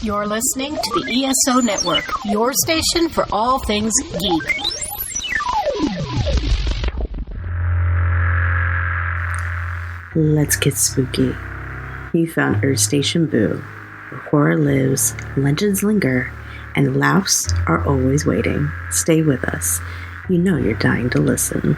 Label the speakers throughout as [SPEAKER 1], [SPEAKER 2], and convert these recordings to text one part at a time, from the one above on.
[SPEAKER 1] You're listening to the ESO Network, your station for all things geek.
[SPEAKER 2] Let's get spooky. You found Earth Station Boo, where horror lives, legends linger, and laughs are always waiting. Stay with us. You know you're dying to listen.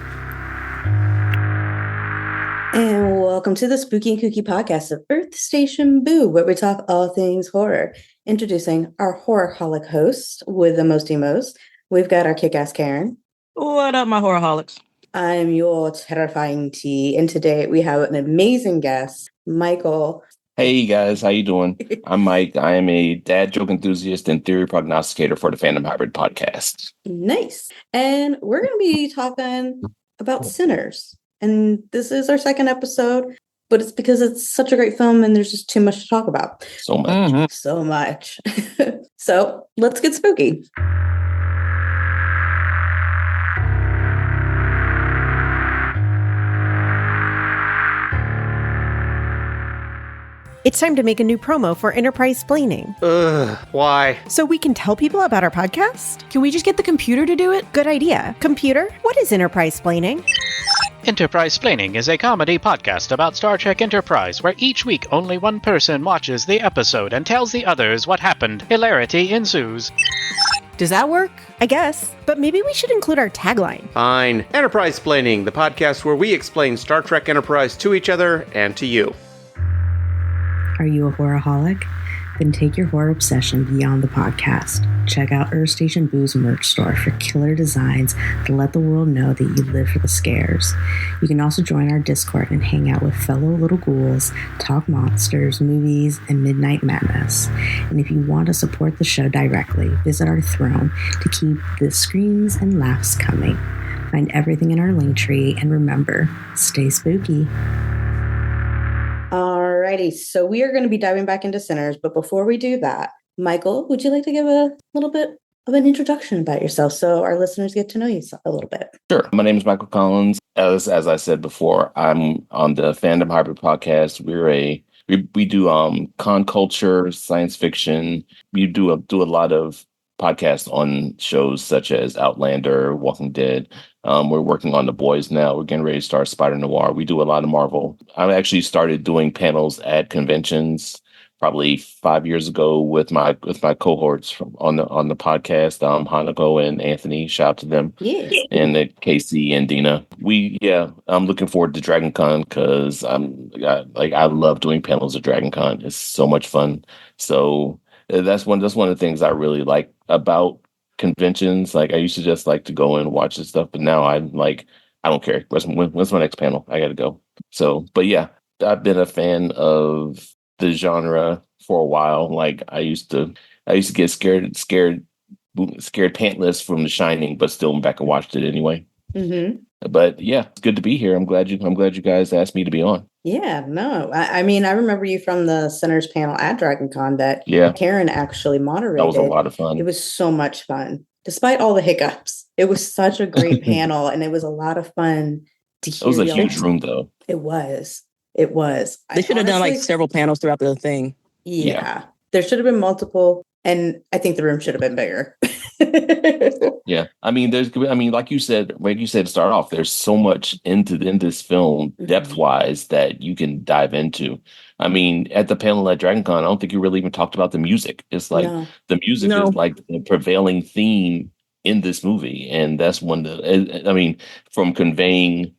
[SPEAKER 2] And welcome to the Spooky and Kooky podcast of Earth Station Boo, where we talk all things horror. Introducing our horrorholic host with the most emos. We've got our kick-ass Karen.
[SPEAKER 3] What up, my horrorholics?
[SPEAKER 2] I'm your terrifying T, and today we have an amazing guest, Michael.
[SPEAKER 4] Hey guys, how you doing? I'm Mike. I am a dad joke enthusiast and theory prognosticator for the Fandom Hybrid podcast.
[SPEAKER 2] Nice. And we're going to be talking about Sinners. And this is our second episode, but it's because it's such a great film and there's just too much to talk about.
[SPEAKER 4] So much.
[SPEAKER 2] So much. So let's get spooky.
[SPEAKER 5] It's time to make a new promo for Enterprise Splaining.
[SPEAKER 6] Why?
[SPEAKER 5] So we can tell people about our podcast?
[SPEAKER 3] Can we just get the computer to do it?
[SPEAKER 5] Good idea. Computer, what is Enterprise Splaining?
[SPEAKER 7] Enterprise Splaining is a comedy podcast about Star Trek Enterprise, where each week only one person watches the episode and tells the others what happened. Hilarity ensues.
[SPEAKER 5] Does that work? I guess. But maybe we should include our tagline.
[SPEAKER 6] Fine. Enterprise Splaining, the podcast where we explain Star Trek Enterprise to each other and to you.
[SPEAKER 2] Are you a horrorholic? Then take your horror obsession beyond the podcast. Check out Earth Station Boo's merch store for killer designs to let the world know that you live for the scares. You can also join our Discord and hang out with fellow little ghouls, talk monsters, movies, and midnight madness. And if you want to support the show directly, visit our throne to keep the screams and laughs coming. Find everything in our link tree, and remember, stay spooky. Alrighty, so we are going to be diving back into Sinners, but before we do that, Michael, would you like to give a little bit of an introduction about yourself so our listeners get to know you a little bit?
[SPEAKER 4] Sure. My name is Michael Collins. As I said before, I'm on the Fandom Hybrid podcast. We do con culture, science fiction. We do a lot of podcasts on shows such as Outlander, Walking Dead. We're working on The Boys now. We're getting ready to start Spider Noir. We do a lot of Marvel. I actually started doing panels at conventions probably 5 years ago with my cohorts on the podcast. Hanako and Anthony, shout out to them.
[SPEAKER 2] Yeah.
[SPEAKER 4] And Casey and Dina. I'm looking forward to Dragon Con because I love doing panels at Dragon Con. It's so much fun. So that's one of the things I really like about conventions. Like I used to just like to go and watch this stuff, but now I'm like, I don't care. When's my next panel? I gotta go. So, but yeah, I've been a fan of the genre for a while. Like I used to get scared pantless from The Shining, but still went back and watched it anyway.
[SPEAKER 2] Mm-hmm.
[SPEAKER 4] But yeah, it's good to be here. I'm glad you guys asked me to be on.
[SPEAKER 2] Yeah, no. I mean, I remember you from the Sinners panel at Dragon Con that Karen actually moderated.
[SPEAKER 4] That was a lot of fun.
[SPEAKER 2] It was so much fun. Despite all the hiccups, it was such a great panel, and it was a lot of fun to hear.
[SPEAKER 4] It was a huge room, though.
[SPEAKER 2] It was.
[SPEAKER 3] They should have done like several panels throughout the thing.
[SPEAKER 2] Yeah. There should have been multiple, and I think the room should have been bigger.
[SPEAKER 4] Yeah, I mean, like you said to start off, there's so much in this film depth wise that you can dive into. I mean, at the panel at Dragon Con, I don't think you really even talked about the music. It's like the music is like the prevailing theme in this movie, and that's from conveying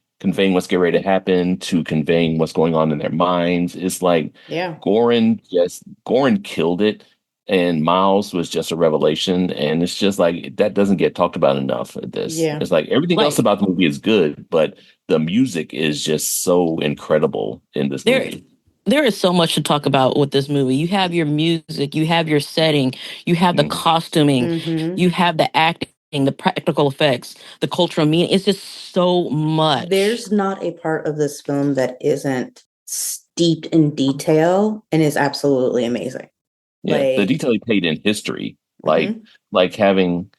[SPEAKER 4] what's getting ready to happen to conveying what's going on in their minds. It's like Goran killed it. And Miles was just a revelation, and it's just like that doesn't get talked about enough. It's like everything else about the movie is good, but the music is just so incredible in this movie.
[SPEAKER 3] There is so much to talk about with this movie. You have your music, you have your setting, you have the costuming, you have the acting, the practical effects, the cultural meaning. It's just so much.
[SPEAKER 2] There's not a part of this film that isn't steeped in detail and is absolutely amazing.
[SPEAKER 4] Yeah, the detail he paid in history, like having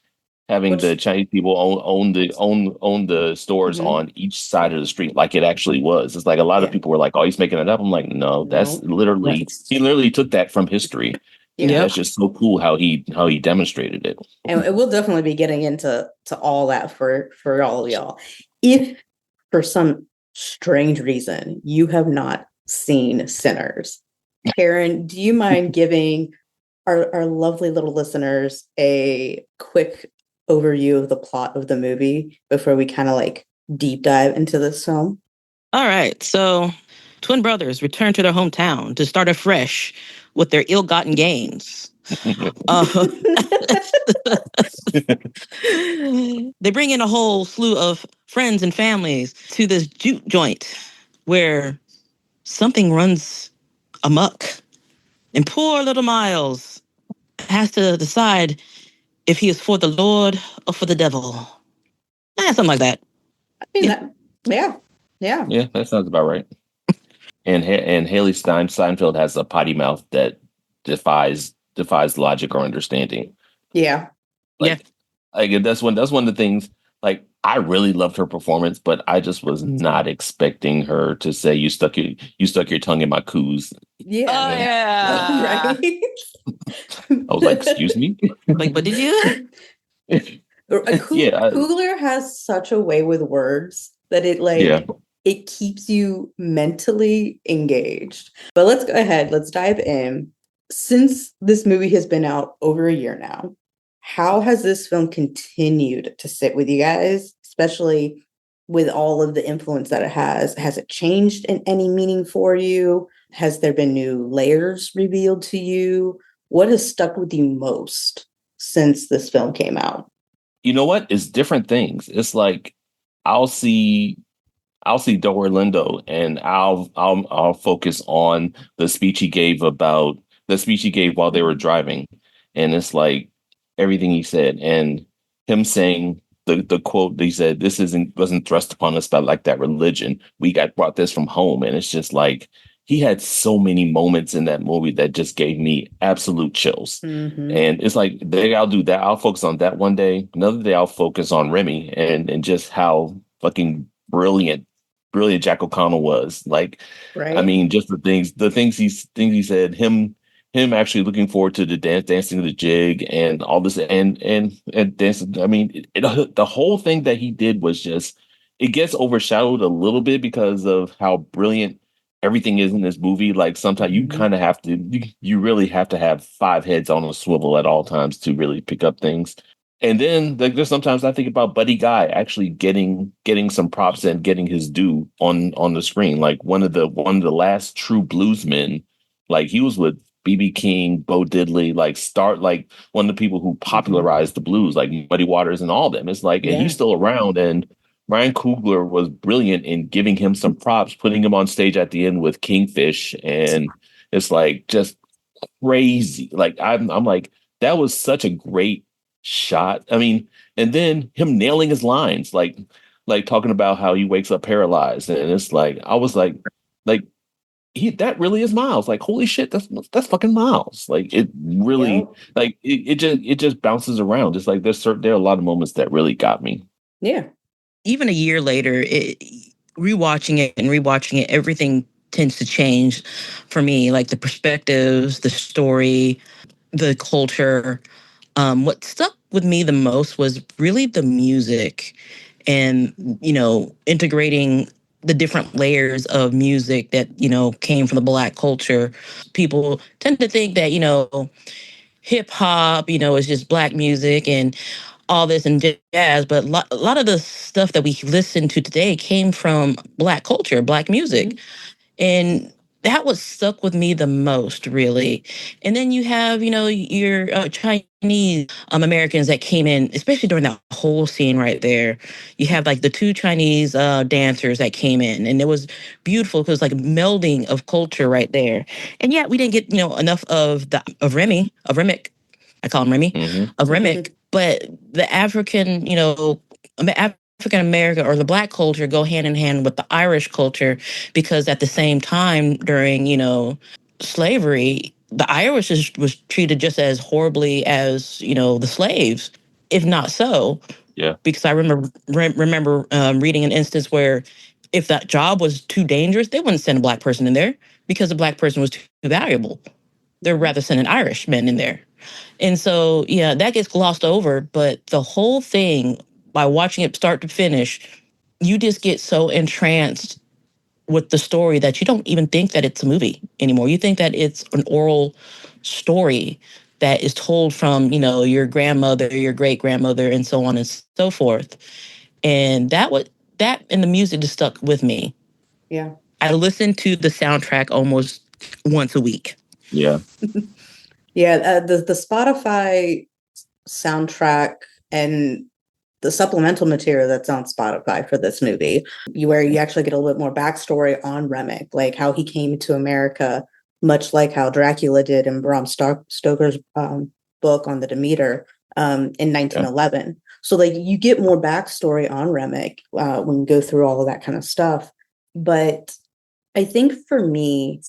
[SPEAKER 4] the Chinese people own the stores on each side of the street, like it actually was. It's like a lot of people were like, "Oh, he's making it up." I'm like, no, that's literally he literally took that from history Yeah. That's just so cool how he demonstrated it.
[SPEAKER 2] And we'll definitely be getting into all that for all of y'all. If for some strange reason you have not seen Sinners, Karen, do you mind giving our lovely little listeners a quick overview of the plot of the movie before we kind of like deep dive into this film?
[SPEAKER 3] All right. So twin brothers return to their hometown to start afresh with their ill-gotten gains. They bring in a whole slew of friends and families to this Juke joint where something runs amok. And poor little Miles has to decide if he is for the Lord or for the devil. Something like that.
[SPEAKER 2] I mean, yeah.
[SPEAKER 4] Yeah, that sounds about right. And Haley Steinfeld has a potty mouth that defies logic or understanding.
[SPEAKER 2] Yeah.
[SPEAKER 4] Like that's one of the things. Like, I really loved her performance, but I just was not expecting her to say, "You stuck your tongue in my coos."
[SPEAKER 2] Yeah.
[SPEAKER 3] Oh, yeah.
[SPEAKER 2] Right.
[SPEAKER 4] I was like, "Excuse me."
[SPEAKER 3] Like, but did you?
[SPEAKER 2] Coogler has such a way with words that it keeps you mentally engaged. But let's go ahead. Let's dive in. Since this movie has been out over a year now, how has this film continued to sit with you guys, especially with all of the influence that it has? Has it changed in any meaning for you? Has there been new layers revealed to you? What has stuck with you most since this film came out?
[SPEAKER 4] You know what? It's different things. It's like I'll see Delroy Lindo and I'll focus on the speech he gave while they were driving, and it's like everything he said and him saying the quote that he said, "This wasn't thrust upon us by like that religion. We brought this from home," and it's just like he had so many moments in that movie that just gave me absolute chills.
[SPEAKER 2] Mm-hmm.
[SPEAKER 4] And it's like, I'll do that. I'll focus on that one day. Another day I'll focus on Remy and just how fucking brilliant Jack O'Connell was. Like,
[SPEAKER 2] right.
[SPEAKER 4] I mean, just the things he said, him actually looking forward to the dancing the jig and all this and dancing. I mean, the whole thing that he did was just, it gets overshadowed a little bit because of how brilliant everything is in this movie. Like, sometimes you kind of have to, you really have to have 5 heads on a swivel at all times to really pick up things. And then there's sometimes I think about Buddy Guy actually getting some props and getting his due on the screen. Like one of the last true bluesmen. Like, he was with B.B. King, Bo Diddley, like one of the people who popularized the blues, like Muddy Waters and all them. It's like, and he's still around. And Ryan Coogler was brilliant in giving him some props, putting him on stage at the end with Kingfish, and it's like just crazy. Like I'm like, that was such a great shot. I mean, and then him nailing his lines, like talking about how he wakes up paralyzed, and it's like, I was like that really is Miles. Like, holy shit, that's fucking Miles. Like, it really, like it just bounces around. Just like there are a lot of moments that really got me.
[SPEAKER 2] Yeah.
[SPEAKER 3] Even a year later, rewatching it, everything tends to change for me. Like the perspectives, the story, the culture. What stuck with me the most was really the music and, integrating the different layers of music that, came from the Black culture. People tend to think that, hip hop, is just Black music and all this and jazz, but a lot of the stuff that we listen to today came from Black culture, Black music. And that was stuck with me the most, really. And then you have, your Chinese Americans that came in, especially during that whole scene right there. You have like the 2 Chinese dancers that came in, and it was beautiful because like melding of culture right there. And yet we didn't get, enough of Remick. I call him Remy, of Remick. But the African, African American or the Black culture go hand in hand with the Irish culture, because at the same time during, slavery, the Irish was treated just as horribly as, the slaves, if not so.
[SPEAKER 4] Yeah.
[SPEAKER 3] Because I remember reading an instance where if that job was too dangerous, they wouldn't send a Black person in there because the Black person was too valuable. They're rather sending Irishmen in there. And so, yeah, that gets glossed over. But the whole thing, by watching it start to finish, you just get so entranced with the story that you don't even think that it's a movie anymore. You think that it's an oral story that is told from, your grandmother, your great grandmother, and so on and so forth. And that and the music just stuck with me.
[SPEAKER 2] Yeah.
[SPEAKER 3] I listen to the soundtrack almost once a week.
[SPEAKER 4] Yeah.
[SPEAKER 2] Yeah. The Spotify soundtrack and the supplemental material that's on Spotify for this movie, where you actually get a little bit more backstory on Remick, like how he came to America, much like how Dracula did in Bram Stoker's book on the Demeter in 1911. Yeah. So like you get more backstory on Remick when you go through all of that kind of stuff. But I think for me,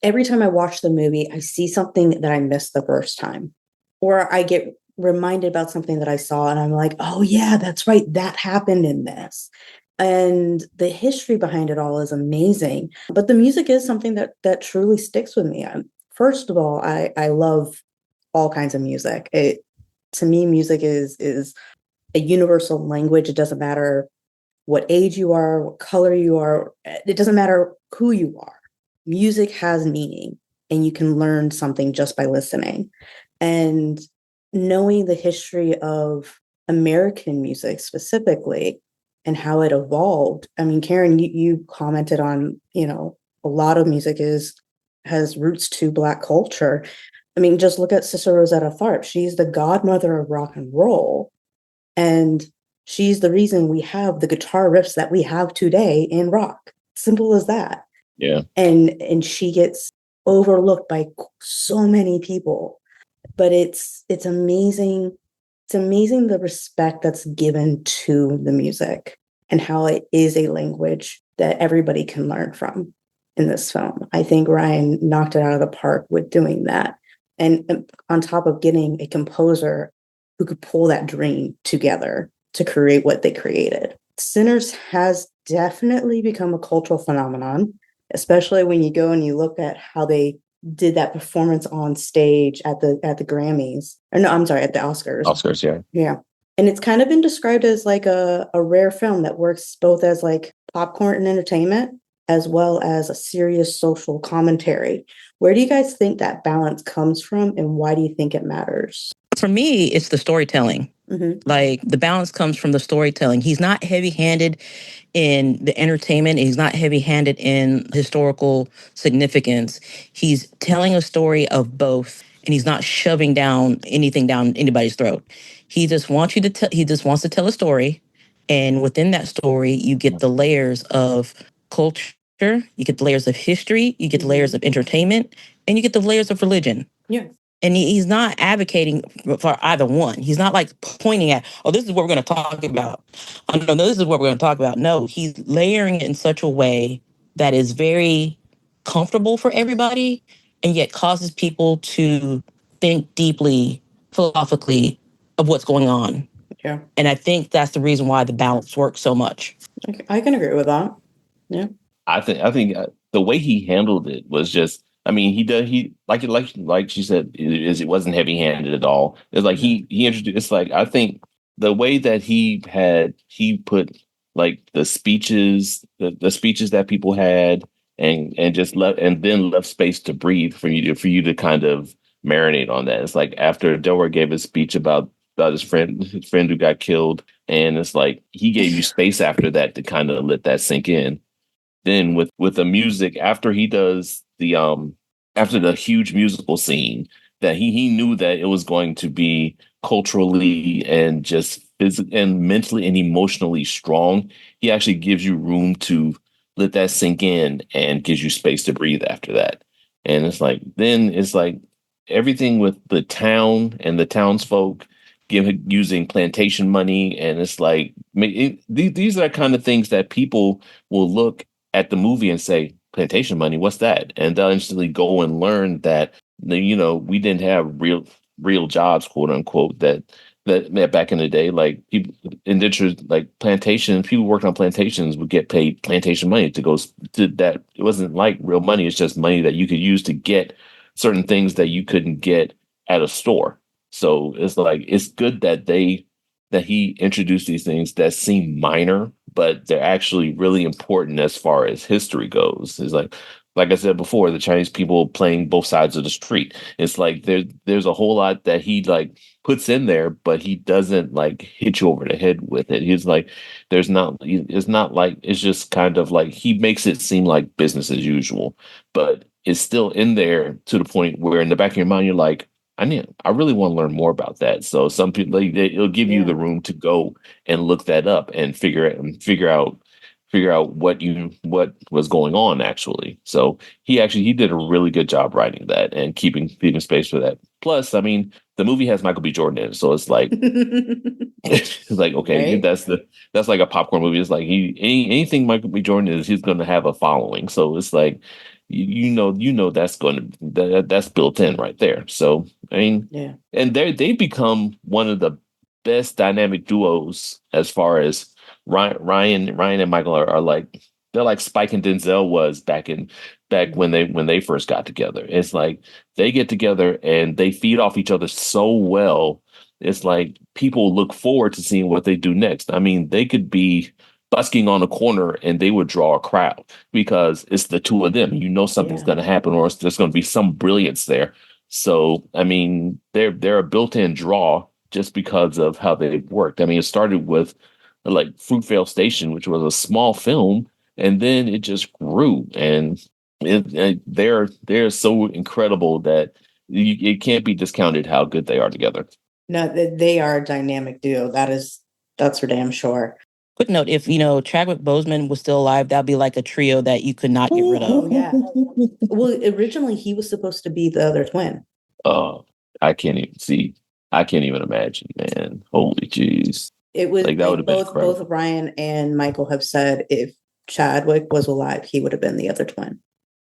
[SPEAKER 2] every time I watch the movie, I see something that I missed the first time, or I get reminded about something that I saw and I'm like, oh yeah, that's right, that happened in this. And the history behind it all is amazing. But the music is something that truly sticks with me. First of all, I love all kinds of music. To me, music is a universal language. It doesn't matter what age you are, what color you are. It doesn't matter who you are. Music has meaning, and you can learn something just by listening. And knowing the history of American music specifically and how it evolved. I mean, Karen, you commented on, a lot of music has roots to Black culture. I mean, just look at Sister Rosetta Tharpe. She's the godmother of rock and roll. And she's the reason we have the guitar riffs that we have today in rock. Simple as that.
[SPEAKER 4] Yeah.
[SPEAKER 2] And she gets overlooked by so many people. But it's amazing. It's amazing the respect that's given to the music and how it is a language that everybody can learn from in this film. I think Ryan knocked it out of the park with doing that. And on top of getting a composer who could pull that dream together to create what they created. Sinners has definitely become a cultural phenomenon, especially when you go and you look at how they did that performance on stage at the Grammys. Or no, I'm sorry, at the Oscars.
[SPEAKER 4] Oscars, yeah.
[SPEAKER 2] Yeah. And it's kind of been described as like a rare film that works both as like popcorn and entertainment, as well as a serious social commentary. Where do you guys think that balance comes from, and why do you think it matters?
[SPEAKER 3] For me, it's the storytelling. Mm-hmm. Like the balance comes from the storytelling. He's not heavy-handed in the entertainment. He's not heavy-handed in historical significance. He's telling a story of both, and he's not shoving anything down anybody's throat. He just wants he just wants to tell a story, and within that story, you get the layers of culture, you get the layers of history, you get the layers of entertainment, and you get the layers of religion.
[SPEAKER 2] Yeah.
[SPEAKER 3] And he's not advocating for either one. He's not like pointing at, oh, this is what we're going to talk about. Oh, no, this is what we're going to talk about. No, he's layering it in such a way that is very comfortable for everybody and yet causes people to think deeply, philosophically of what's going on.
[SPEAKER 2] Yeah.
[SPEAKER 3] And I think that's the reason why the balance works so much.
[SPEAKER 2] I can agree with that. Yeah.
[SPEAKER 4] I think the way he handled it was just, I mean, he like she said, it wasn't heavy handed at all. It's like he introduced. It's like I think the way that he put like the speeches that people had and just left space to breathe for you to kind of marinate on that. It's like after Delroy gave his speech about his friend who got killed, and it's like he gave you space after that to kind of let that sink in. Then with the music, after he does after the huge musical scene, that he knew that it was going to be culturally and just physically and mentally and emotionally strong. He actually gives you room to let that sink in and gives you space to breathe after that. And it's like everything with the town and the townsfolk using plantation money, and it's like these are the kind of things that people will look at the movie and say, plantation money, what's that? And they'll instantly go and learn that, we didn't have real jobs, quote unquote, that back in the day, like people indentured, like plantations, people working on plantations would get paid plantation money to go to that. It wasn't like real money. It's just money that you could use to get certain things that you couldn't get at a store. So it's like it's good that he introduced these things that seem minor, but they're actually really important as far as history goes. It's like I said before, the Chinese people playing both sides of the street. It's like there's a whole lot that he like puts in there, but he doesn't like hit you over the head with it. He's like, it's not like, it's just kind of like he makes it seem like business as usual, but it's still in there to the point where in the back of your mind you're like, I really want to learn more about that. So some people it'll give you the room to go and look that up and figure out what was going on actually. So he did a really good job writing that and keeping space for that. Plus, I mean, the movie has Michael B. Jordan in it, so it's like it's like okay,
[SPEAKER 2] Right?
[SPEAKER 4] that's like a popcorn movie. It's like anything Michael B. Jordan is, he's going to have a following. So it's like that's that's built in right there. So I mean, and they've become one of the best dynamic duos as far as Ryan and Michael are like they're like Spike and Denzel was back when they first got together. It's like they get together and they feed off each other so well. It's like people look forward to seeing what they do next. I mean, they could be busking on a corner and they would draw a crowd because it's the two of them. You know something's going to happen, or there's going to be some brilliance there. So I mean, they're a built-in draw just because of how they've worked. I mean, it started with like Fruitvale Station, which was a small film, and then it just grew, and they're so incredible that it can't be discounted how good they are together.
[SPEAKER 2] No, they are a dynamic duo. That's for damn sure.
[SPEAKER 3] Quick note: if Chadwick Boseman was still alive, that'd be like a trio that you could not get rid of.
[SPEAKER 2] Oh yeah. Well, originally he was supposed to be the other twin.
[SPEAKER 4] I can't even imagine, man. Holy jeez.
[SPEAKER 2] It was
[SPEAKER 4] like that would have been incredible.
[SPEAKER 2] Both Ryan and Michael have said if Chadwick was alive, he would have been the other twin.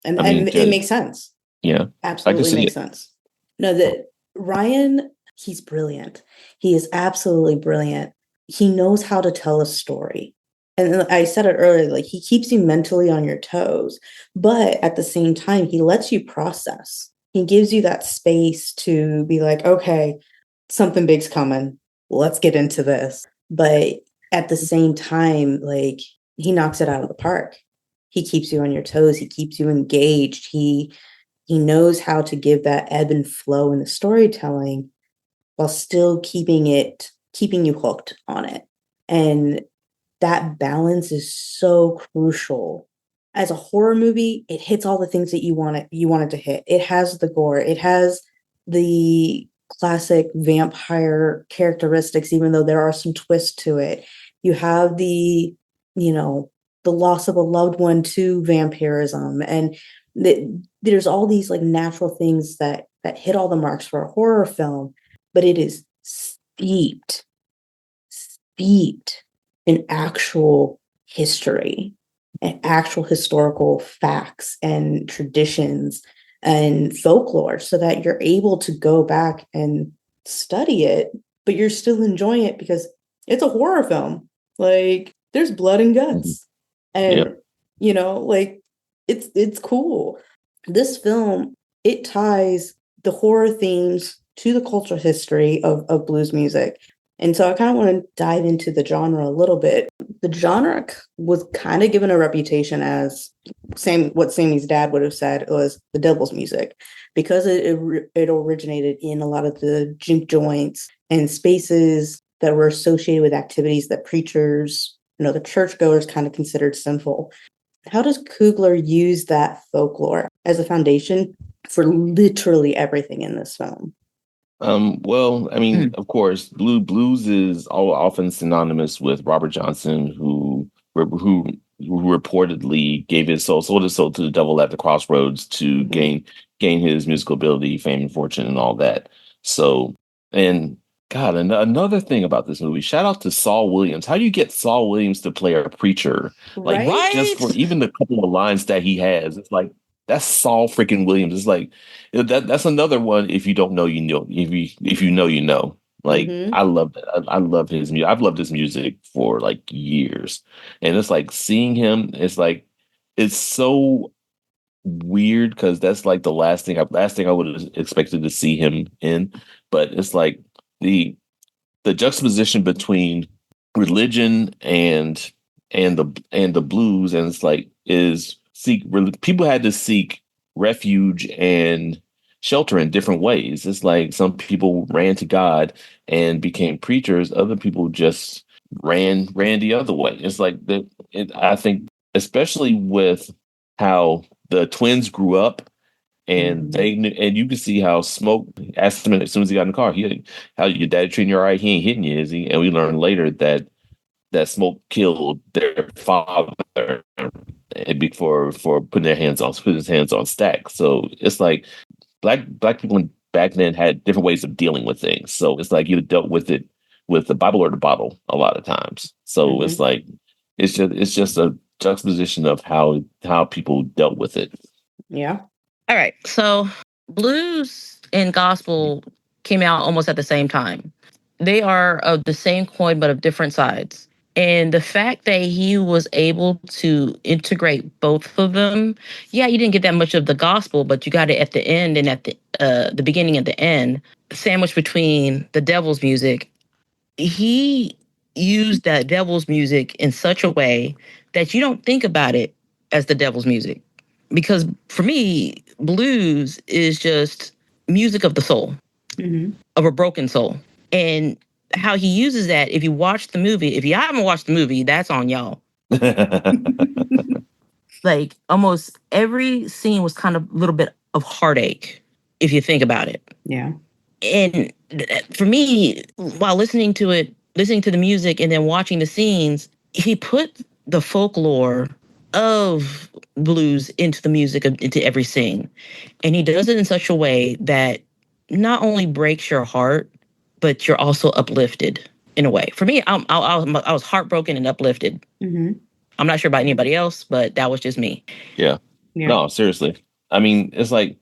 [SPEAKER 2] And it makes sense.
[SPEAKER 4] Yeah.
[SPEAKER 2] Absolutely makes sense. No, that Ryan, he's brilliant. He is absolutely brilliant. He knows how to tell a story. And I said it earlier, like he keeps you mentally on your toes, but at the same time, he lets you process. He gives you that space to be like, okay, something big's coming. Let's get into this. But at the same time, like he knocks it out of the park. He keeps you on your toes. He keeps you engaged. He knows how to give that ebb and flow in the storytelling while still keeping you hooked on it. And that balance is so crucial. As a horror movie, it hits all the things that you want it to hit. It has the gore. It has the classic vampire characteristics, even though there are some twists to it. You have the loss of a loved one to vampirism. And there's all these like natural things that hit all the marks for a horror film, but it is steeped in actual history and actual historical facts and traditions and folklore, so that you're able to go back and study it, but you're still enjoying it because it's a horror film. Like there's blood and guts. And like it's cool. This film, it ties the horror themes to the cultural history of blues music. And so I kind of want to dive into the genre a little bit. The genre was kind of given a reputation as what Sammy's dad would have said was the devil's music, because it originated in a lot of the juke joints and spaces that were associated with activities that preachers, the churchgoers kind of considered sinful. How does Coogler use that folklore as a foundation for literally everything in this film?
[SPEAKER 4] Well, I mean, of course, blues is often synonymous with Robert Johnson, who reportedly gave his soul to the devil at the crossroads to gain his musical ability, fame, and fortune, and all that. So, and God, another thing about this movie, shout out to Saul Williams. How do you get Saul Williams to play a preacher? Like, just for even the couple of lines that he has, it's like, that's Saul freaking Williams. It's like that's another one. If you don't know, you know. If you know, you know. Like I love that. I love his music. I've loved his music for like years, and it's like seeing him. It's like it's so weird because that's like the last thing I would have expected to see him in. But it's like the juxtaposition between religion and the blues, and it's like people had to seek refuge and shelter in different ways. It's like some people ran to God and became preachers, other people just ran the other way. It's like I think especially with how the twins grew up, and they knew, and you can see how Smoke asked him as soon as he got in the car, how your daddy treating you all right? He ain't hitting you, is he? And we learned later that Smoke killed their father for putting his hands on Stack. So it's like black people back then had different ways of dealing with things. So it's like you dealt with it with the Bible or the bottle a lot of times. So it's like it's just a juxtaposition of how people dealt with it.
[SPEAKER 2] Yeah.
[SPEAKER 3] All right. So blues and gospel came out almost at the same time. They are of the same coin, but of different sides. And the fact that he was able to integrate both of them, yeah, you didn't get that much of the gospel, but you got it at the end and at the beginning and the end, sandwiched between the devil's music. He used that devil's music in such a way that you don't think about it as the devil's music. Because for me, blues is just music of the soul, of a broken soul. And how he uses that, if you watch the movie, if you haven't watched the movie, that's on y'all. Like almost every scene was kind of a little bit of heartache, if you think about it.
[SPEAKER 2] Yeah.
[SPEAKER 3] And for me, while listening to the music and then watching the scenes, he put the folklore of blues into the music, into every scene. And he does it in such a way that not only breaks your heart, but you're also uplifted in a way. For me, I was heartbroken and uplifted. I'm not sure about anybody else, but that was just me.
[SPEAKER 4] Yeah. No, seriously. I mean, it's like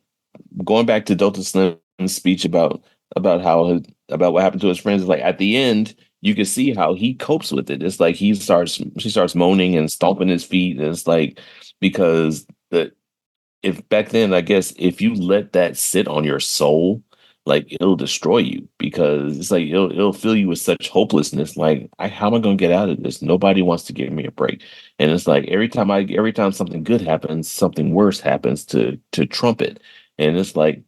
[SPEAKER 4] going back to Delta Slim's speech about what happened to his friends. Is like at the end, you can see how he copes with it. It's like she starts moaning and stomping his feet. And it's like, because if back then, I guess if you let that sit on your soul, like it'll destroy you, because it's like it'll fill you with such hopelessness. Like, how am I going to get out of this? Nobody wants to give me a break. And it's like every time something good happens, something worse happens to trump it. And it's like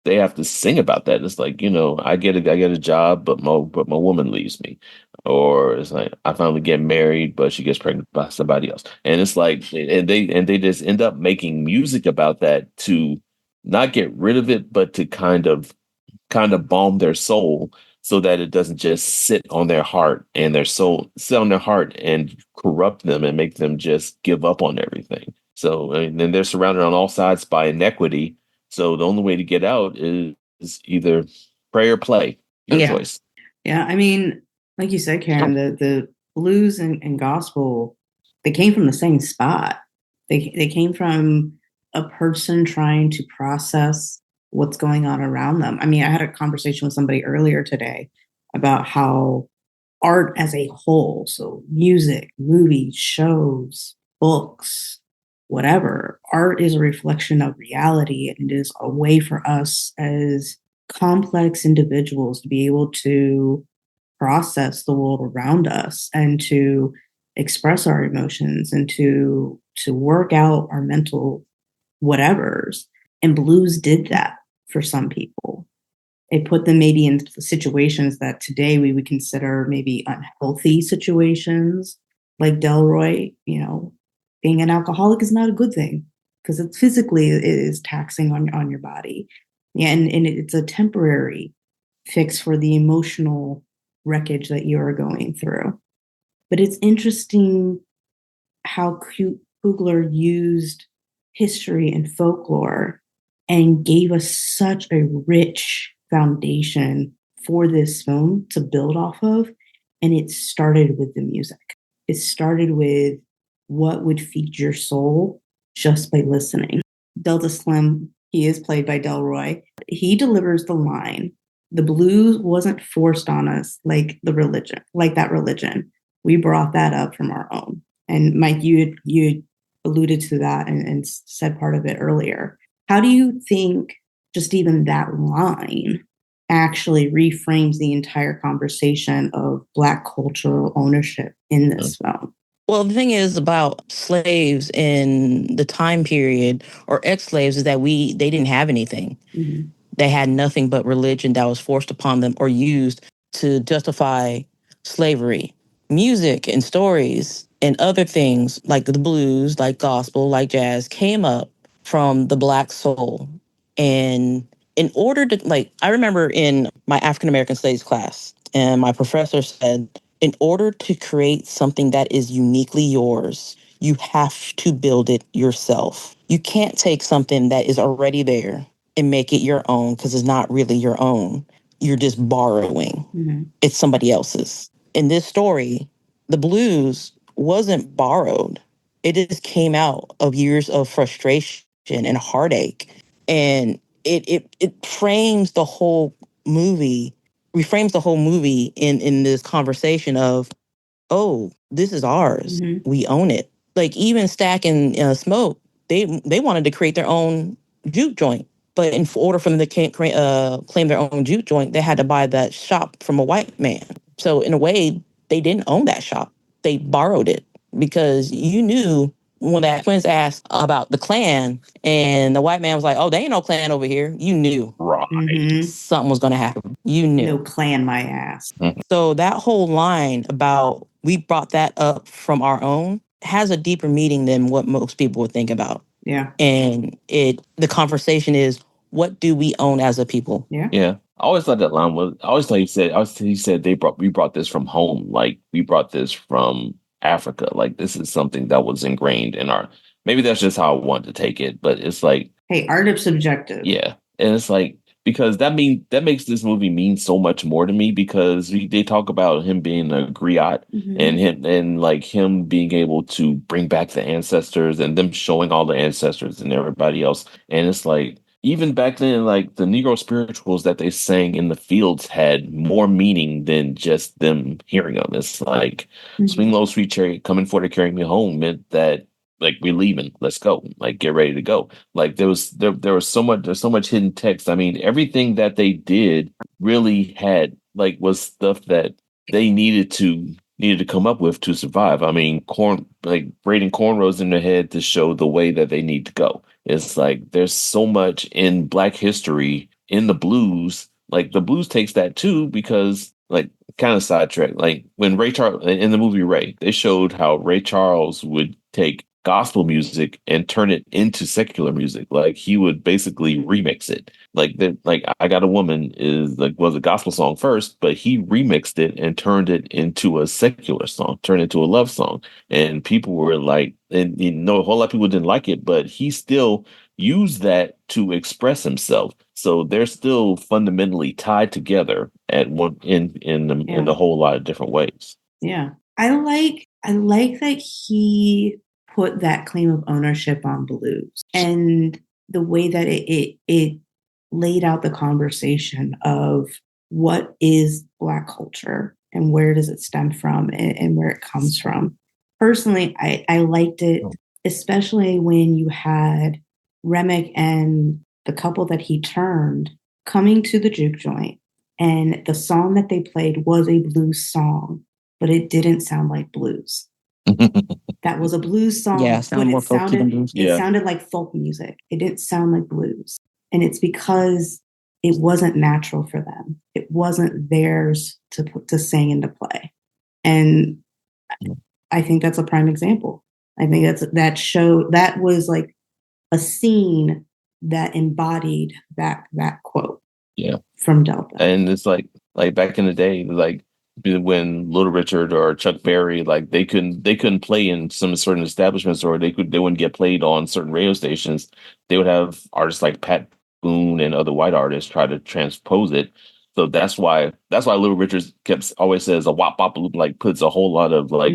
[SPEAKER 4] they have to sing about that. It's like, I get a job, but my woman leaves me. Or it's like I finally get married, but she gets pregnant by somebody else. And it's like, and they just end up making music about that to not get rid of it, but to kind of balm their soul, so that it doesn't just sit on their heart and and corrupt them and make them just give up on everything. So, and then they're surrounded on all sides by inequity. So the only way to get out is either pray or play. Your choice.
[SPEAKER 2] Yeah. I mean, like you said, Karen, the blues and gospel, they came from the same spot. They came from a person trying to process what's going on around them. I mean, I had a conversation with somebody earlier today about how art as a whole, so music, movies, shows, books, whatever, art is a reflection of reality, and it is a way for us as complex individuals to be able to process the world around us and to express our emotions and to work out our mental whatevers. And blues did that for some people. It put them maybe in situations that today we would consider maybe unhealthy situations, like Delroy. Being an alcoholic is not a good thing because it physically is taxing on your body. Yeah, and it's a temporary fix for the emotional wreckage that you're going through. But it's interesting how Coogler used history and folklore and gave us such a rich foundation for this film to build off of. And it started with the music. It started with what would feed your soul just by listening. Delta Slim, he is played by Delroy. He delivers the line. The blues wasn't forced on us like that religion. We brought that up from our own. And Mike, you alluded to that and said part of it earlier. How do you think just even that line actually reframes the entire conversation of Black cultural ownership in this film?
[SPEAKER 3] Well, the thing is about slaves in the time period or ex-slaves is that they didn't have anything. Mm-hmm. They had nothing but religion that was forced upon them or used to justify slavery. Music and stories and other things like the blues, like gospel, like jazz came up from the Black soul. And in order to, I remember in my African American studies class, and my professor said, in order to create something that is uniquely yours, you have to build it yourself. You can't take something that is already there and make it your own because it's not really your own. You're just borrowing. Mm-hmm. It's somebody else's. In this story, the blues wasn't borrowed. It just came out of years of frustration and heartache. And it frames the whole movie, reframes the whole movie in this conversation of, oh, this is ours. Mm-hmm. We own it. Like even Stack and Smoke, they wanted to create their own juke joint. But in order for them to claim their own juke joint, they had to buy that shop from a white man. So in a way, they didn't own that shop. They borrowed it because you knew when that twins asked about the Klan and the white man was like, oh, there ain't no Klan over here. You knew.
[SPEAKER 4] Right.
[SPEAKER 2] Mm-hmm.
[SPEAKER 3] Something was going to happen. You knew.
[SPEAKER 2] No Klan, my ass. Mm-hmm.
[SPEAKER 3] So that whole line about we brought that up from our own has a deeper meaning than what most people would think about.
[SPEAKER 2] Yeah.
[SPEAKER 3] And the conversation is, what do we own as a people?
[SPEAKER 2] Yeah.
[SPEAKER 4] Yeah. I always thought that line was, I always thought he said we brought this from home. Like we brought this from Africa. Like this is something that was ingrained in maybe that's just how I want to take it. But it's like,
[SPEAKER 2] hey, art is subjective.
[SPEAKER 4] Yeah. And it's like, because that makes this movie mean so much more to me because they talk about him being a griot mm-hmm. and him being able to bring back the ancestors and them showing all the ancestors and everybody else. And it's like, even back then, like the Negro spirituals that they sang in the fields had more meaning than just them hearing them. It's like mm-hmm. Swing Low, Sweet Chariot, coming for to carry me home meant that like we're leaving, let's go, like get ready to go. Like there was so much hidden text. I mean, everything that they did really had was stuff that they needed to come up with to survive. I mean, braiding cornrows in their head to show the way that they need to go. It's like there's so much in Black history in the blues. Like the blues takes that too, because kind of sidetrack. Like when Ray Charles in the movie Ray, they showed how Ray Charles would take gospel music and turn it into secular music. Like he would basically remix it. Like I Got a Woman was a gospel song first, but he remixed it and turned it into a secular song, turned it into a love song. And people were like, and a whole lot of people didn't like it, but he still used that to express himself. So they're still fundamentally tied together at one in a whole lot of different ways.
[SPEAKER 2] Yeah. I like that he put that claim of ownership on blues and the way that it laid out the conversation of what is Black culture and where does it stem from and where it comes from. Personally, I liked it, especially when you had Remick and the couple that he turned coming to the juke joint, and the song that they played was a blues song, but it didn't sound like blues. That was a blues song, but it sounded like folk music. It didn't sound like blues. And it's because it wasn't natural for them. It wasn't theirs to sing and to play. And I think that's a prime example. I think that was like a scene that embodied that quote.
[SPEAKER 4] Yeah.
[SPEAKER 2] From Delta.
[SPEAKER 4] And it's like back in the day, like when Little Richard or Chuck Berry, like they couldn't play in some certain establishments, or they wouldn't get played on certain radio stations. They would have artists like Pat Boone and other white artists try to transpose it. So that's why Little Richard always says a wop bop, like puts a whole lot of like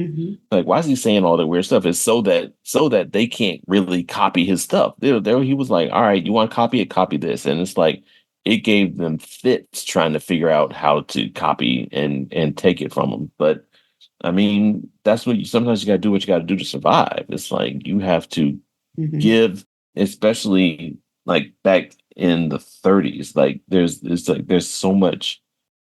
[SPEAKER 4] why is he saying all that weird stuff? It's so that they can't really copy his stuff. There he was like, all right, you want to copy it, copy this, and it's like it gave them fits trying to figure out how to copy and take it from him. But I mean, that's what sometimes you got to do what you got to do to survive. It's like you have to give, especially like back in the 30s. Like there's so much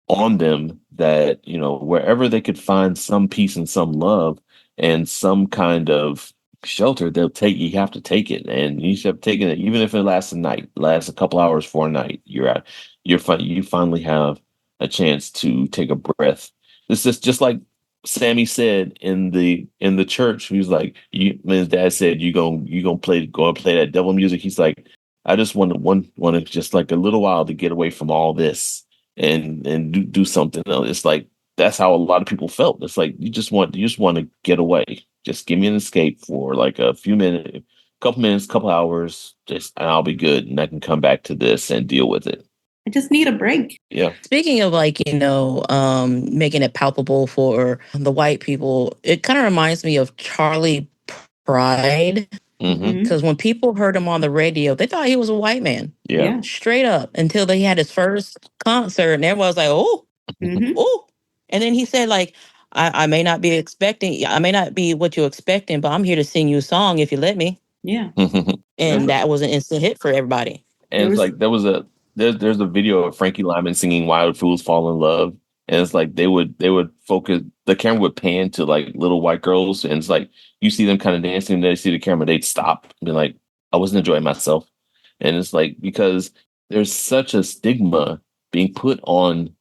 [SPEAKER 4] on them that wherever they could find some peace and some love and some kind of shelter, they'll take. You have to take it, and you should have taken it, even if it lasts a night, lasts a couple hours for a night. You're out. You're fine. You finally have a chance to take a breath. It's just like Sammy said in the church. He was like, when his dad said, go and play that devil music. He's like, I just want to just like a little while to get away from all this and do something else. It's like that's how a lot of people felt. It's like you just want to get away. Just give me an escape for like a few minutes, couple hours, just and I'll be good, and I can come back to this and deal with it.
[SPEAKER 2] I just need a break.
[SPEAKER 4] Yeah.
[SPEAKER 3] Speaking of making it palpable for the white people, it kind of reminds me of Charlie Pride. Because when people heard him on the radio, they thought he was a white man.
[SPEAKER 4] Yeah.
[SPEAKER 3] Straight up until he had his first concert, and everyone was like, oh. And then he said, like, I may not be what you're expecting, but I'm here to sing you a song if you let me.
[SPEAKER 2] Yeah.
[SPEAKER 3] And that was an instant hit for everybody.
[SPEAKER 4] And it's like there's a video of Frankie Lyman singing "Wild Fools Fall in Love," and it's like they would focus, the camera would pan to like little white girls, and it's like you see them kind of dancing, and they see the camera, they'd stop and be like, I wasn't enjoying myself. And it's like because there's such a stigma being put on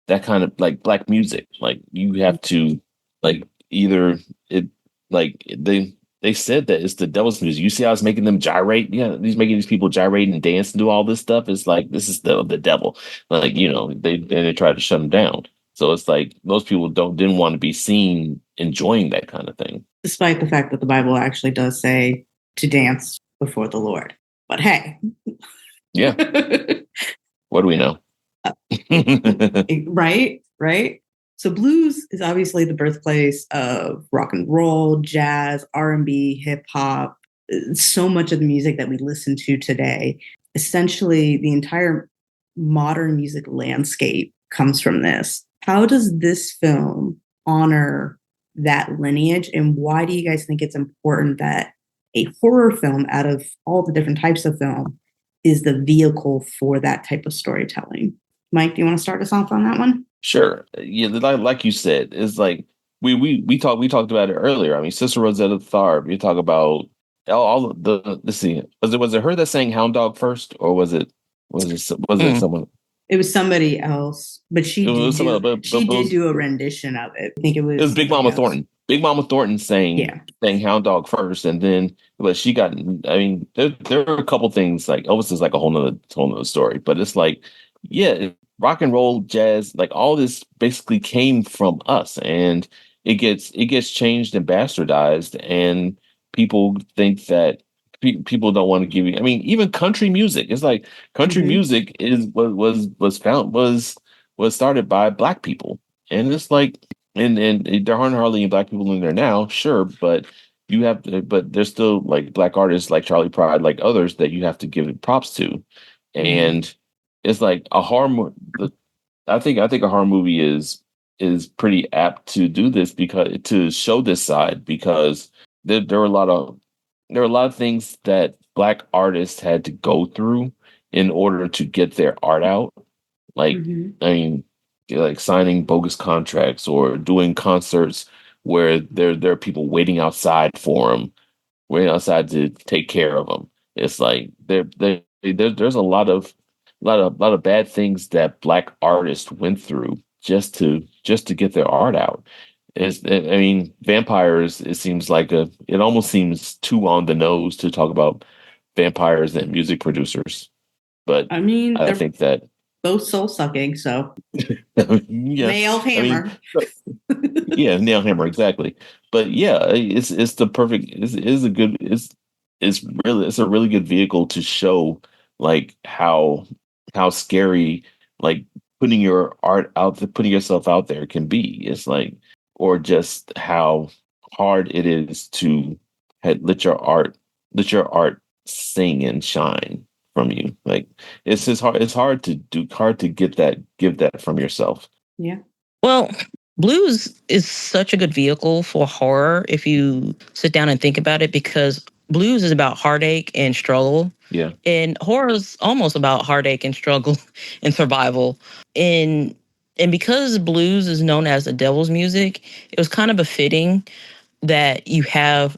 [SPEAKER 4] that kind of like black music. Like you have to like either it like they said that it's the devil's music. You see how it's making them gyrate? Yeah, he's making these people gyrate and dance and do all this stuff. It's like this is the devil. Like they try to shut him down. So it's like most people didn't want to be seen enjoying that kind of thing.
[SPEAKER 2] Despite the fact that the Bible actually does say to dance before the Lord. But hey.
[SPEAKER 4] Yeah. What do we know?
[SPEAKER 2] Right. So blues is obviously the birthplace of rock and roll, jazz, R&B, hip hop. So much of the music that we listen to today, essentially the entire modern music landscape comes from this. How does this film honor that lineage, and why do you guys think it's important that a horror film, out of all the different types of film, is the vehicle for that type of storytelling? Mike, do you want to start us off on that one?
[SPEAKER 4] Sure. Yeah, like you said, it's like we talked about it earlier. I mean, Sister Rosetta Tharpe. You talk about all of the. Let's see. Was it her that sang "Hound Dog" first, or was it someone?
[SPEAKER 2] It was somebody else, but she did do a rendition of it. I think it was
[SPEAKER 4] Big Mama Thornton. Big Mama Thornton sang "Hound Dog" first, and then but she got. I mean, there are a couple things like Elvis is like a whole nother story, but it's like rock and roll, jazz, like all this basically came from us, and it gets changed and bastardized, and people think that people don't want to give you. I mean, even country music. It's like country music was started by black people, and it's like and there aren't hardly any black people in there now, sure, but there's still like black artists like Charlie Pride, like others that you have to give props to, and it's like a horror. I think a horror movie is pretty apt to do this because to show this side, because there are a lot of things that black artists had to go through in order to get their art out. Like I mean, like signing bogus contracts or doing concerts where there are people waiting outside for them, waiting outside to take care of them. It's like there's a lot of bad things that black artists went through just to get their art out. I mean, vampires, it almost seems too on the nose to talk about vampires and music producers. But
[SPEAKER 2] I mean,
[SPEAKER 4] I think that
[SPEAKER 2] both soul sucking, so
[SPEAKER 4] nail
[SPEAKER 2] hammer.
[SPEAKER 4] Nail hammer, exactly. But yeah, it's the perfect. It's a really good vehicle to show like how scary like putting your art out, putting yourself out there can be. It's like, or just how hard it is to let your art sing and shine from you. Like it's hard to give that from yourself.
[SPEAKER 2] Yeah.
[SPEAKER 3] Well, Blues is such a good vehicle for horror if you sit down and think about it, because blues is about heartache and struggle.
[SPEAKER 4] Yeah.
[SPEAKER 3] And horror is almost about heartache and struggle and survival. And because blues is known as the devil's music, it was kind of befitting that you have,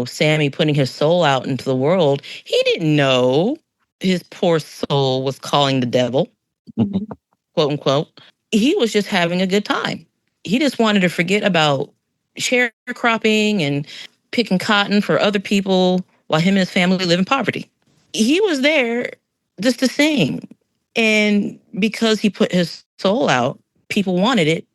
[SPEAKER 3] Sammy putting his soul out into the world. He didn't know his poor soul was calling the devil, quote unquote. He was just having a good time. He just wanted to forget about sharecropping and picking cotton for other people while him and his family live in poverty. He was there just to sing. And because he put his soul out, people wanted it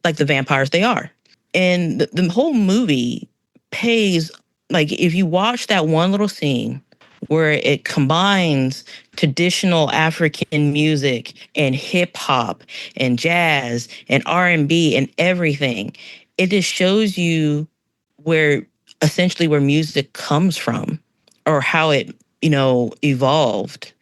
[SPEAKER 3] like the vampires they are. And the whole movie pays, like, if you watch that one little scene where it combines traditional African music and hip hop and jazz and R&B and everything, it just shows you where music comes from, or how it, evolved.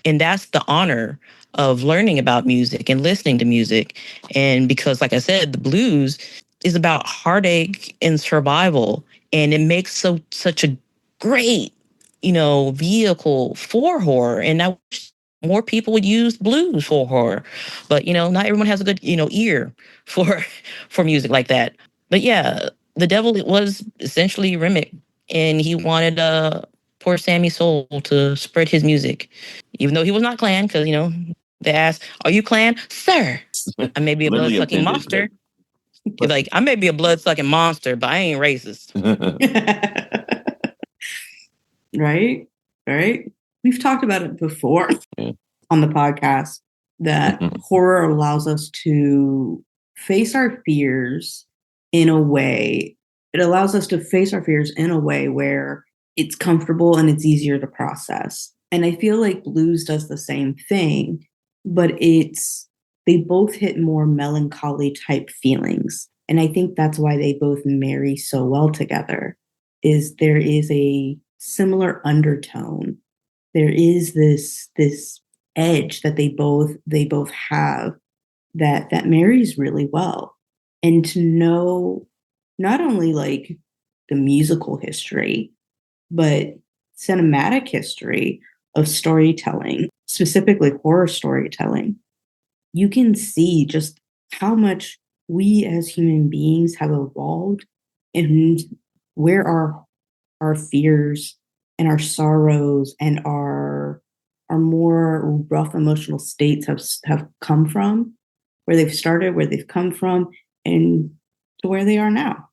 [SPEAKER 3] And that's the honor of learning about music and listening to music. And because, like I said, the blues is about heartache and survival, and it makes such a great, vehicle for horror. And I wish more people would use blues for horror, but not everyone has a good, ear for for music like that. But yeah, the devil was essentially Remick, and he wanted poor Sammy Soul to spread his music, even though he was not Klan, because they asked, "Are you Klan, sir?" I may be a blood
[SPEAKER 4] Literally
[SPEAKER 3] sucking
[SPEAKER 4] offended,
[SPEAKER 3] monster. He's like, I may be a blood sucking monster, but I ain't racist.
[SPEAKER 2] Right? Right? We've talked about it before on the podcast, that horror allows us to face our fears in a way. It allows us to face our fears in a way where it's comfortable and it's easier to process. And I feel like blues does the same thing, but they both hit more melancholy type feelings. And I think that's why they both marry so well together, is there is a similar undertone. There is this edge that they both have that marries really well. And to know not only like the musical history, but cinematic history of storytelling, specifically horror storytelling, you can see just how much we as human beings have evolved, and where our fears and our sorrows and our more rough emotional states have come from, where they've started, where they've come from, and to where they are now.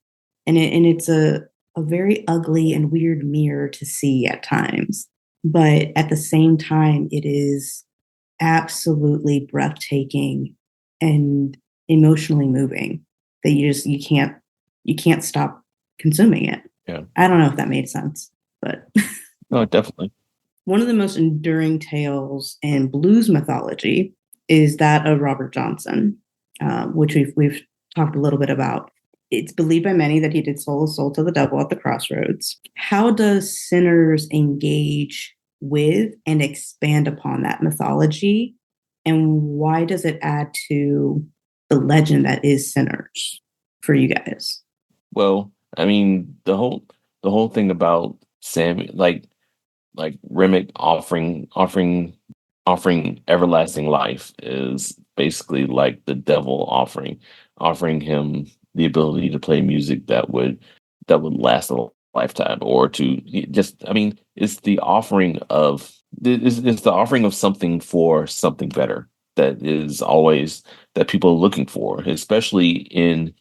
[SPEAKER 2] And it's a very ugly and weird mirror to see at times. But at the same time, it is absolutely breathtaking and emotionally moving that you can't stop consuming it.
[SPEAKER 4] Yeah.
[SPEAKER 2] I don't know if that made sense, but
[SPEAKER 4] No, definitely.
[SPEAKER 2] One of the most enduring tales in blues mythology is that of Robert Johnson, which we've talked a little bit about. It's believed by many that he did soul to the devil at the crossroads. How does Sinners engage with and expand upon that mythology? And why does it add to the legend that is Sinners for you guys?
[SPEAKER 4] Well, I mean, the whole thing about Sammy, like Remick offering everlasting life, is basically like the devil offering him the ability to play music that would last a lifetime, or to just, I mean, it's the offering of something for something better, that is always that people are looking for, especially in,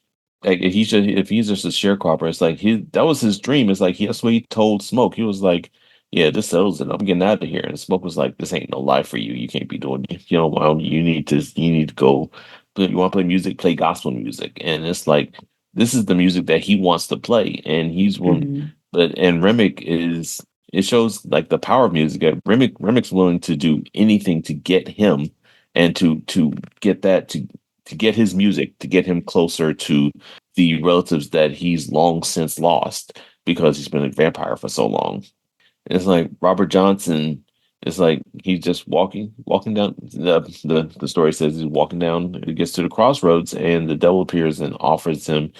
[SPEAKER 4] like, if he's just a sharecropper. It's like that was his dream. It's like that's what he told Smoke. He was like, yeah, this settles it, I'm getting out of here. And Smoke was like, this ain't no life for you. You can't be doing it. Well, you need to go. You want to play music, play gospel music. And it's like, this is the music that he wants to play. And he's willing, and Remick it shows like the power of music. Remick's willing to do anything to get him, and to get his music, to get him closer to the relatives that he's long since lost, because he's been a vampire for so long. It's like Robert Johnson It's like he's just walking down. The story says he's walking down. He gets to the crossroads, and the devil appears and offers him,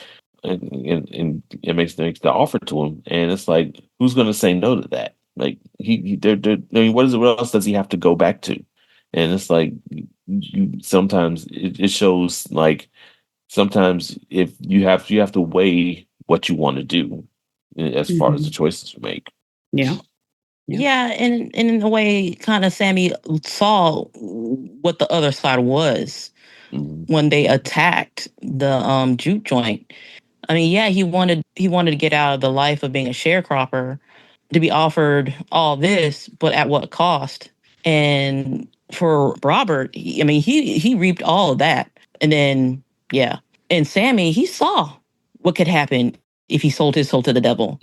[SPEAKER 4] and it makes the offer to him. And it's like, who's going to say no to that? Like I mean, what else does he have to go back to? And it's like, sometimes it shows like sometimes if you have to weigh what you want to do as far as the choices you make.
[SPEAKER 2] Yeah.
[SPEAKER 3] Yeah, and in a way, kind of Sammy saw what the other side was when they attacked the juke joint. I mean, yeah, he wanted to get out of the life of being a sharecropper to be offered all this, but at what cost? And for Robert, he reaped all of that, and then yeah, and Sammy, he saw what could happen if he sold his soul to the devil.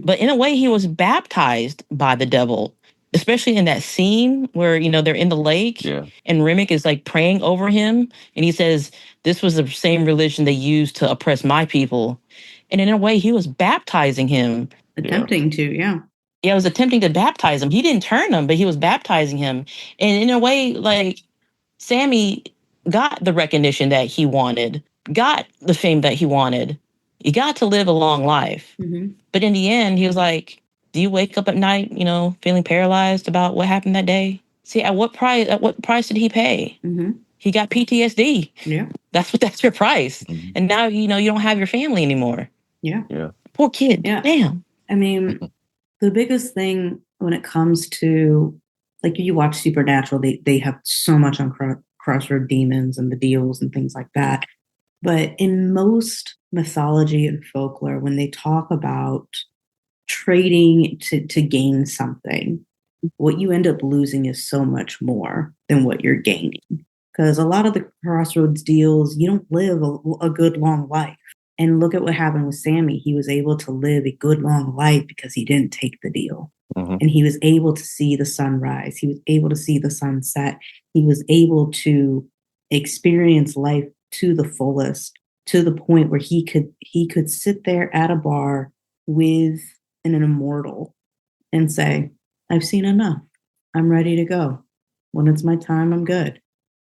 [SPEAKER 3] But in a way, he was baptized by the devil, especially in that scene where, they're in the lake and Remick is like praying over him. And he says, this was the same religion they used to oppress my people. And in a way, he was baptizing him.
[SPEAKER 2] Attempting to, yeah.
[SPEAKER 3] Yeah, was attempting to baptize him. He didn't turn him, but he was baptizing him. And in a way, like, Sammy got the recognition that he wanted, got the fame that he wanted. He got to live a long life. But in the end, he was like, do you wake up at night, feeling paralyzed about what happened that day? See, at what price did he pay? He got PTSD.
[SPEAKER 2] Yeah.
[SPEAKER 3] That's your price. And now, you don't have your family anymore.
[SPEAKER 2] Yeah.
[SPEAKER 3] Poor kid.
[SPEAKER 2] Yeah.
[SPEAKER 3] Damn.
[SPEAKER 2] I mean, the biggest thing when it comes to, like, you watch Supernatural, they have so much on crossroad demons and the deals and things like that. But in most mythology and folklore, when they talk about trading to gain something, what you end up losing is so much more than what you're gaining. Because a lot of the crossroads deals, you don't live a good long life. And look at what happened with Sammy. He was able to live a good long life because he didn't take the deal. And he was able to see the sunrise. He was able to see the sunset. He was able to experience life to the fullest, to the point where he could sit there at a bar with an immortal and say, I've seen enough. I'm ready to go. When it's my time, I'm good.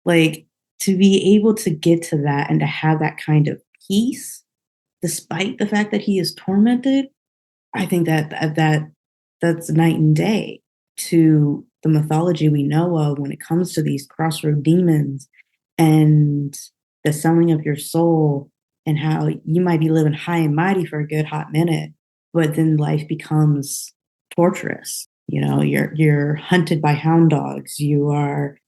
[SPEAKER 2] Like, to be able to get to that and to have that kind of peace, despite the fact that he is tormented, I think that's night and day to the mythology we know of when it comes to these crossroad demons and the selling of your soul, and how you might be living high and mighty for a good hot minute, but then life becomes torturous. You're hunted by hound dogs. You are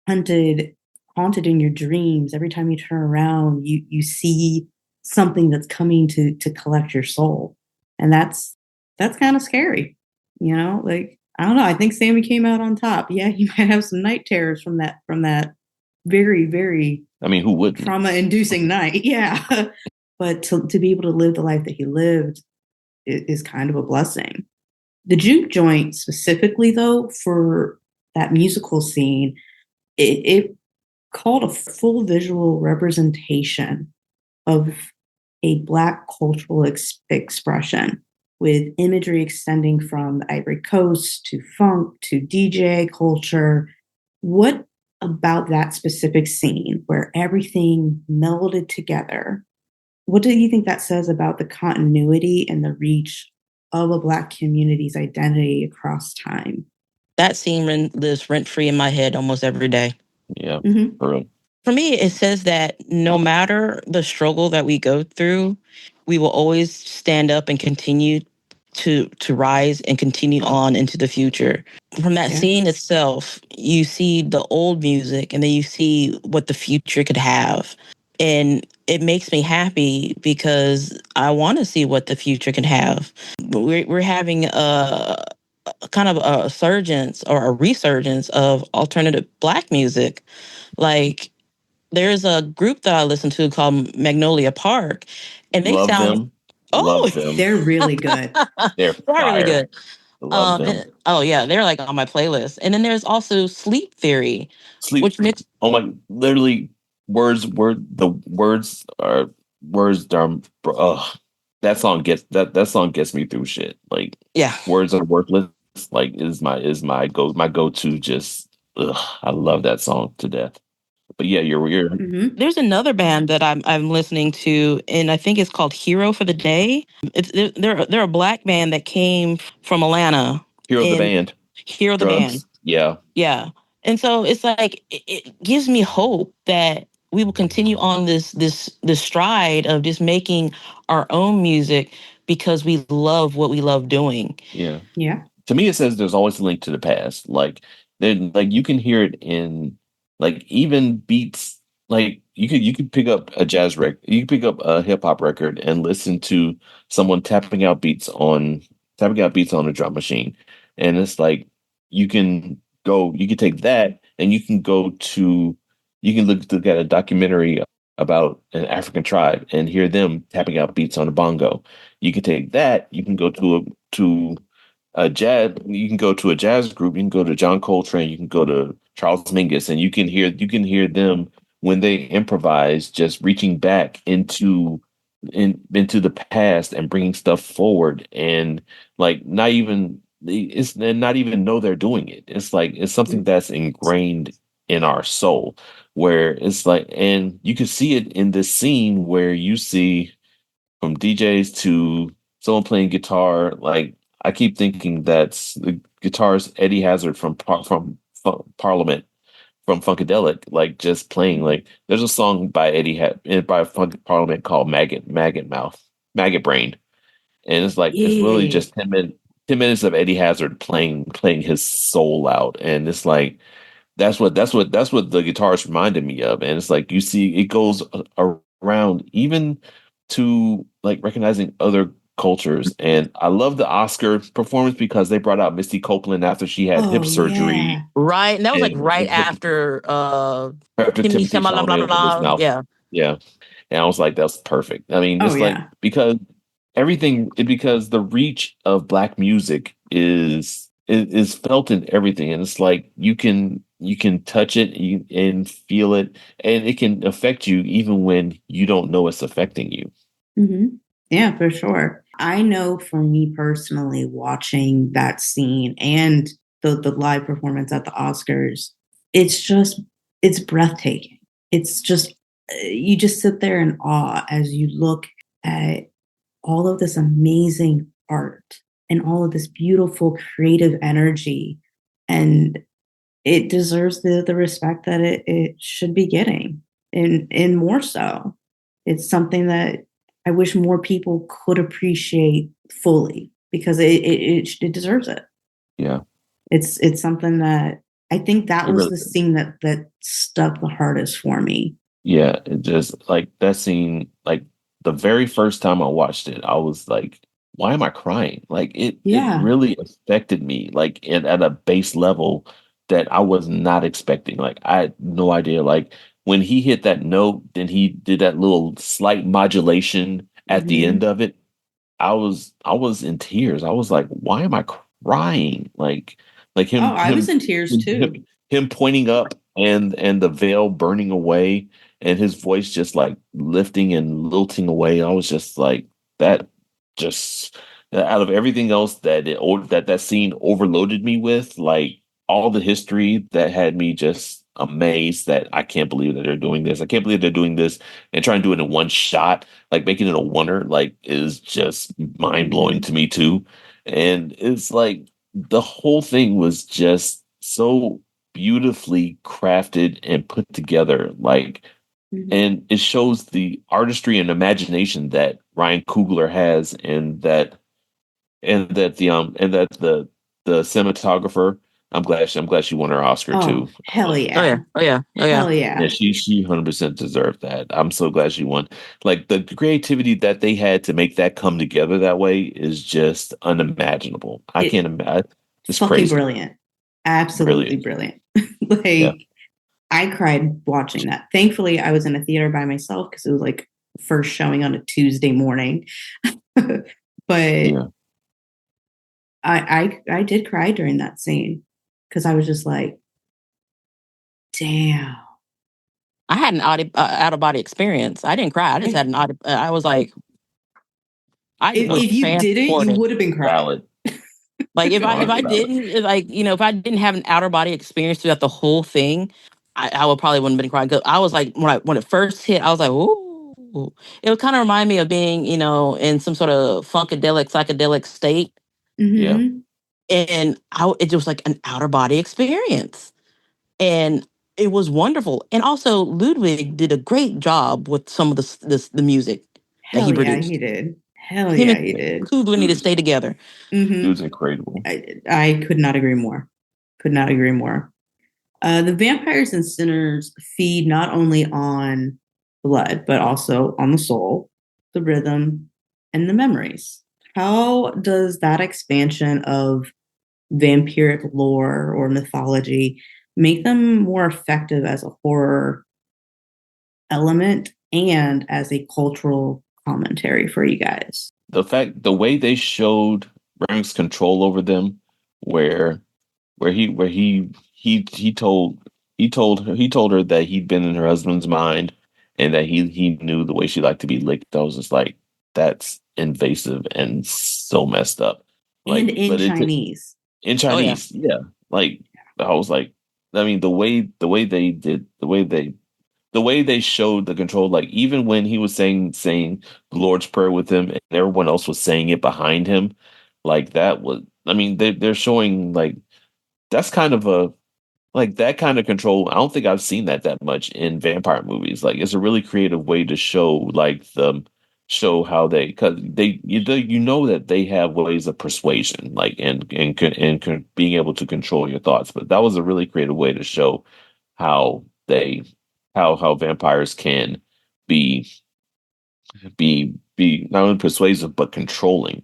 [SPEAKER 2] haunted in your dreams. Every time you turn around, you see something that's coming to collect your soul. And that's kind of scary. Like, I don't know. I think Sammy came out on top. Yeah, he might have some night terrors from that very, very,
[SPEAKER 4] I mean, who wouldn't?
[SPEAKER 2] Trauma-inducing night. Yeah. But to be able to live the life that he lived is kind of a blessing. The juke joint specifically, though, for that musical scene, it called a full visual representation of a Black cultural expression, with imagery extending from the Ivory Coast to funk to DJ culture. What about that specific scene where everything melded together, what do you think that says about the continuity and the reach of a Black community's identity across time?
[SPEAKER 3] That scene lives rent-free in my head almost every day.
[SPEAKER 4] Yeah.
[SPEAKER 3] For me, it says that no matter the struggle that we go through, we will always stand up and continue to rise and continue on into the future. From that scene itself, you see the old music and then you see what the future could have. And it makes me happy because I want to see what the future can have. We're having a kind of a resurgence of alternative Black music. Like, there's a group that I listen to called Magnolia Park, and they
[SPEAKER 4] Love
[SPEAKER 3] sound
[SPEAKER 4] them. Love them.
[SPEAKER 2] They're really good.
[SPEAKER 4] They're
[SPEAKER 3] really good.
[SPEAKER 4] Love them.
[SPEAKER 3] They're like on my playlist. And then there's also Sleep Theory, which makes
[SPEAKER 4] literally words are that song gets me through shit. Like, words are worthless. like is my go to. Just I love that song to death. But yeah, you're
[SPEAKER 3] There's another band that I'm listening to, and I think it's called Hero for the Day. They're a black band that came from Atlanta.
[SPEAKER 4] Hero of the Band.
[SPEAKER 3] Hero of the Band.
[SPEAKER 4] Yeah.
[SPEAKER 3] Yeah. And so it's like it gives me hope that we will continue on this stride of just making our own music because we love what we love doing.
[SPEAKER 4] Yeah.
[SPEAKER 2] Yeah.
[SPEAKER 4] To me, it says there's always a link to the past. Like you can hear it in like even beats. Like you could pick up a jazz record, you could pick up a hip hop record and listen to someone tapping out beats on a drum machine, and it's like you can take that and you can look at a documentary about an African tribe and hear them tapping out beats on a bongo. You can take that, you can go to a jazz you can go to a jazz group, you can go to John Coltrane, you can go to Charles Mingus, and you can hear them when they improvise, just reaching back into the past and bringing stuff forward, and like not even know they're doing it. It's like it's something that's ingrained in our soul, where it's like, and you can see it in this scene where you see from DJs to someone playing guitar. Like I keep thinking that's the guitarist Eddie Hazard from Parliament, from Funkadelic, like just playing. Like there's a song by Parliament called Maggot Brain, and it's like it's really just 10 minutes of Eddie Hazard playing his soul out, and it's like that's what the guitarist reminded me of. And it's like you see it goes around even to like recognizing other cultures. And I love the Oscar performance because they brought out Misty Copeland after she had hip surgery.
[SPEAKER 2] Yeah.
[SPEAKER 3] Right. And that was like right after
[SPEAKER 4] Timothy Chalamet opened his mouth. Yeah. And I was like, that's perfect. I mean, it's like because because the reach of Black music is felt in everything, and it's like you can touch it and feel it, and it can affect you even when you don't know it's affecting you.
[SPEAKER 2] Mm-hmm. Yeah, for sure. I know for me personally, watching that scene and the live performance at the Oscars, it's breathtaking. It's just, you just sit there in awe as you look at all of this amazing art and all of this beautiful creative energy. And it deserves the respect that it should be getting, and more so. It's something that I wish more people could appreciate fully, because it deserves it.
[SPEAKER 4] Yeah.
[SPEAKER 2] It's something that I think that was the scene that stuck the hardest for me.
[SPEAKER 4] Yeah, it just like that scene, like the very first time I watched it, I was like, why am I crying? Like it really affected me, like at a base level that I was not expecting. Like I had no idea. Like when he hit that note, then he did that little slight modulation at the end of it. I was in tears. I was like, why am I crying? Like him.
[SPEAKER 2] Oh, I was in tears too.
[SPEAKER 4] Him pointing up and the veil burning away and his voice just like lifting and lilting away. I was just like, that just out of everything else that scene overloaded me with, like all the history that had me just amazed that I can't believe that they're doing this. I can't believe they're doing this and trying to do it in one shot, like making it a oneer, like is just mind blowing to me too. And it's like the whole thing was just so beautifully crafted and put together, like, and it shows the artistry and imagination that Ryan Coogler has, and that the cinematographer. I'm glad she won her Oscar too.
[SPEAKER 2] Hell yeah!
[SPEAKER 3] Oh yeah!
[SPEAKER 2] Hell yeah!
[SPEAKER 4] Yeah, she 100% deserved that. I'm so glad she won. Like the creativity that they had to make that come together that way is just unimaginable. I can't imagine. It's
[SPEAKER 2] fucking
[SPEAKER 4] crazy.
[SPEAKER 2] Brilliant. Absolutely brilliant. Like I cried watching that. Thankfully, I was in a theater by myself because it was like first showing on a Tuesday morning. But I did cry during that scene because I was just like, damn.
[SPEAKER 3] I had an out of body experience. I didn't cry. I just had an I was like,
[SPEAKER 2] if you didn't, you would have been crying.
[SPEAKER 4] Valid.
[SPEAKER 3] Like if I didn't like if I didn't have an outer body experience throughout the whole thing, I would probably wouldn't have been crying. 'Cause I was like when it first hit, I was like, ooh. It would kind of remind me of being in some sort of funkadelic psychedelic state,
[SPEAKER 4] Yeah.
[SPEAKER 3] and it was like an outer body experience, and it was wonderful. And also Ludwig did a great job with some of the music that he
[SPEAKER 2] Hell yeah,
[SPEAKER 3] produced.
[SPEAKER 2] he did. Hell
[SPEAKER 3] Him
[SPEAKER 2] yeah,
[SPEAKER 3] and
[SPEAKER 2] he did.
[SPEAKER 3] Coogler need to stay together.
[SPEAKER 4] It was incredible.
[SPEAKER 2] I could not agree more. Could not agree more. The vampires and sinners feed not only on blood, but also on the soul, the rhythm, and the memories. How does that expansion of vampiric lore or mythology make them more effective as a horror element and as a cultural commentary for you guys?
[SPEAKER 4] The way they showed Rang's control over them, where he told her that he'd been in her husband's mind and that he knew the way she liked to be licked. I was just like, that's invasive and so messed up. Like,
[SPEAKER 2] And in Chinese.
[SPEAKER 4] In Chinese, yeah. Like I was like, I mean, the way they did the way they showed the control, like even when he was saying the Lord's Prayer with him and everyone else was saying it behind him, like that was, I mean, they're showing like that's kind of a like that kind of control. I don't think I've seen that much in vampire movies. Like it's a really creative way to show how they, because you know that they have ways of persuasion, like and being able to control your thoughts. But that was a really creative way to show how they how vampires can be be not only persuasive but controlling,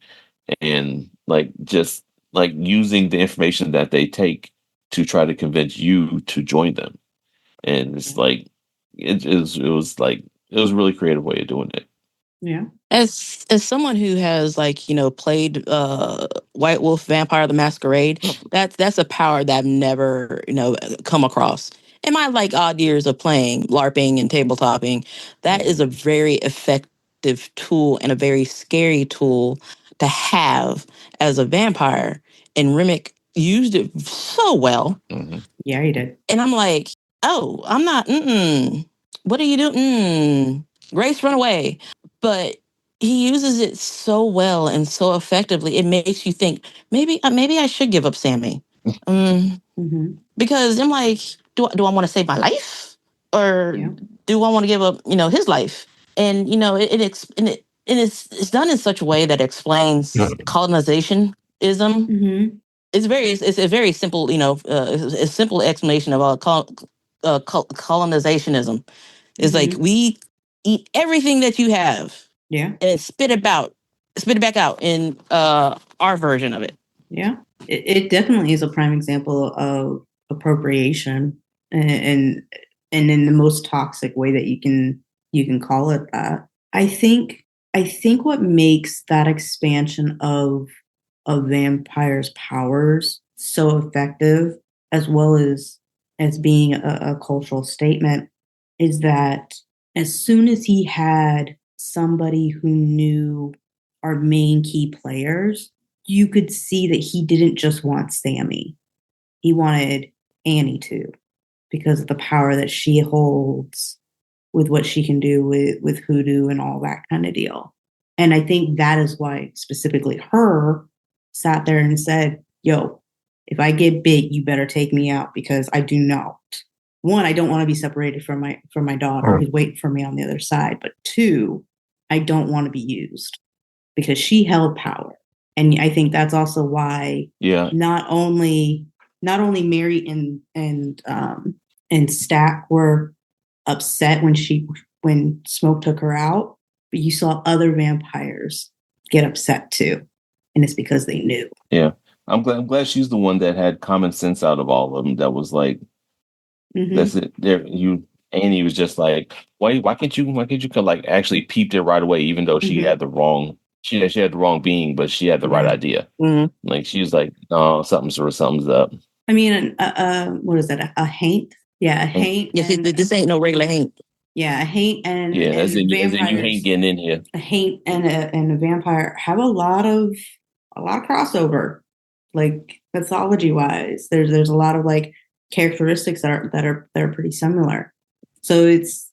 [SPEAKER 4] and like just like using the information that they take to try to convince you to join them. And it's like it was a really creative way of doing it.
[SPEAKER 2] Yeah.
[SPEAKER 3] As someone who has played White Wolf Vampire the Masquerade, that's a power that I've never come across. In my odd years of playing LARPing and tabletopping, that is a very effective tool and a very scary tool to have as a vampire. And Remick used it so well.
[SPEAKER 4] Mm-hmm.
[SPEAKER 2] Yeah, he did.
[SPEAKER 3] And I'm like, oh, I'm not, what are you doing? Grace, run away. But he uses it so well and so effectively, it makes you think, maybe I should give up Sammy. Because I'm like, do I want to save my life? Or do I want to give up, his life? And, it's done in such a way that explains colonizationism. It's a very simple, a simple explanation of colonizationism. It's like we eat everything that you have, and spit it back out in our version of it.
[SPEAKER 2] Yeah, it definitely is a prime example of appropriation, and in the most toxic way that you can call it that. I think what makes that expansion of vampire's powers so effective, as well as being a cultural statement, is that as soon as he had somebody who knew our main key players, you could see that he didn't just want Sammy. He wanted Annie too, because of the power that she holds with what she can do with hoodoo and all that kind of deal. And I think that is why specifically her sat there and said, yo, if I get bit, you better take me out, because I do not. One, I don't want to be separated from my daughter who's waiting for me on the other side. But two, I don't want to be used, because she held power. And I think that's also why not only Mary and Stack were upset when Smoke took her out, but you saw other vampires get upset too. And it's because they knew.
[SPEAKER 4] Yeah. I'm glad she's the one that had common sense out of all of them. That was like, that's it. Annie was just like, why can't you like actually peeped it right away, even though she had the wrong, she had the wrong being, but she had the right idea. Like she was like, no, something's up.
[SPEAKER 2] I mean, what is that? A haint? Yeah, a haint.
[SPEAKER 3] Yes, this ain't no regular haint.
[SPEAKER 2] Yeah, a haint and
[SPEAKER 4] as in you ain't getting in here.
[SPEAKER 2] A haint and a vampire have a lot of crossover. like mythology wise. There's a lot of like characteristics that are pretty similar. So it's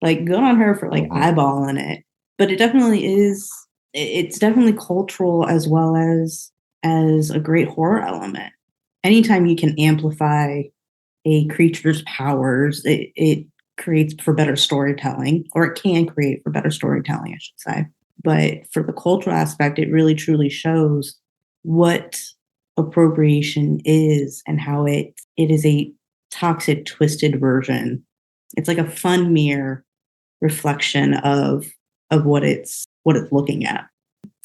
[SPEAKER 2] like good on her for like eyeballing it, but it definitely is. It's definitely cultural as well as a great horror element. Anytime you can amplify a creature's powers, it creates for better storytelling, or it can create for better storytelling, I should say. But for the cultural aspect, it really truly shows what appropriation is and how it is a toxic, twisted version. It's like a fun mirror reflection of what it's looking at.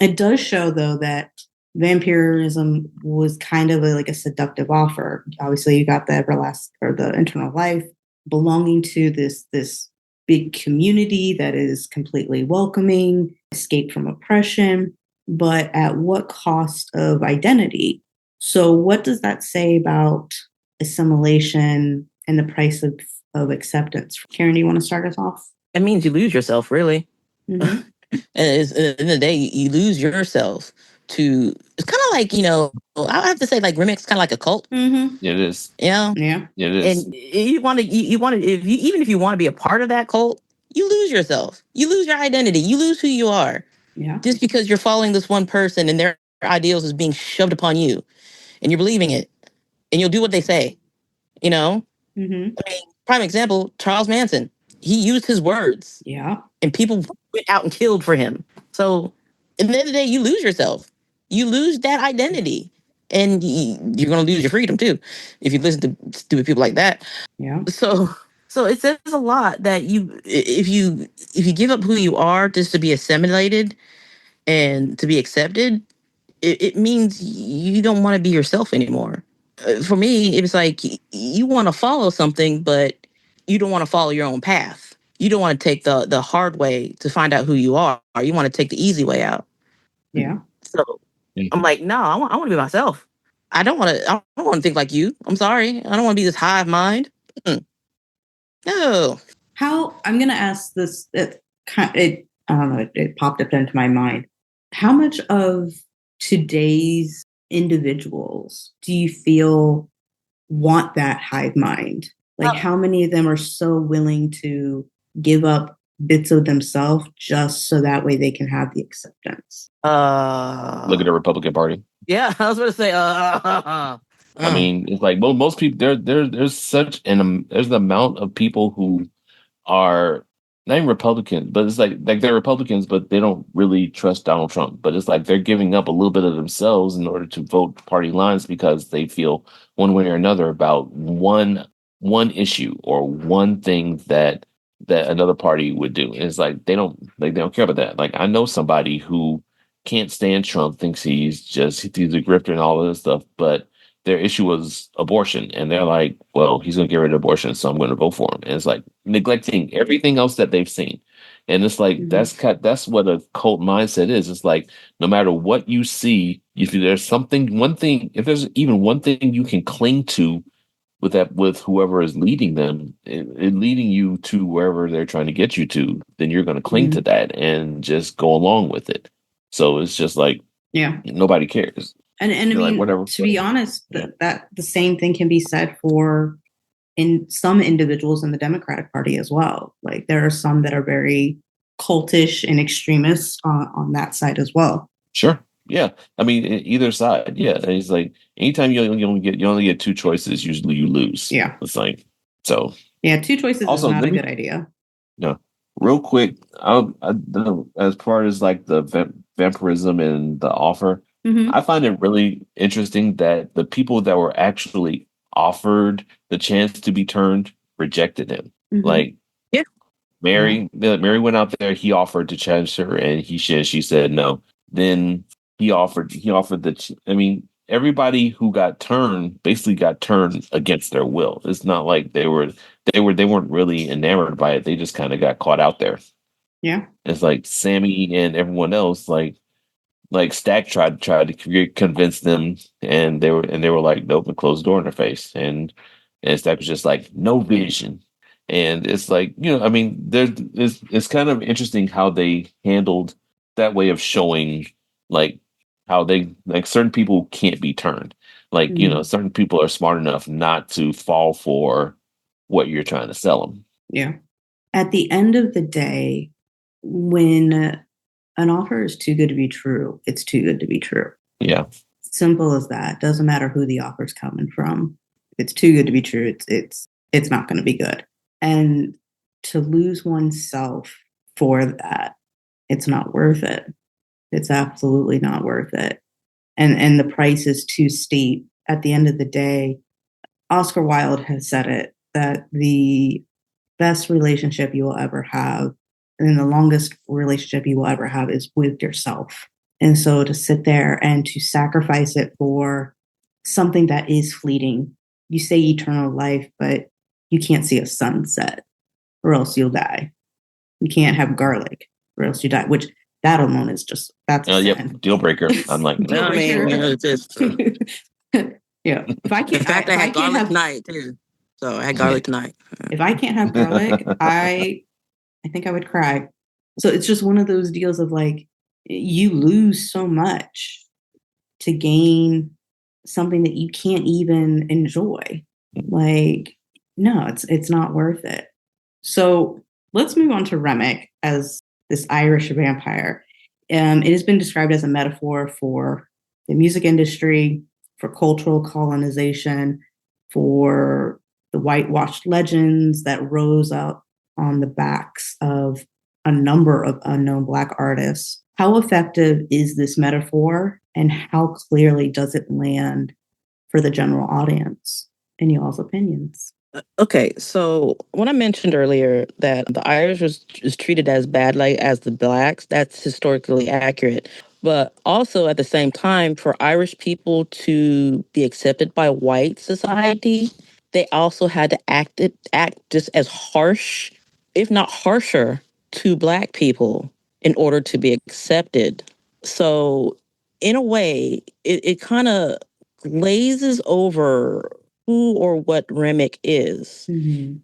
[SPEAKER 2] It does show though that vampirism was kind of like a seductive offer. Obviously, you got the everlasting or the eternal life, belonging to this big community that is completely welcoming, escape from oppression, but at what cost of identity? So what does that say about assimilation and the price of acceptance? Karen, do you want to start us off?
[SPEAKER 3] It means you lose yourself, really.
[SPEAKER 2] Mm-hmm.
[SPEAKER 3] And at the end of the day, you lose yourself to, it's kind of like, I have to say, like, Remix, kind of like a cult.
[SPEAKER 2] Mm-hmm.
[SPEAKER 4] It is.
[SPEAKER 3] Yeah.
[SPEAKER 2] Yeah.
[SPEAKER 4] It is.
[SPEAKER 3] And you want to, even if you want to be a part of that cult, you lose yourself. You lose your identity. You lose who you are.
[SPEAKER 2] Yeah.
[SPEAKER 3] Just because you're following this one person and their ideals is being shoved upon you and you're believing it and you'll do what they say,
[SPEAKER 2] Mm-hmm.
[SPEAKER 3] I mean, prime example, Charles Manson. He used his words.
[SPEAKER 2] Yeah.
[SPEAKER 3] And people went out and killed for him. So at the end of the day, you lose yourself. You lose that identity. And you're going to lose your freedom too if you listen to stupid people like that.
[SPEAKER 2] Yeah.
[SPEAKER 3] So it says a lot that if you give up who you are just to be assimilated and to be accepted, it means you don't want to be yourself anymore. For me, it was like you want to follow something, but you don't want to follow your own path. You don't want to take the hard way to find out who you are. You want to take the easy way out.
[SPEAKER 2] Yeah.
[SPEAKER 3] So I'm like, no, I want to be myself. I don't want to think like you. I'm sorry. I don't want to be this hive mind. No.
[SPEAKER 2] How, I'm going to ask this, I don't know, it popped up into my mind. How much of today's individuals do you feel want that hive mind? Like, how many of them are so willing to give up bits of themselves just so that way they can have the acceptance?
[SPEAKER 4] Look at the Republican Party.
[SPEAKER 3] Yeah, I was going to say.
[SPEAKER 4] I mean, it's like most people. There's such there's the amount of people who are not even Republicans, but it's like they're Republicans, but they don't really trust Donald Trump. But it's like they're giving up a little bit of themselves in order to vote party lines because they feel one way or another about one issue or one thing that another party would do. And it's like they don't care about that. Like I know somebody who can't stand Trump, thinks he's a grifter and all of this stuff, but their issue was abortion. And they're like, well, he's going to get rid of abortion, so I'm going to vote for him. And it's like neglecting everything else that they've seen. And it's like, that's what a cult mindset is. It's like, no matter what you see, if there's if there's even one thing you can cling to with whoever is leading them, leading you to wherever they're trying to get you to, then you're going to cling to that and just go along with it. So it's just like, nobody cares.
[SPEAKER 2] And I mean,
[SPEAKER 4] like, whatever.
[SPEAKER 2] To be honest, that the same thing can be said for in some individuals in the Democratic Party as well. Like there are some that are very cultish and extremist on that side as well.
[SPEAKER 4] Sure. Yeah. I mean, either side. Yeah. And it's like anytime you only get two choices, usually you lose.
[SPEAKER 2] Yeah.
[SPEAKER 4] It's like, so.
[SPEAKER 2] Yeah. Two choices also, is not a good idea.
[SPEAKER 4] No. Real quick, as far as like the vampirism and the offer, I find it really interesting that the people that were actually offered the chance to be turned rejected him. Like, Mary went out there. He offered to challenge her, and she said no. Then he offered everybody who got turned basically got turned against their will. It's not like they weren't really enamored by it. They just kind of got caught out there.
[SPEAKER 2] Yeah, it's
[SPEAKER 4] like Sammy and everyone else. Like Stack tried to convince them, and they were like, nope, and closed the door in their face. And Stack was just like, no vision. And it's like, I mean, it's kind of interesting how they handled that way of showing like how they like certain people can't be turned. Like, certain people are smart enough not to fall for what you're trying to sell them.
[SPEAKER 2] Yeah. At the end of the day, when an offer is too good to be true, it's too good to be true.
[SPEAKER 4] Yeah.
[SPEAKER 2] Simple as that. Doesn't matter who the offer's coming from. It's too good to be true. It's not going to be good. And to lose oneself for that, it's not worth it. It's absolutely not worth it. And the price is too steep. At the end of the day, Oscar Wilde has said it, that the best relationship you will ever have and the longest relationship you will ever have is with yourself. And so to sit there and to sacrifice it for something that is fleeting, you say eternal life, but you can't see a sunset or else you'll die. You can't have garlic or else you die, which that alone is just, that's a
[SPEAKER 4] yep, deal breaker. I'm like,
[SPEAKER 2] deal breaker.
[SPEAKER 3] it's just,
[SPEAKER 2] yeah. If I can't,
[SPEAKER 3] in fact, I had garlic
[SPEAKER 2] have,
[SPEAKER 3] tonight too. So I had garlic tonight.
[SPEAKER 2] If I can't have garlic, I think I would cry. So it's just one of those deals of like, you lose so much to gain something that you can't even enjoy. Like, no, it's not worth it. So let's move on to Remick as this Irish vampire. It has been described as a metaphor for the music industry, for cultural colonization, for the whitewashed legends that rose up on the backs of a number of unknown Black artists. How effective is this metaphor, and how clearly does it land for the general audience, in y'all's opinions?
[SPEAKER 3] Okay, so when I mentioned earlier that the Irish is treated as bad like as the Blacks, that's historically accurate. But also at the same time, for Irish people to be accepted by white society, they also had to act just as harsh, if not harsher, to Black people in order to be accepted. So in a way, it kind of glazes over who or what Remick is,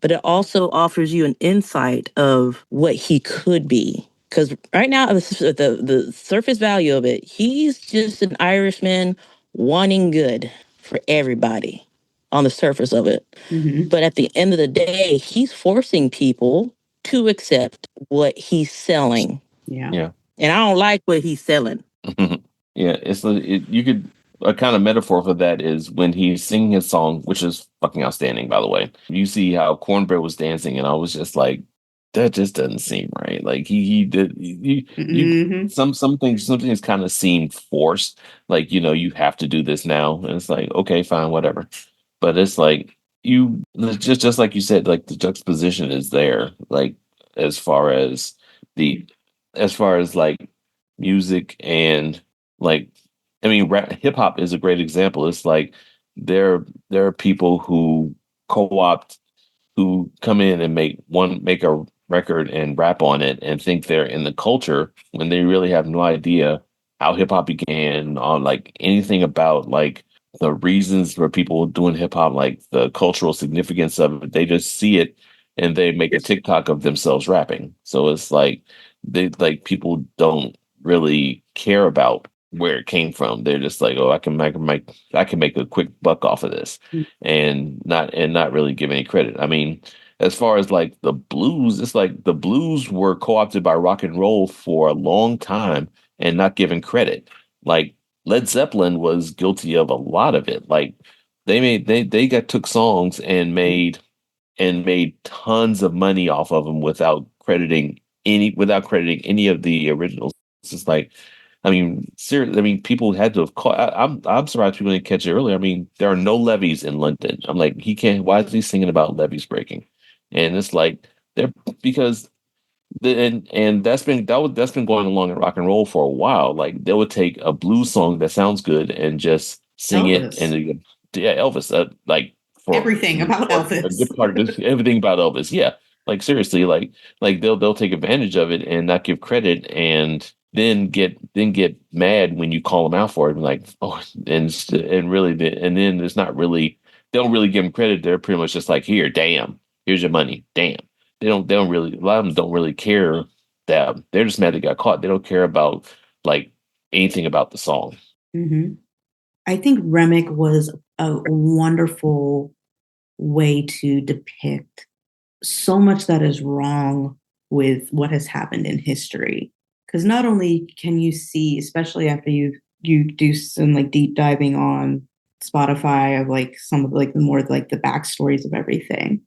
[SPEAKER 3] but it also offers you an insight of what he could be. Because right now, the surface value of it, he's just an Irishman wanting good for everybody on the surface of it. But at the end of the day, he's forcing people to accept what he's selling.
[SPEAKER 2] Yeah.
[SPEAKER 3] And I don't like what he's selling.
[SPEAKER 4] Yeah, you could, a kind of metaphor for that is when he's singing his song, which is fucking outstanding, by the way. You see how Cornbread was dancing, and I was just like, that just doesn't seem right. Like he did, some things kind of seem forced. Like, you have to do this now, and it's like, okay, fine, whatever. But it's like just like you said, like the juxtaposition is there. Like as far as like music and like, I mean, hip hop is a great example. It's like there are people who co-opt, who come in and make a record and rap on it and think they're in the culture when they really have no idea how hip hop began, on like anything about like the reasons for people doing hip hop, like the cultural significance of it. They just see it and they make a TikTok of themselves rapping. So it's like people don't really care about where it came from. They're just like, oh, I can make a quick buck off of this, and not really give any credit. I mean, as far as like the blues, it's like the blues were co-opted by rock and roll for a long time and not given credit. Like Led Zeppelin was guilty of a lot of it. Like they took songs and made tons of money off of them without crediting any of the originals. It's just like, I mean, seriously, I mean, people had to have caught. I'm surprised people didn't catch it earlier. I mean, there are no levees in London. I'm like, he can't. Why is he singing about levees breaking? And it's like they're because and that's been going along in rock and roll for a while. Like they would take a blues song that sounds good and just sing
[SPEAKER 2] Elvis.
[SPEAKER 4] it, and Elvis, like for
[SPEAKER 2] Everything about Elvis.
[SPEAKER 4] A good part of this, everything about Elvis. Yeah, like seriously, like they'll take advantage of it and not give credit, and then get mad when you call them out for it. And like, oh, and really, and then it's not really, they don't really give them credit. They're pretty much just like, here, damn, here's your money, damn. They don't really, a lot of them don't really care that they're just mad they got caught. They don't care about like anything about the song.
[SPEAKER 2] Mm-hmm. I think Remick was a wonderful way to depict so much that is wrong with what has happened in history. Because not only can you see, especially after you do some like deep diving on Spotify of like some of like the more like the backstories of everything,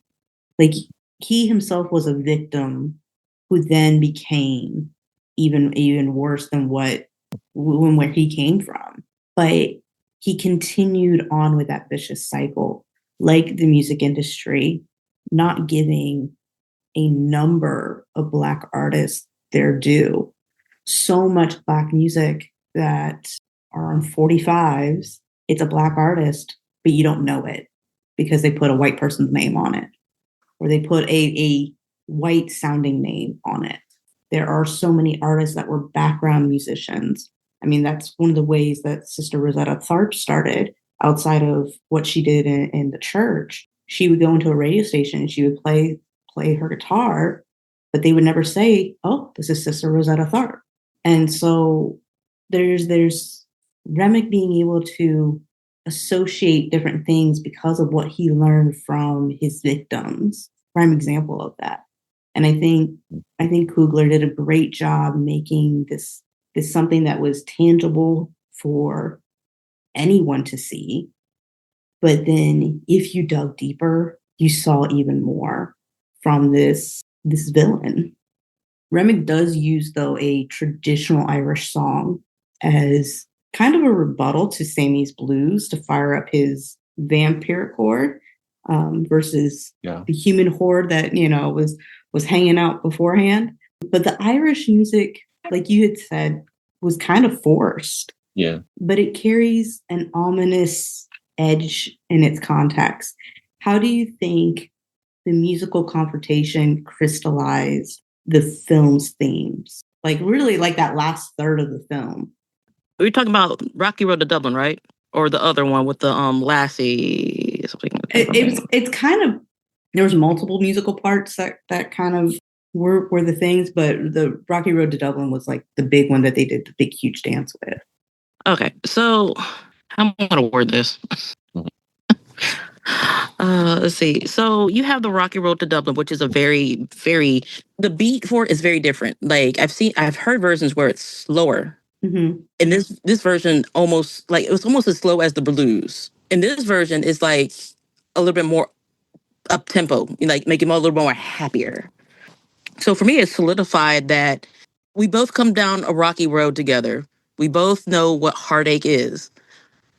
[SPEAKER 2] like he himself was a victim who then became even worse than where he came from. But he continued on with that vicious cycle, like the music industry, not giving a number of Black artists their due. So much Black music that are on 45s, it's a Black artist, but you don't know it because they put a white person's name on it, or they put a white sounding name on it. There are so many artists that were background musicians. I mean, that's one of the ways that Sister Rosetta Tharpe started outside of what she did in the church. She would go into a radio station and she would play her guitar, but they would never say, "Oh, this is Sister Rosetta Tharpe." And so there's Remick being able to associate different things because of what he learned from his victims. Prime example of that. And I think Coogler did a great job making this something that was tangible for anyone to see. But then if you dug deeper, you saw even more from this villain. Remick does use, though, a traditional Irish song as kind of a rebuttal to Sammy's blues to fire up his vampiric horde versus the human horde that, was hanging out beforehand. But the Irish music, like you had said, was kind of forced.
[SPEAKER 4] Yeah.
[SPEAKER 2] But it carries an ominous edge in its context. How do you think the musical confrontation crystallized the film's themes? Like really like that last third of the film.
[SPEAKER 3] We're talking about Rocky Road to Dublin, right? Or the other one with the Lassie something.
[SPEAKER 2] It's kind of, there was multiple musical parts that kind of were the things, but the Rocky Road to Dublin was like the big one that they did the big huge dance with.
[SPEAKER 3] Okay, so how am I gonna word this? Let's see. So you have the Rocky Road to Dublin, which is a very, very, the beat for it is very different. Like I've heard versions where it's slower.
[SPEAKER 2] Mm-hmm.
[SPEAKER 3] And this version almost like it was almost as slow as the blues. And this version is like a little bit more up tempo, like make it a little more happier. So for me, it solidified that we both come down a rocky road together. We both know what heartache is,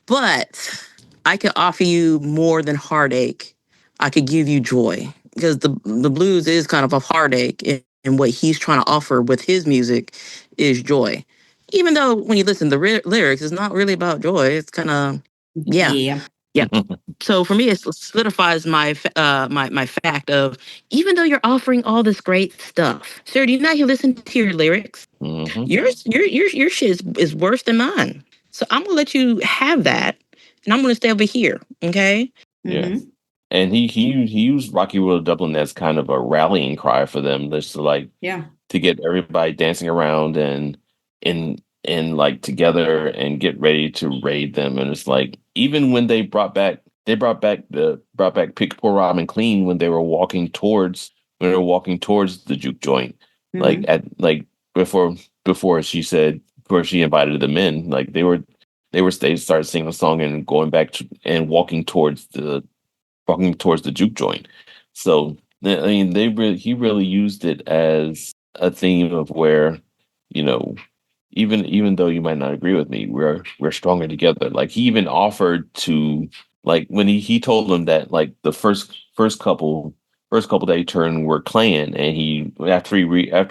[SPEAKER 3] but I could offer you more than heartache. I could give you joy because the blues is kind of a heartache, and what he's trying to offer with his music is joy. Even though when you listen to the lyrics, it's not really about joy. It's kind of yeah. So for me, it solidifies my my fact of even though you're offering all this great stuff, sir, do you not listen to your lyrics?
[SPEAKER 4] Mm-hmm.
[SPEAKER 3] Your shit is worse than mine. So I'm gonna let you have that, and I'm gonna stay over here. Okay.
[SPEAKER 4] Yeah. Mm-hmm. And he used Rocky Road to Dublin as kind of a rallying cry for them, just to get everybody dancing around and like together and get ready to raid them. And it's like even when they brought back Pick Poor Robin Clean when they were walking towards the juke joint, mm-hmm. before she invited them in, like they started singing a song and going back to, and walking towards the juke joint. So I mean, he really used it as a theme of where, even though you might not agree with me, we're stronger together. Like he even offered to, like when he told them that like the first couple that he turned were clan, and he after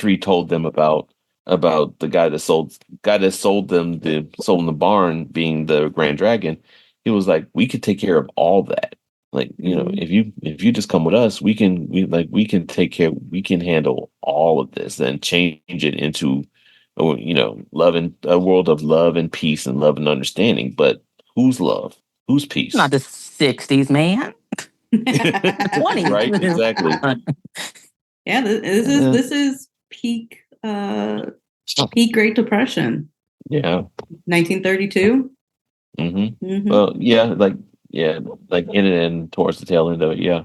[SPEAKER 4] he told them about the guy that sold them the barn being the Grand Dragon, he was like, we could take care of all that. Like,
[SPEAKER 2] mm-hmm.
[SPEAKER 4] if you just come with us, we can handle all of this and change it into, love and a world of love and peace and love and understanding. But whose love? Whose peace?
[SPEAKER 3] Not the 60s, man.
[SPEAKER 4] 20s. Right? Exactly.
[SPEAKER 2] Yeah, this is peak Great Depression.
[SPEAKER 4] Yeah.
[SPEAKER 2] 1932.
[SPEAKER 4] Well, like in and towards the tail end of it, yeah.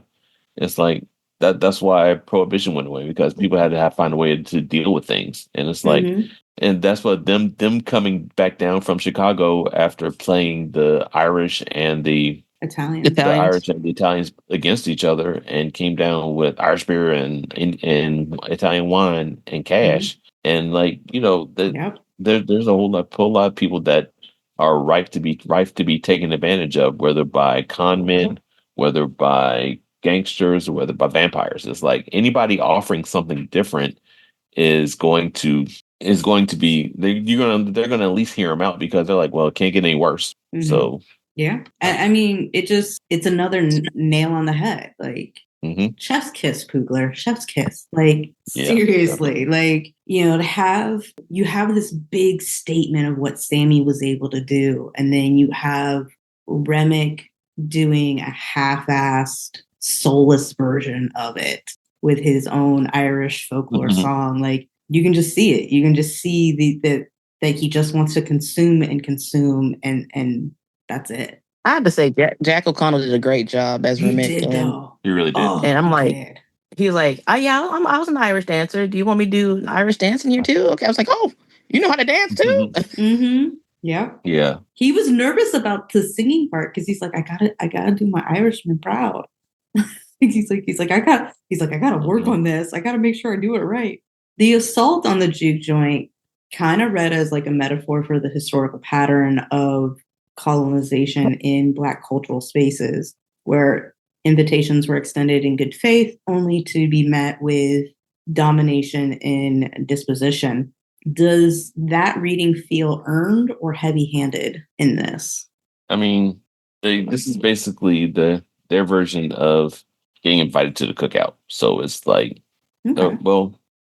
[SPEAKER 4] It's like that's why prohibition went away, because people had to find a way to deal with things. And it's like, and that's what them coming back down from Chicago after playing the Irish and the Italians against each other, and came down with Irish beer and Italian wine and cash. And like, there's a whole lot of people that are rife to be taken advantage of, whether by con men, whether by gangsters, or whether by vampires. It's like anybody offering something different is going to be they're gonna at least hear them out, because they're like, well, it can't get any worse. So
[SPEAKER 2] yeah, I mean, it's another nail on the head. Like, chef's kiss, Coogler, chef's kiss. Like, seriously, like, to have this big statement of what Sammy was able to do, and then you have Remick doing a half-assed, soulless version of it with his own Irish folklore song. Like, you can just see it. You can just see that he just wants to consume and that's it.
[SPEAKER 3] I have to say, Jack O'Connell did a great job as Remick.
[SPEAKER 2] He did, though.
[SPEAKER 4] He really did.
[SPEAKER 3] And I'm like, he was like, I was an Irish dancer. Do you want me to do an Irish dance in here too? Okay. I was like, oh, you know how to dance too?
[SPEAKER 2] Yeah.
[SPEAKER 4] Yeah.
[SPEAKER 2] He was nervous about the singing part, because he's like, I gotta do my Irishman proud. he's like, I gotta work on this. I gotta make sure I do it right. The assault on the juke joint kind of read as like a metaphor for the historical pattern of colonization in Black cultural spaces, where invitations were extended in good faith, only to be met with domination and disposition. Does that reading feel earned or heavy-handed in this?
[SPEAKER 4] I mean, this is basically their version of getting invited to the cookout. So it's like,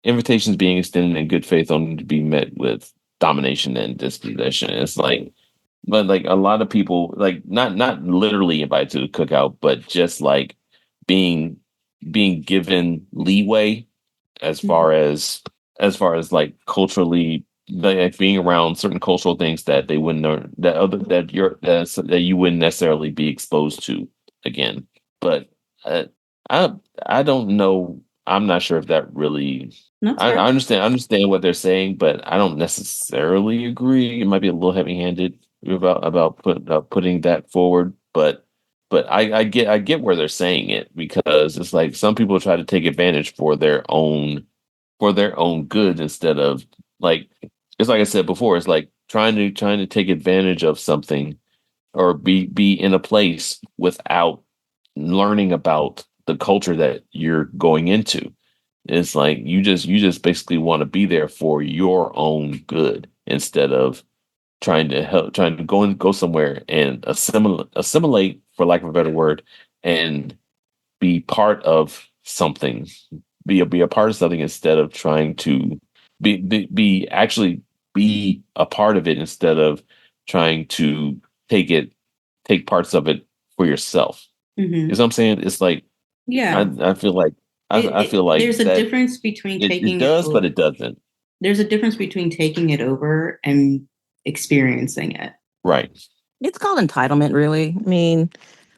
[SPEAKER 4] invitations being extended in good faith, only to be met with domination and dispossession. It's like, but like a lot of people, like not literally invited to the cookout, but just like being given leeway as far as like culturally, like being around certain cultural things that they wouldn't know, that you wouldn't necessarily be exposed to again. But I don't know. I'm not sure if that really. I understand what they're saying, but I don't necessarily agree. It might be a little heavy-handed about putting that forward, but I get where they're saying it, because it's like some people try to take advantage for their own good, instead of, like, it's like I said before, it's like trying to take advantage of something, or be in a place without learning about the culture that you're going into. It's like you just basically want to be there for your own good, instead of trying to go somewhere and assimilate, for lack of a better word, and be part of something, be a part of something, instead of trying to be a part of it, instead of trying to take parts of it for yourself. You know what I'm saying? It's like, I feel like I feel like
[SPEAKER 2] there's a difference between taking
[SPEAKER 4] it does, but it doesn't.
[SPEAKER 2] There's a difference between taking it over and experiencing it.
[SPEAKER 4] Right.
[SPEAKER 3] It's called entitlement, really. I mean,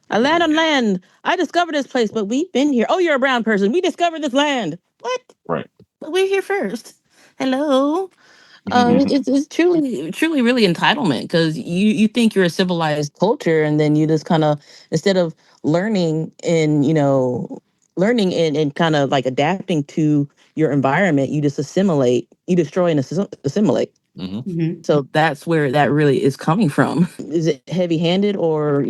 [SPEAKER 3] a land on land. I discovered this place, but we've been here. Oh, you're a brown person. We discovered this land. What?
[SPEAKER 4] Right.
[SPEAKER 3] But we're here first. Hello. It's truly really entitlement, because you think you're a civilized culture, and then you just kind of, instead of learning and kind of like adapting to your environment, you just assimilate, you destroy and assimilate. So that's where that really is coming from. Is it heavy-handed or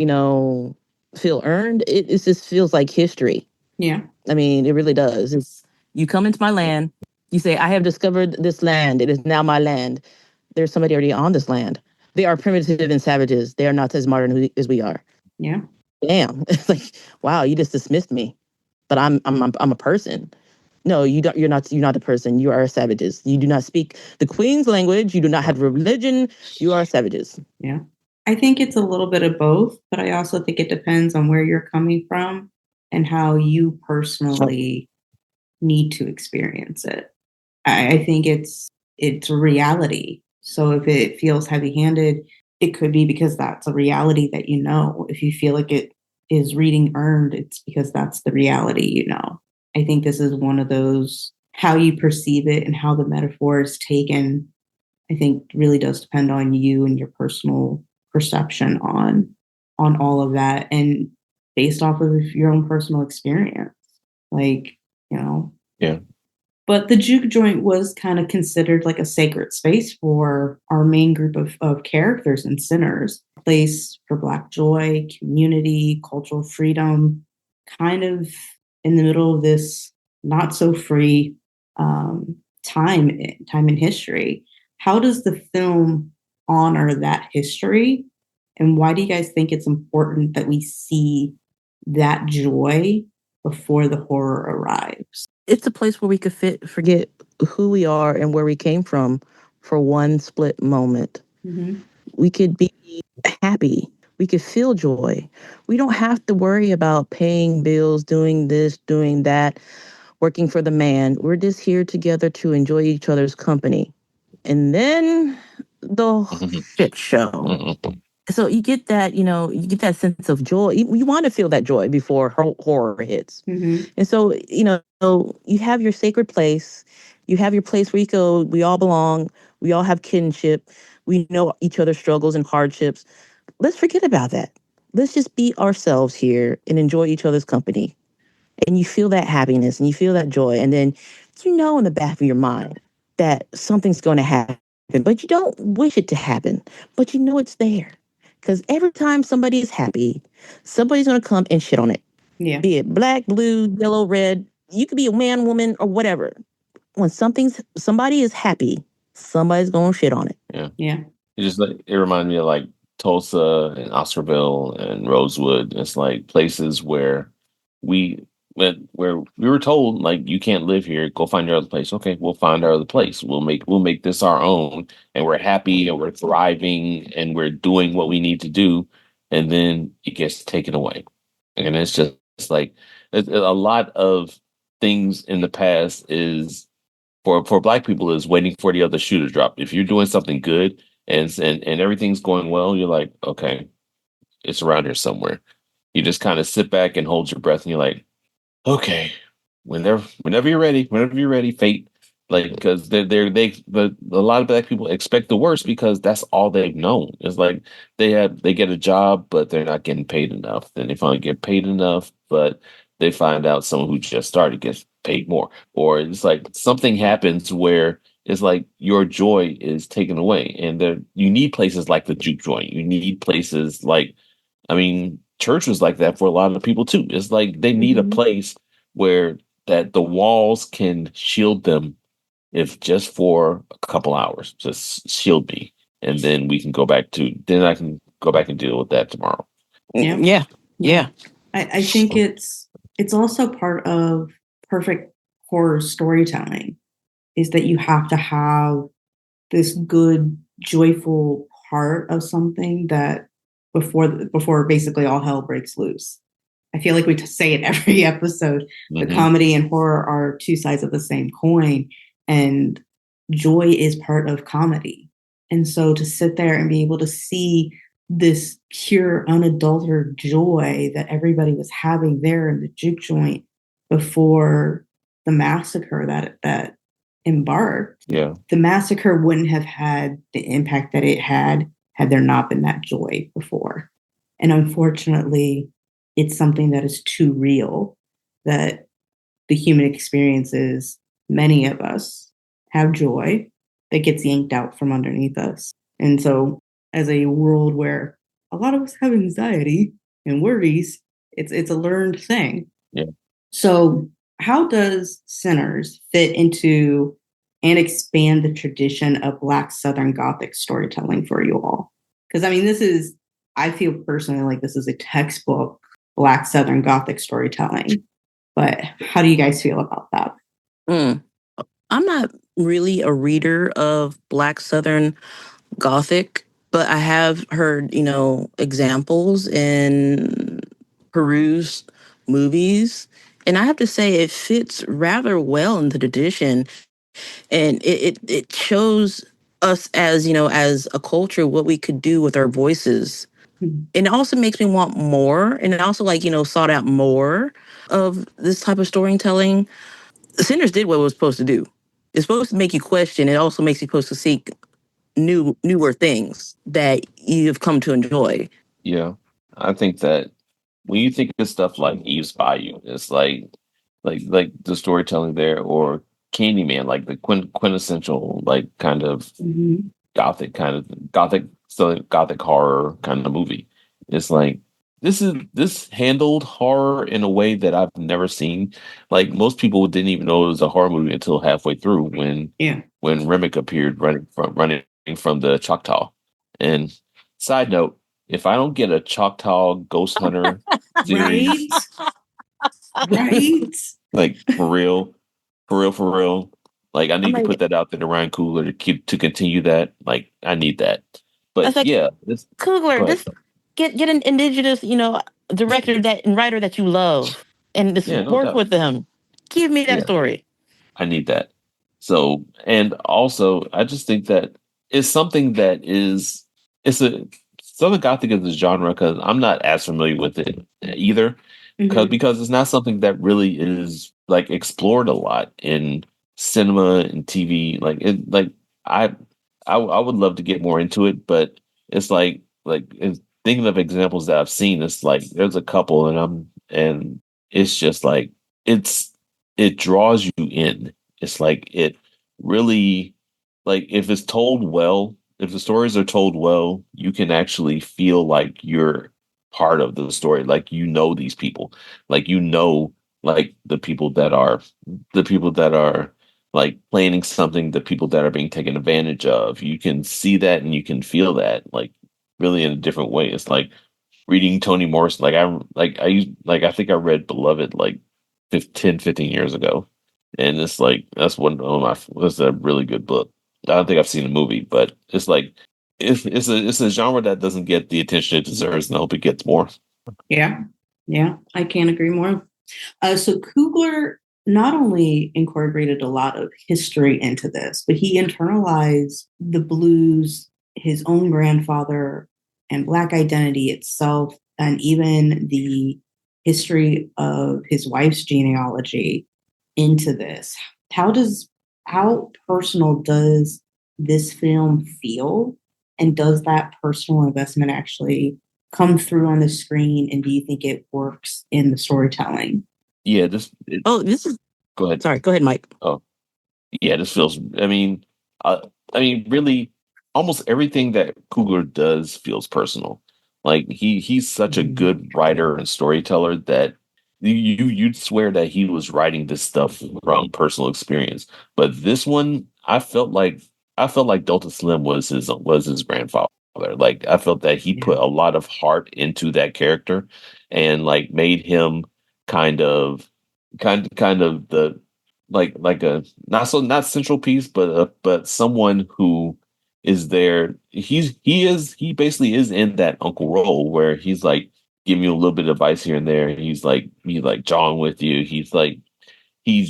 [SPEAKER 3] feel earned? It just feels like history.
[SPEAKER 2] Yeah,
[SPEAKER 3] I mean, it really does. It's, you come into my land. You say, I have discovered this land. It is now my land. There's somebody already on this land. They are primitive and savages. They are not as modern as we are.
[SPEAKER 2] Yeah.
[SPEAKER 3] Damn. It's like, wow, you just dismissed me. But I'm a person. No, you don't. You're not a person. You are savages. You do not speak the Queen's language. You do not have religion. You are savages.
[SPEAKER 2] Yeah. I think it's a little bit of both, but I also think it depends on where you're coming from and how you personally need to experience it. I think it's a reality. So if it feels heavy-handed, it could be because that's a reality that you know. If you feel like it is reading earned, it's because that's the reality you know. I think this is one of those, how you perceive it and how the metaphor is taken, I think really does depend on you and your personal perception on all of that, and based off of your own personal experience. Like, you know.
[SPEAKER 4] Yeah.
[SPEAKER 2] But the juke joint was kind of considered like a sacred space for our main group of characters and sinners. A place for Black joy, community, cultural freedom, kind of in the middle of this not so free time in history. How does the film honor that history? And why do you guys think it's important that we see that joy before the horror arrives?
[SPEAKER 3] It's a place where we could forget who we are and where we came from for one split moment.
[SPEAKER 2] Mm-hmm.
[SPEAKER 3] We could be happy. We could feel joy. We don't have to worry about paying bills, doing this, doing that, working for the man. We're just here together to enjoy each other's company. And then the shit show. So you get that, you get that sense of joy. You want to feel that joy before horror hits.
[SPEAKER 2] Mm-hmm.
[SPEAKER 3] And so, you have your sacred place. You have your place where you go, we all belong. We all have kinship. We know each other's struggles and hardships. Let's forget about that. Let's just be ourselves here and enjoy each other's company. And you feel that happiness and you feel that joy. And then, in the back of your mind that something's going to happen, but you don't wish it to happen, but you know it's there. Because every time somebody is happy, somebody's going to come and shit on it.
[SPEAKER 2] Yeah.
[SPEAKER 3] Be it black, blue, yellow, red. You could be a man, woman, or whatever. When somebody is happy, somebody's going to shit on it.
[SPEAKER 4] Yeah.
[SPEAKER 2] Yeah.
[SPEAKER 4] It reminded me of like Tulsa and Oscarville and Rosewood. It's like places where we were told, like, you can't live here, go find your other place. Okay, we'll find our other place. We'll make this our own, and we're happy and we're thriving and we're doing what we need to do, and then it gets taken away. And it's like a lot of things in the past is for Black people is waiting for the other shoe to drop. If you're doing something good and everything's going well, you're like, okay, it's around here somewhere. You just kind of sit back and hold your breath, and you're like, okay, whenever you're ready, fate. Like, because but a lot of Black people expect the worst because that's all they've known. It's like they get a job, but they're not getting paid enough. Then they finally get paid enough, but they find out someone who just started gets paid more. Or it's like something happens where it's like your joy is taken away. And you need places like the juke joint. You need places like, I mean, church was like that for a lot of people too. It's like they need a place where that the walls can shield them, if just for a couple hours, just shield me, and then I can go back and deal with that tomorrow.
[SPEAKER 3] Yeah.
[SPEAKER 2] I think it's also part of perfect horror storytelling is that you have to have this good, joyful part of something that before basically all hell breaks loose. I feel like we say it every episode. The comedy and horror are two sides of the same coin, and joy is part of comedy. And so to sit there and be able to see this pure, unadulterated joy that everybody was having there in the juke joint before the massacre that embarked.
[SPEAKER 4] Yeah.
[SPEAKER 2] The massacre wouldn't have had the impact that it had there not been that joy before. And unfortunately, it's something that is too real, that the human experiences, many of us have joy that gets yanked out from underneath us. And so as a world where a lot of us have anxiety and worries, it's a learned thing.
[SPEAKER 4] Yeah.
[SPEAKER 2] So how does Sinners fit into and expand the tradition of Black Southern Gothic storytelling for you all? Because, I mean, I feel personally like this is a textbook Black Southern Gothic storytelling. But how do you guys feel about that?
[SPEAKER 3] I'm not really a reader of Black Southern Gothic, but I have heard, examples in peruse movies. And I have to say it fits rather well into the tradition. And it shows us as, as a culture, what we could do with our voices. And it also makes me want more. And it also sought out more of this type of storytelling. Sinners did what it was supposed to do. It's supposed to make you question. It also makes you supposed to seek newer things that you've come to enjoy.
[SPEAKER 4] Yeah. I think that when you think of stuff like Eve's Bayou, it's like the storytelling there, or Candyman, like the quintessential like kind of gothic horror kind of movie. It's like this handled horror in a way that I've never seen. Like most people didn't even know it was a horror movie until halfway through when Remick appeared running from the Choctaw. And side note, if I don't get a Choctaw Ghost Hunter series,
[SPEAKER 2] Right?
[SPEAKER 4] like for real, like I need to put that out there to Ryan Coogler to continue that. Like I need that. But yeah,
[SPEAKER 3] Coogler, just get an indigenous, director and writer that you love, and just work with them. Give me that story.
[SPEAKER 4] I need that. So, and also, I just think that it's something that Southern Gothic is a genre because I'm not as familiar with it either, because it's not something that really is like explored a lot in cinema and TV. I would love to get more into it, but it's thinking of examples that I've seen. It's like there's a couple, and it's just like it draws you in. It's like it really, like if it's told well, if the stories are told well, you can actually feel like you're part of the story. Like these people, like like the people that are like planning something, the people that are being taken advantage of. You can see that and you can feel that like really in a different way. It's like reading Toni Morrison. I think I read Beloved like 15 years ago. And it's like that's was a really good book. I don't think I've seen the movie, but it's like it's a genre that doesn't get the attention it deserves, and I hope it gets more.
[SPEAKER 2] Yeah, I can't agree more. So Coogler not only incorporated a lot of history into this, but he internalized the blues, his own grandfather, and Black identity itself, and even the history of his wife's genealogy into this. How personal does this film feel? And does that personal investment actually come through on the screen? And do you think it works in the storytelling?
[SPEAKER 4] Yeah,
[SPEAKER 3] this is.
[SPEAKER 4] Go ahead.
[SPEAKER 3] Sorry, go ahead, Mike.
[SPEAKER 4] Oh, yeah, this feels. I mean, really, almost everything that Coogler does feels personal. Like he's such a good writer and storyteller that you'd swear that he was writing this stuff from personal experience. But this one, I felt like Delta Slim was his grandfather. Like I felt that he put a lot of heart into that character, and like made him kind of the like a not central piece, but someone who is there. He basically is in that uncle role where he's like giving you a little bit of advice here and there. He's like jawing with you. He's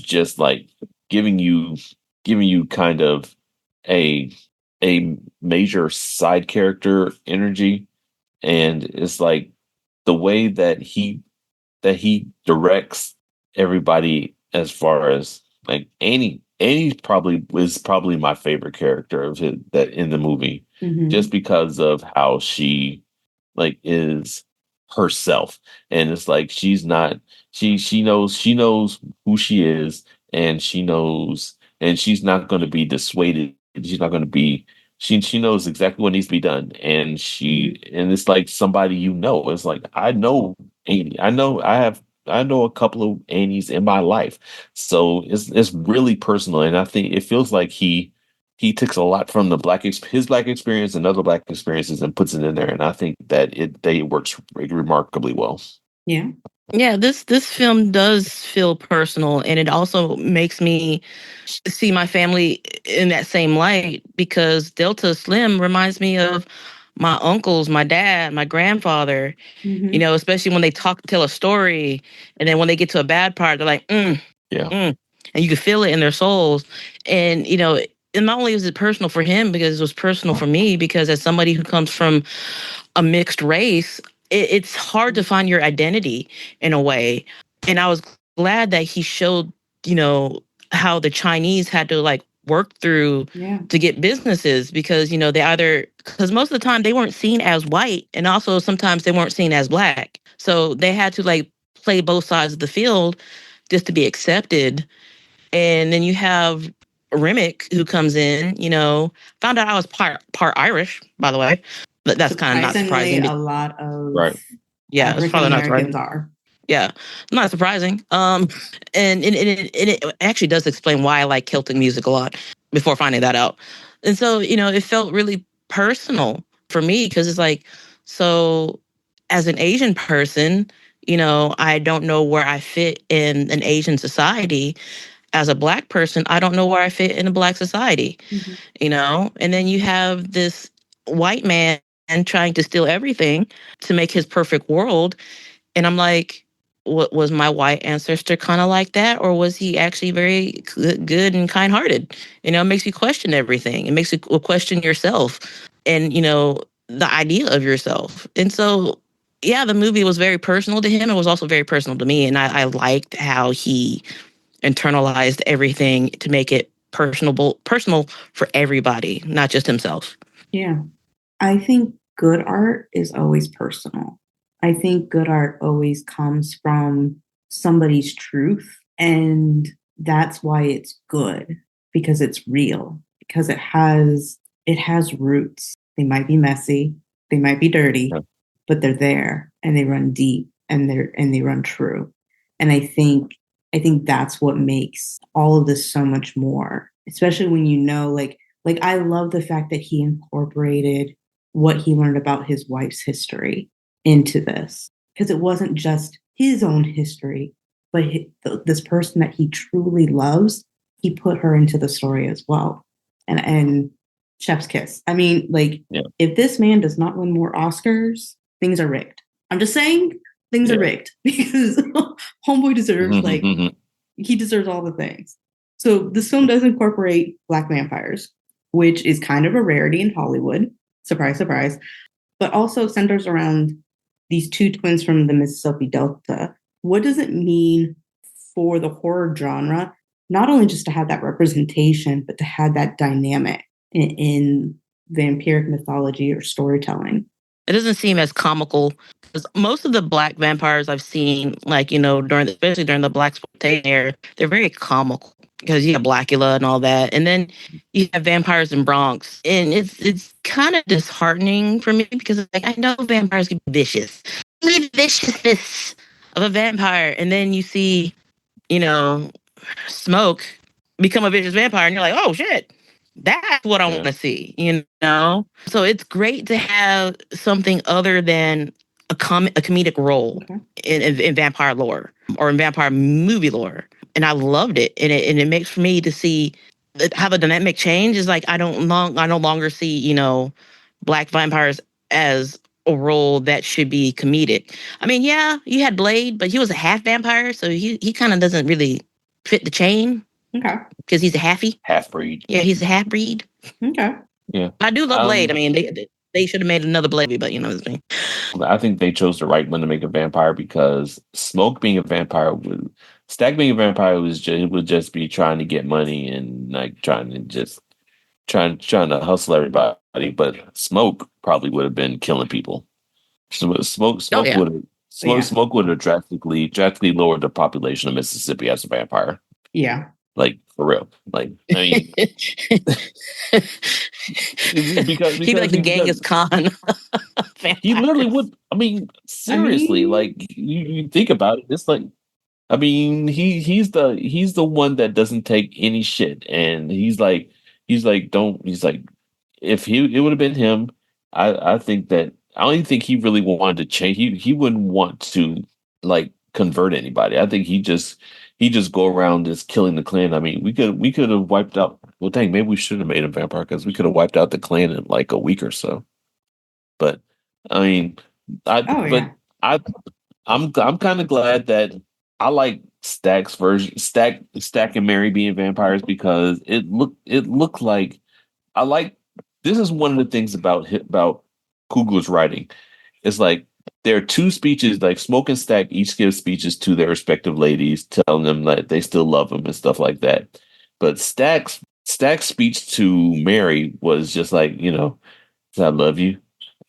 [SPEAKER 4] just like giving you kind of a major side character energy, and it's like the way that he directs everybody. As far as like Annie is probably my favorite character of his that in the movie, just because of how she like is herself, and it's like she knows who she is, and she's not going to be dissuaded. She's not going to be. She knows exactly what needs to be done, and it's like somebody it's like I know Annie. I know a couple of Annies in my life, so it's really personal, and I think it feels like he takes a lot from his Black experience and other Black experiences and puts it in there, and I think that it works remarkably well.
[SPEAKER 3] Yeah, this film does feel personal, and it also makes me see my family in that same light, because Delta Slim reminds me of my uncles, my dad, my grandfather, especially when they tell a story, and then when they get to a bad part, they're like, and you can feel it in their souls. And, and not only was it personal for him, because it was personal for me, because as somebody who comes from a mixed race, it's hard to find your identity in a way. And I was glad that he showed, how the Chinese had to like work through to get businesses, because, because most of the time they weren't seen as white, and also sometimes they weren't seen as black. So they had to like play both sides of the field just to be accepted. And then you have Remick, who comes in, found out I was part Irish, by the way. But that's kind of not surprising.
[SPEAKER 2] A lot of
[SPEAKER 3] it's probably not
[SPEAKER 2] Americans
[SPEAKER 3] surprising.
[SPEAKER 2] are.
[SPEAKER 3] Yeah, not surprising. And it actually does explain why I like Celtic music a lot before finding that out. And so, it felt really personal for me, because it's like, so as an Asian person, I don't know where I fit in an Asian society. As a Black person, I don't know where I fit in a Black society, and then you have this white man trying to steal everything to make his perfect world. And I'm like, what was my white ancestor kind of like that? Or was he actually very good and kind-hearted? It makes you question everything. It makes you question yourself and, the idea of yourself. And so, the movie was very personal to him. It was also very personal to me. And I liked how he internalized everything to make it personal for everybody, not just himself.
[SPEAKER 2] Yeah. I think good art is always personal. I think good art always comes from somebody's truth, and that's why it's good, because it's real, because it has roots. They might be messy, they might be dirty, but they're there, and they run deep, and they run true. And I think that's what makes all of this so much more, especially when like I love the fact that he incorporated what he learned about his wife's history into this, because it wasn't just his own history, but this person that he truly loves, he put her into the story as well. And chef's kiss. I mean, if this man does not win more Oscars, things are rigged. I'm just saying things are rigged, because homeboy deserves he deserves all the things. So this film does incorporate Black vampires, which is kind of a rarity in Hollywood. Surprise, surprise. But also centers around these two twins from the Mississippi Delta. What does it mean for the horror genre, not only just to have that representation, but to have that dynamic in vampiric mythology or storytelling?
[SPEAKER 3] It doesn't seem as comical, because most of the Black vampires I've seen, especially during the Black exploitation era, they're very comical, because you have Blackula and all that, and then you have vampires in Bronx, and it's kind of disheartening for me, because I know vampires can be vicious. The viciousness of a vampire, and then you see, Smoke become a vicious vampire, and you're like, oh shit. That's what I want to see, So it's great to have something other than a comedic role in vampire lore or in vampire movie lore, and I loved it. And it makes for me to see how the dynamic change is like. I no longer see Black vampires as a role that should be comedic. I mean, you had Blade, but he was a half vampire, so he kind of doesn't really fit the chain.
[SPEAKER 2] Okay.
[SPEAKER 3] Because he's a
[SPEAKER 4] half breed.
[SPEAKER 3] Yeah, he's a half breed.
[SPEAKER 2] Okay.
[SPEAKER 4] Yeah.
[SPEAKER 3] I do love Blade. I mean, they should have made another Blade, but what I mean.
[SPEAKER 4] I think they chose the right one to make a vampire, because Smoke being a vampire Stag being a vampire would just be trying to get money and trying to hustle everybody. But Smoke probably would have been killing people. Smoke would have drastically lowered the population of Mississippi as a vampire.
[SPEAKER 2] Yeah.
[SPEAKER 4] For real. I mean, because
[SPEAKER 3] he'd be like the Genghis Khan.
[SPEAKER 4] He literally would. I mean, seriously, you think about it, it's like, I mean, he's the one that doesn't take any shit, and he's like, if it would have been him, I think that I don't even think he really wanted to change. He wouldn't want to convert anybody. I think he just go around just killing the clan. I mean, we could have wiped out. Well, dang, maybe we should have made him vampire, because we could have wiped out the clan in a week or so. But I mean, I'm kind of glad that I like Stack's version, Stack and Mary being vampires, because it looked like I like. This is one of the things about Coogler's writing. It's like there are two speeches, like Smoke and Stack each give speeches to their respective ladies, telling them that they still love them and stuff like that. But Stack's speech to Mary was just like, I love you.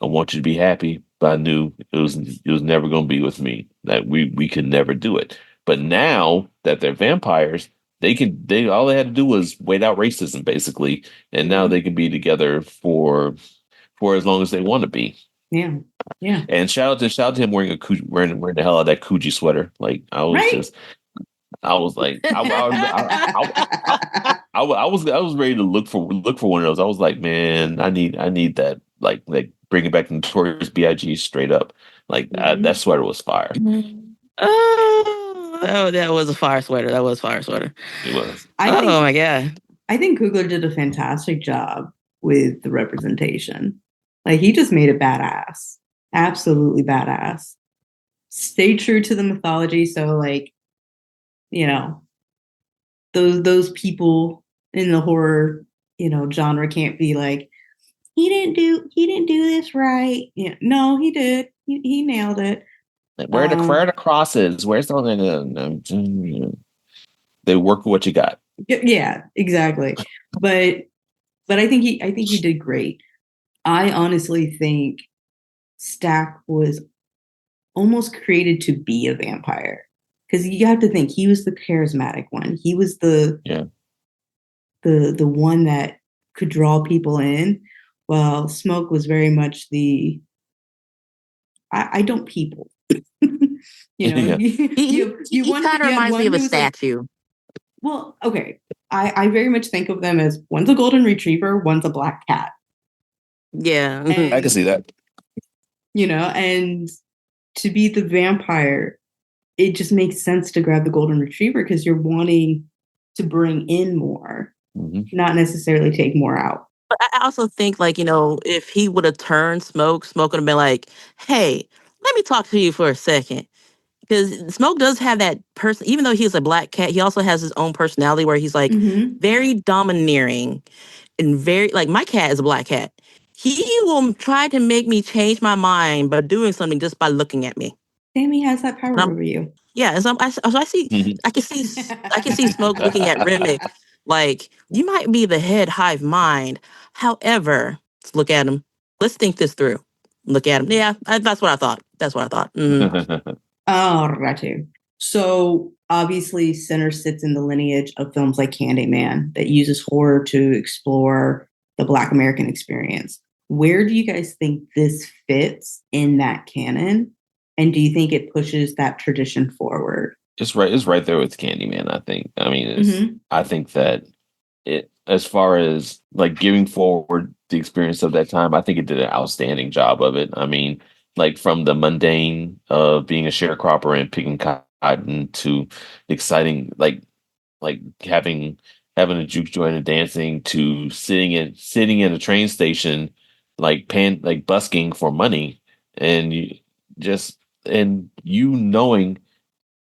[SPEAKER 4] I want you to be happy, but I knew it was never going to be with me. That we could never do it. But now that they're vampires, they all they had to do was wait out racism, basically, and now they can be together for as long as they want to be.
[SPEAKER 2] Yeah, yeah.
[SPEAKER 4] And shout out to him wearing wearing the hell out of that Coogee sweater. Like I was like, I was ready to look for one of those. I was like, man, I need that. Like bring it back to Notorious B.I.G. straight up. Like that sweater was fire.
[SPEAKER 3] Oh, that was a fire sweater. That was a fire sweater.
[SPEAKER 4] It was.
[SPEAKER 3] My god.
[SPEAKER 2] I think Coogler did a fantastic job with the representation. Like he just made it badass. Absolutely badass. Stay true to the mythology. So like, those people in the horror, genre can't be like, he didn't do this right. Yeah, no, he did. He nailed it.
[SPEAKER 4] Where are the crosses? Where's all the they work with what you got.
[SPEAKER 2] Yeah, exactly. But I think he did great. I honestly think Stack was almost created to be a vampire, because you have to think he was the charismatic one. He was the one that could draw people in, while Smoke was very much the I don't people.
[SPEAKER 3] He kind of reminds me of a statue.
[SPEAKER 2] Well, okay. I very much think of them as one's a golden retriever, one's a black cat.
[SPEAKER 3] Yeah.
[SPEAKER 2] And,
[SPEAKER 4] I can see that.
[SPEAKER 2] And to be the vampire, it just makes sense to grab the golden retriever because you're wanting to bring in more, not necessarily take more out.
[SPEAKER 3] But I also think, like, if he would have turned Smoke would have been like, hey, let me talk to you for a second. Because Smoke does have that person, even though he's a black cat, he also has his own personality where he's like very domineering and very, like, my cat is a black cat. He will try to make me change my mind by doing something just by looking at me.
[SPEAKER 2] Sammy has that power over you.
[SPEAKER 3] Yeah, and so I can see Smoke looking at Remick like, you might be the head hive mind. However, let's look at him. Let's think this through. Look at him. Yeah, that's what I thought.
[SPEAKER 2] Oh, righty. So obviously, Center sits in the lineage of films like Candyman that uses horror to explore the Black American experience. Where do you guys think this fits in that canon? And do you think it pushes that tradition forward?
[SPEAKER 4] It's right there with Candyman, I think. I mean, I think that it, as far as like giving forward the experience of that time, I think it did an outstanding job of it. I mean, like from the mundane of being a sharecropper and picking cotton to exciting, like having a juke joint and dancing, to sitting in a train station, like busking for money, and you knowing,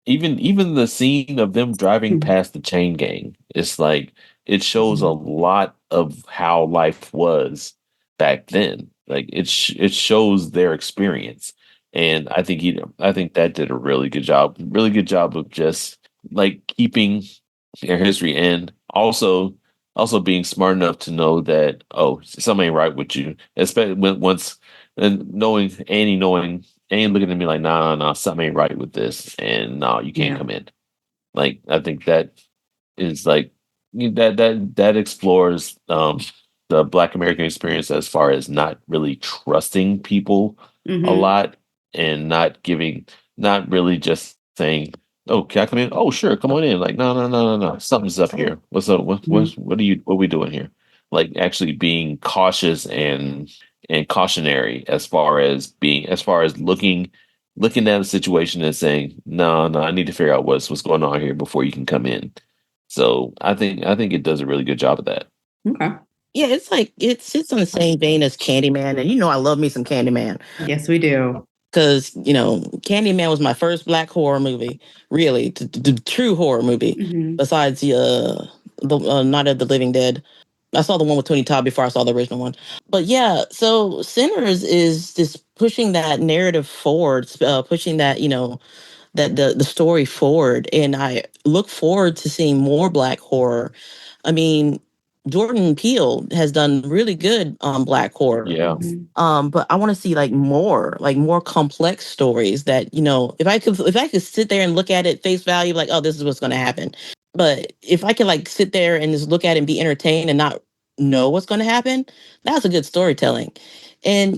[SPEAKER 4] even the scene of them driving past the chain gang, it's like it shows a lot of how life was back then. Like it shows their experience, and I think that did a really good job of just like keeping their history, and also being smart enough to know that, oh, something ain't right with you, especially knowing Annie looking at me like, nah, something ain't right with this, and no, you can't come in. Like I think that is like that explores the Black American experience as far as not really trusting people a lot, and not really just saying, oh, can I come in? Oh, sure, come on in. Like, no, something's up here. What's up? What are we doing here? Like actually being cautious and cautionary as far as looking at a situation and saying, no, I need to figure out what's going on here before you can come in. So I think it does a really good job of that.
[SPEAKER 2] Okay.
[SPEAKER 3] Yeah, it's like it sits on the same vein as Candyman, and I love me some Candyman.
[SPEAKER 2] Yes, we do.
[SPEAKER 3] because Candyman was my first black horror movie, really, the true horror movie. Besides the Night of the Living Dead. I saw the one with Tony Todd before I saw the original one. But yeah, so Sinners is just pushing that narrative forward, pushing that, that the story forward. And I look forward to seeing more black horror. I mean, Jordan Peele has done really good on black horror.
[SPEAKER 4] Yeah.
[SPEAKER 3] But I want to see more complex stories that, if I could sit there and look at it face value, like, oh, this is what's going to happen. But if I can sit there and just look at it and be entertained and not know what's going to happen, that's a good storytelling. And,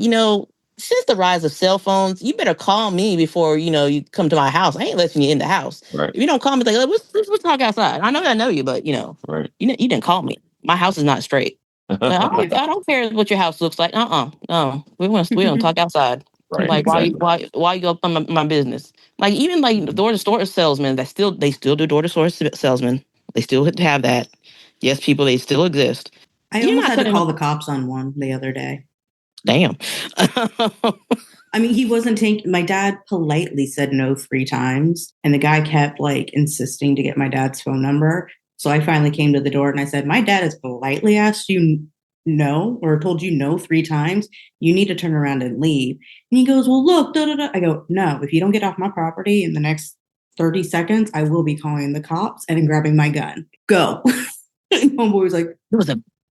[SPEAKER 3] since the rise of cell phones, you better call me before, you come to my house. I ain't letting you in the house.
[SPEAKER 4] Right.
[SPEAKER 3] If you don't call me, like, let's talk outside. I know you, but,
[SPEAKER 4] right.
[SPEAKER 3] you didn't call me. My house is not straight. I don't care what your house looks like. No, we don't talk outside.
[SPEAKER 4] Right.
[SPEAKER 3] Like,
[SPEAKER 4] exactly.
[SPEAKER 3] why you go up on my business? Like, even door-to-store salesmen, they still do door-to-store salesmen. They still have that. Yes, people, they still exist.
[SPEAKER 2] I almost had to call the cops on one the other day.
[SPEAKER 3] Damn.
[SPEAKER 2] I mean, he wasn't taking. My dad politely said no 3 times, and the guy kept insisting to get my dad's phone number. So I finally came to the door and I said, "My dad has politely asked you no, or told you no 3 times. You need to turn around and leave." And he goes, "Well, look, da da da." I go, "No, if you don't get off my property in the next 30 seconds, I will be calling the cops and grabbing my gun. Go." And homeboy was like,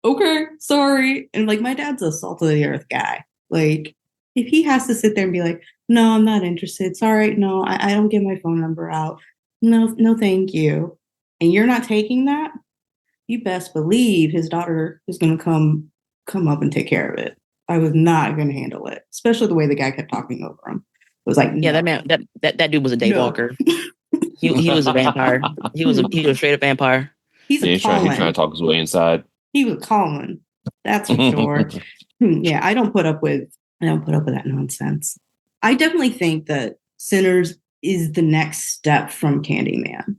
[SPEAKER 2] "Okay, sorry." And my dad's a salt of the earth guy. If he has to sit there and be like, "No, I'm not interested. Sorry, no, I don't give my phone number out. No, thank you." And you're not taking that, you best believe his daughter is going to come up and take care of it. I was not going to handle it, especially the way the guy kept talking over him. It was like,
[SPEAKER 3] yeah,
[SPEAKER 2] no.
[SPEAKER 3] that man, that dude was a daywalker. He was a vampire. He was a straight up vampire.
[SPEAKER 2] He's
[SPEAKER 4] He's trying to talk his way inside.
[SPEAKER 2] He was calling. That's for sure. Yeah, I don't put up with that nonsense. I definitely think that Sinners is the next step from Candyman.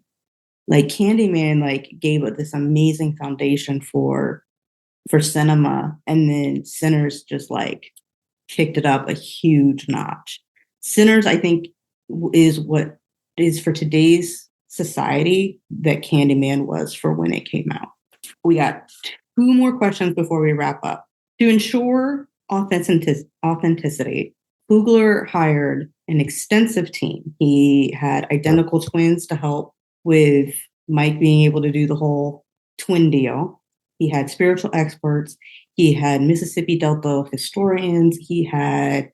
[SPEAKER 2] Candyman gave it this amazing foundation for cinema, and then Sinners just kicked it up a huge notch. Sinners, I think, is what is for today's society that Candyman was for when it came out. We got 2 more questions before we wrap up. To ensure authenticity, Coogler hired an extensive team. He had identical twins to help with Mike being able to do the whole twin deal. He had spiritual experts. He had Mississippi Delta historians. He had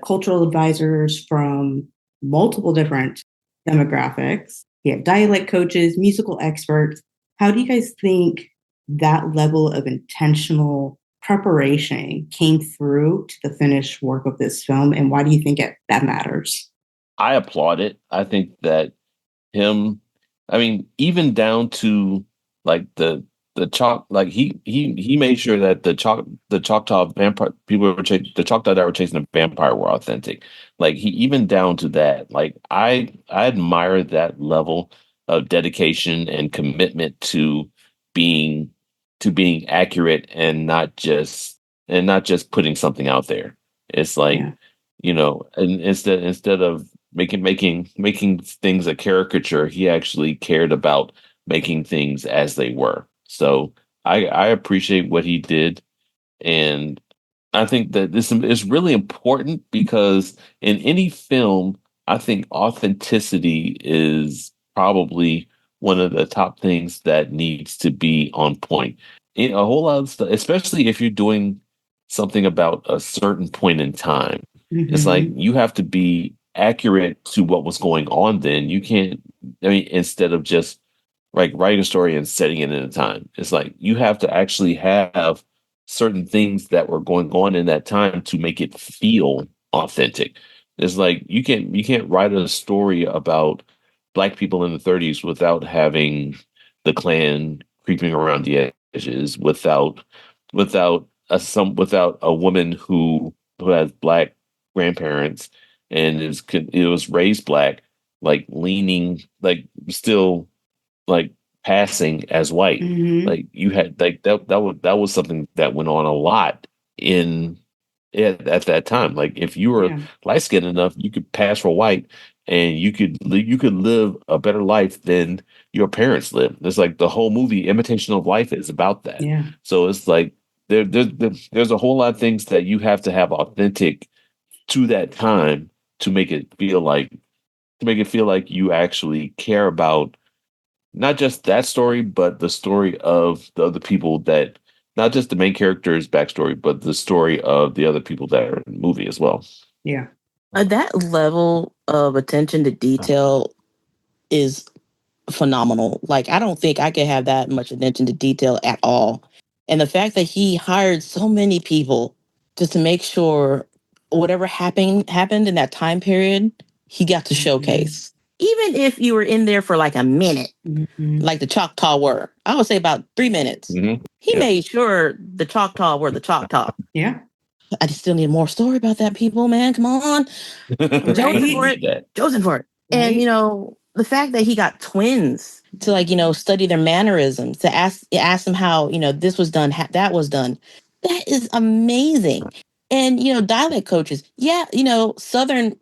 [SPEAKER 2] cultural advisors from multiple different demographics. He had dialect coaches, musical experts. How do you guys think that level of intentional preparation came through to the finished work of this film? And why do you think that matters?
[SPEAKER 4] I applaud it. I think that even down to the chalk, he made sure that the Choctaw vampire people the Choctaw that were chasing the vampire were authentic. He even down to that. I admire that level of dedication and commitment to being accurate and not just putting something out there. It's and instead of making things a caricature, he actually cared about making things as they were. So I appreciate what he did. And I think that this is really important because in any film, I think authenticity is probably one of the top things that needs to be on point. A whole lot of stuff, especially if you're doing something about a certain point in time. Mm-hmm. It's you have to be accurate to what was going on then. You can't, instead of just writing a story and setting it in a time. It's you have to actually have certain things that were going on in that time to make it feel authentic. It's you can't write a story about Black people in the 30s without having the Klan creeping around the edges, without a woman who has Black grandparents and it was raised Black, leaning, still passing as white. Mm-hmm. You had that was something that went on a lot in at that time. Like if you were light skinned enough, you could pass for white, and you could live a better life than your parents lived. It's like the whole movie Imitation of Life is about that.
[SPEAKER 2] Yeah.
[SPEAKER 4] So it's like there's a whole lot of things that you have to have authentic to that time to make it feel like you actually care about not just that story, but the story of the other people, that not just the main character's backstory, but the story of the other people that are in the movie as well.
[SPEAKER 2] Yeah.
[SPEAKER 3] That level of attention to detail is phenomenal. Like, I don't think I could have that much attention to detail at all. And the fact that he hired so many people just to make sure whatever happened in that time period, he got to showcase. Even if you were in there for like a minute, like the Choctaw were, I would say about 3 minutes. He made sure the Choctaw were the Choctaw.
[SPEAKER 2] Yeah.
[SPEAKER 3] I just still need more story about that, people, man. Come on. I'm chosen for it. Chosen for it. And, the fact that he got twins to, study their mannerisms, to ask them how, this was done, that was done. That is amazing. And, dialect coaches. Yeah, Southern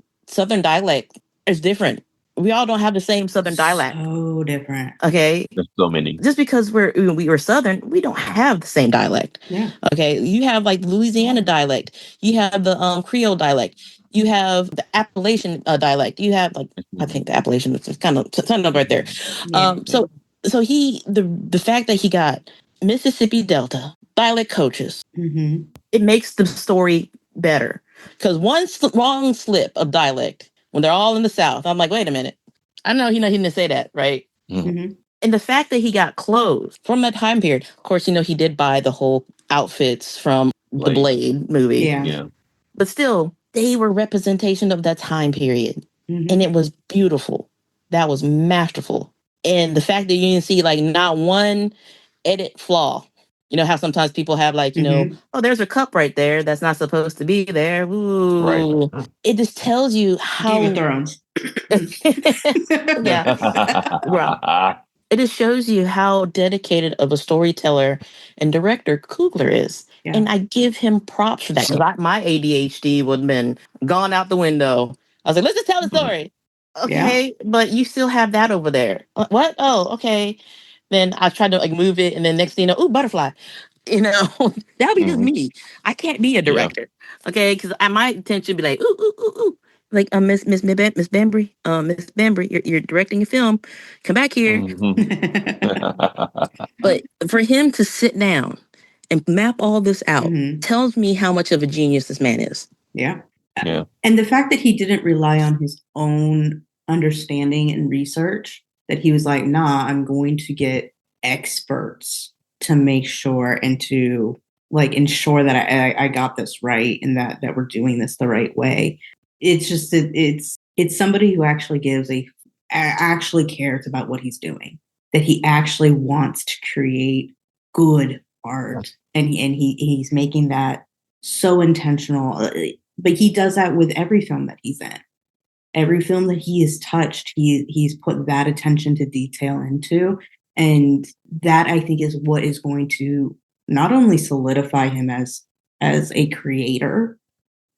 [SPEAKER 3] dialect is different. We all don't have the same Southern dialect.
[SPEAKER 2] So different.
[SPEAKER 3] Okay.
[SPEAKER 4] There's so many.
[SPEAKER 3] Just because we were Southern, we don't have the same dialect.
[SPEAKER 2] Yeah.
[SPEAKER 3] Okay. You have like Louisiana dialect. You have the Creole dialect. You have the Appalachian dialect. You have I think the Appalachian is kind of right there.
[SPEAKER 2] Yeah.
[SPEAKER 3] So the fact that he got Mississippi Delta dialect coaches, it makes the story better. Because one wrong slip of dialect when they're all in the South, I'm like, wait a minute. I know he didn't say that, right? And the fact that he got clothes from that time period, of course, he did buy the whole outfits from the Blade movie.
[SPEAKER 2] Yeah.
[SPEAKER 3] But still, they were representation of that time period. And it was beautiful. That was masterful. And the fact that you didn't see not one edit flaw. You know how sometimes people have oh, there's a cup right there that's not supposed to be there. Ooh. Right. It just tells you how
[SPEAKER 2] Game of Thrones.
[SPEAKER 3] Right. It just shows you how dedicated of a storyteller and director Coogler is. Yeah. And I give him props for that. Because my ADHD would have been gone out the window. I was like, let's just tell the story. Okay, but you still have that over there. What? Oh, okay. Then I tried to move it, and then next thing you know, ooh, butterfly. That'll be just me. I can't be a director. Okay, because my intention would be like, ooh, ooh, ooh, ooh. Like Miss Bembry, Miss Bembry, you're directing a film. Come back here. But for him to sit down and map all this out tells me how much of a genius this man is.
[SPEAKER 2] Yeah. Yeah. And the fact that he didn't rely on his own understanding and research, that he was like, nah, I'm going to get experts to make sure and to ensure that I got this right and that we're doing this the right way. It's just it's somebody who actually actually cares about what he's doing, that he actually wants to create good art, and he's making that so intentional. But he does that with every film that he's in. Every film that he has touched, he's put that attention to detail into, and that I think is what is going to not only solidify him as a creator,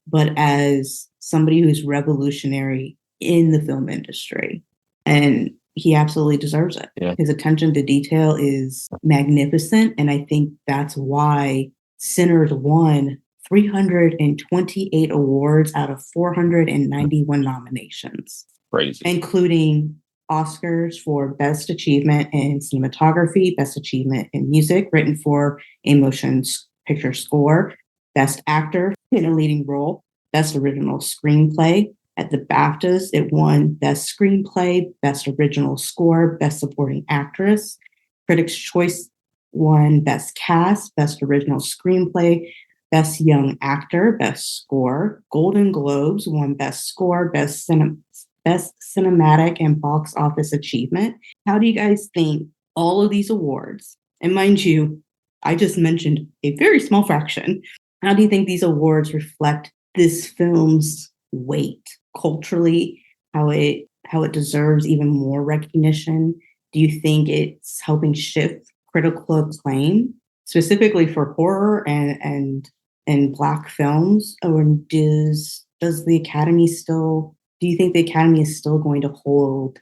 [SPEAKER 2] but as somebody who's revolutionary in the film industry. And he absolutely deserves it. Yeah. His attention to detail is magnificent. And I think that's why Sinners won 328 awards out of 491 nominations.
[SPEAKER 4] Crazy.
[SPEAKER 2] Including Oscars for Best Achievement in Cinematography, Best Achievement in Music, written for a motion picture score, Best Actor in a Leading Role, Best Original Screenplay. At the BAFTAs, it won Best Screenplay, Best Original Score, Best Supporting Actress. Critics' Choice won Best Cast, Best Original Screenplay, Best Young Actor, Best Score. Golden Globes won Best Score, Best Cinematic and Box Office Achievement. How do you guys think all of these awards, and mind you, I just mentioned a very small fraction, how do you think these awards reflect this film's weight culturally, how it deserves even more recognition? Do you think it's helping shift critical acclaim, specifically for horror and in Black films, or does the Academy still? Do you think the Academy is still going to hold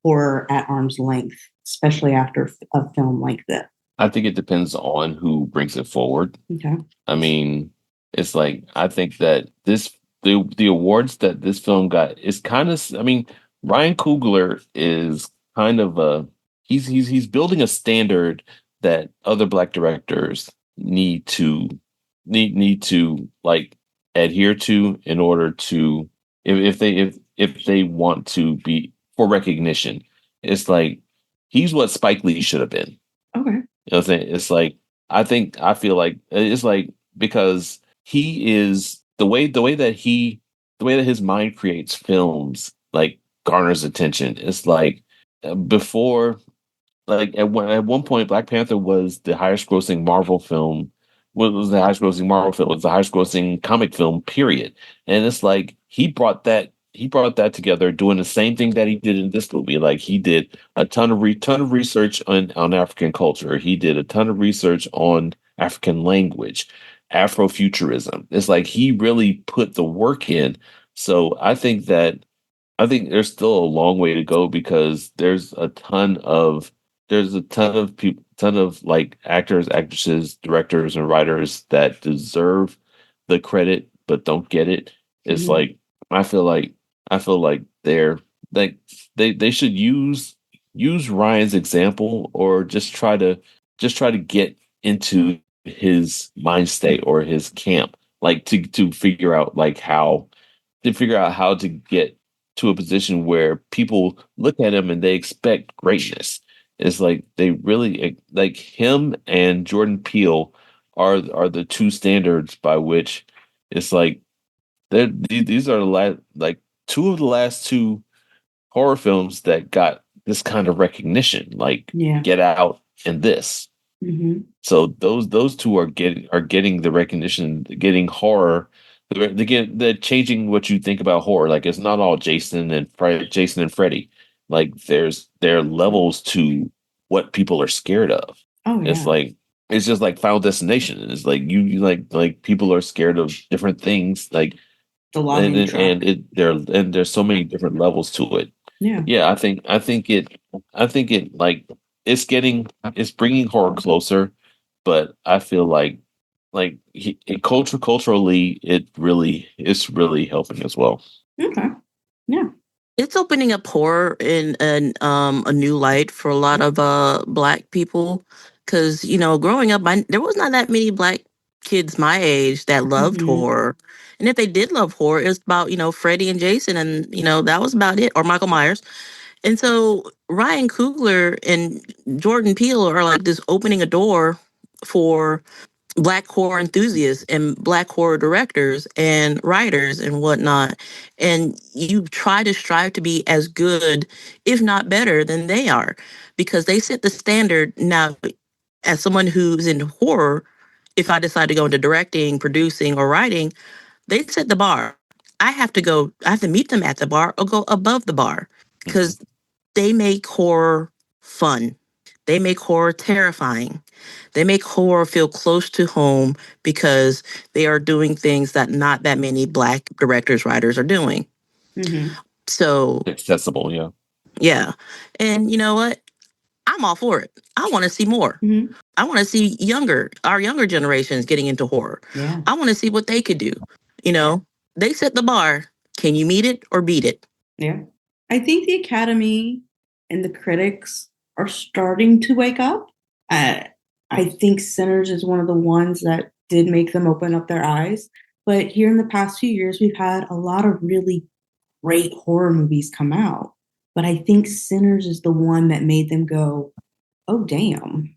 [SPEAKER 2] horror at arm's length, especially after a film like this?
[SPEAKER 4] I think it depends on who brings it forward.
[SPEAKER 2] Okay.
[SPEAKER 4] I mean, it's like I think that the awards that this film got is kind of. I mean, Ryan Coogler is kind of he's building a standard that other Black directors need to like adhere to in order to if they want to be for recognition. It's like he's what Spike Lee should have been.
[SPEAKER 2] Okay.
[SPEAKER 4] You know what I'm saying? It's like I feel like it's like because he is the way that his mind creates films like garners attention. It's like before like at one point Black Panther was the highest grossing Marvel film. What was the highest grossing Marvel film? It was the highest grossing comic film, period. And it's like he brought that together, doing the same thing that he did in this movie. Like he did a ton of research on African culture. He did a ton of research on African language, Afrofuturism. It's like he really put the work in. So I think there's still a long way to go because there's a ton of people, ton of like actors, actresses, directors, and writers that deserve the credit but don't get it. It's like I feel like they're like they should use Ryan's example or just try to get into his mind state or his camp, like to figure out like how to get to a position where people look at him and they expect greatness. It's like they really like him and Jordan Peele are the two standards by which it's like these are like two of the last two horror films that got this kind of recognition, like Get Out and this. So those two are getting the recognition, getting horror. They're changing what you think about horror. Like it's not all Jason and Freddy. Like there are levels to what people are scared of.
[SPEAKER 2] Oh yeah.
[SPEAKER 4] It's like it's just like Final Destination. It's like you like people are scared of different things. Like there's so many different levels to it. Yeah. I think it like it's bringing horror closer, but I feel like culturally it's really helping as well.
[SPEAKER 2] Okay. Yeah.
[SPEAKER 3] It's opening up horror in a new light for a lot of Black people. Because, growing up, there was not that many Black kids my age that loved horror. And if they did love horror, it was about, Freddy and Jason. And, that was about it. Or Michael Myers. And so Ryan Coogler and Jordan Peele are like this opening a door for Black horror enthusiasts and Black horror directors and writers and whatnot. And you try to strive to be as good, if not better, than they are, because they set the standard. Now, as someone who's in horror, if I decide to go into directing, producing, or writing, they set the bar. I have to meet them at the bar or go above the bar because they make horror fun. They make horror terrifying. They make horror feel close to home because they are doing things that not that many Black directors, writers are doing. So
[SPEAKER 4] accessible, yeah.
[SPEAKER 3] Yeah. And you know what? I'm all for it. I want to see more. I want to see our younger generations getting into horror.
[SPEAKER 2] Yeah.
[SPEAKER 3] I want to see what they could do. They set the bar. Can you meet it or beat it?
[SPEAKER 2] Yeah. I think the Academy and the critics are starting to wake up. I think Sinners is one of the ones that did make them open up their eyes. But here in the past few years, we've had a lot of really great horror movies come out. But I think Sinners is the one that made them go, oh, damn,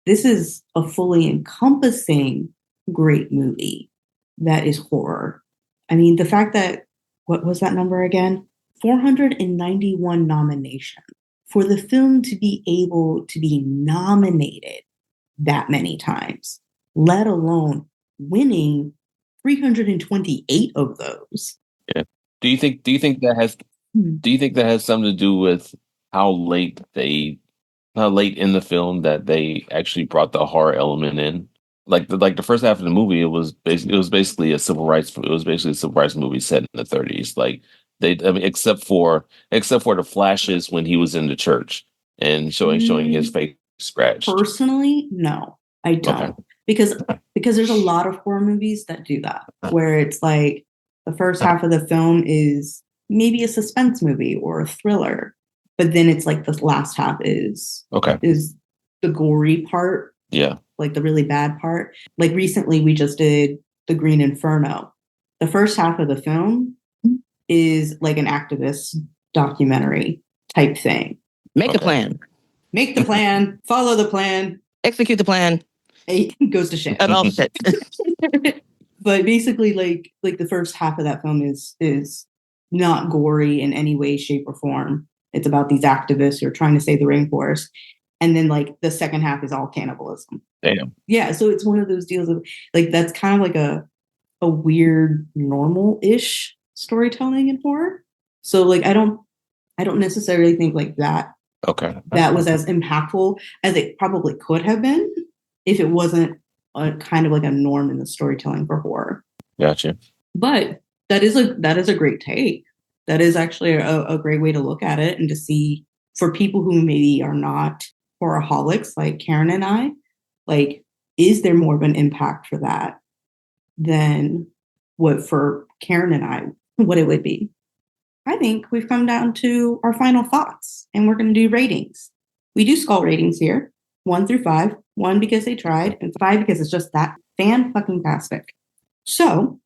[SPEAKER 2] this is a fully encompassing great movie that is horror. I mean, the fact that, what was that number again? 491 nominations. For the film to be able to be nominated that many times, let alone winning 328 of those.
[SPEAKER 4] Yeah. Do you think that has something to do with how late in the film that they actually brought the horror element in? the first half of the movie, it was basically a civil rights movie set in the 30s. Like I mean, except for the flashes when he was in the church and showing his face scratched.
[SPEAKER 2] Personally, no, I don't.
[SPEAKER 4] Okay.
[SPEAKER 2] Because there's a lot of horror movies that do that, where it's like the first half of the film is maybe a suspense movie or a thriller, but then it's like the last half is the gory part.
[SPEAKER 4] Yeah.
[SPEAKER 2] Like the really bad part. Like recently we just did The Green Inferno. The first half of the film is like an activist documentary type thing.
[SPEAKER 3] Make a plan.
[SPEAKER 2] Make the plan, follow the plan,
[SPEAKER 3] execute the plan.
[SPEAKER 2] It goes to shit.
[SPEAKER 3] And all shit.
[SPEAKER 2] But basically like the first half of that film is not gory in any way, shape, or form. It's about these activists who are trying to save the rainforest. And then like the second half is all cannibalism.
[SPEAKER 4] Damn.
[SPEAKER 2] Yeah. So it's one of those deals of like, that's kind of like a weird normal-ish storytelling in horror. So like, I don't necessarily think like that.
[SPEAKER 4] Okay.
[SPEAKER 2] That was as impactful as it probably could have been if it wasn't a kind of like a norm in the storytelling for horror.
[SPEAKER 4] Gotcha.
[SPEAKER 2] But that is a great take. That is actually a great way to look at it and to see for people who maybe are not horrorholics like Karen and I, like, is there more of an impact for that than what for Karen and I, what it would be? I think we've come down to our final thoughts and we're going to do ratings. We do skull ratings here, 1 through 5, 1 because they tried and 5 because it's just that fan-fucking-tastic. So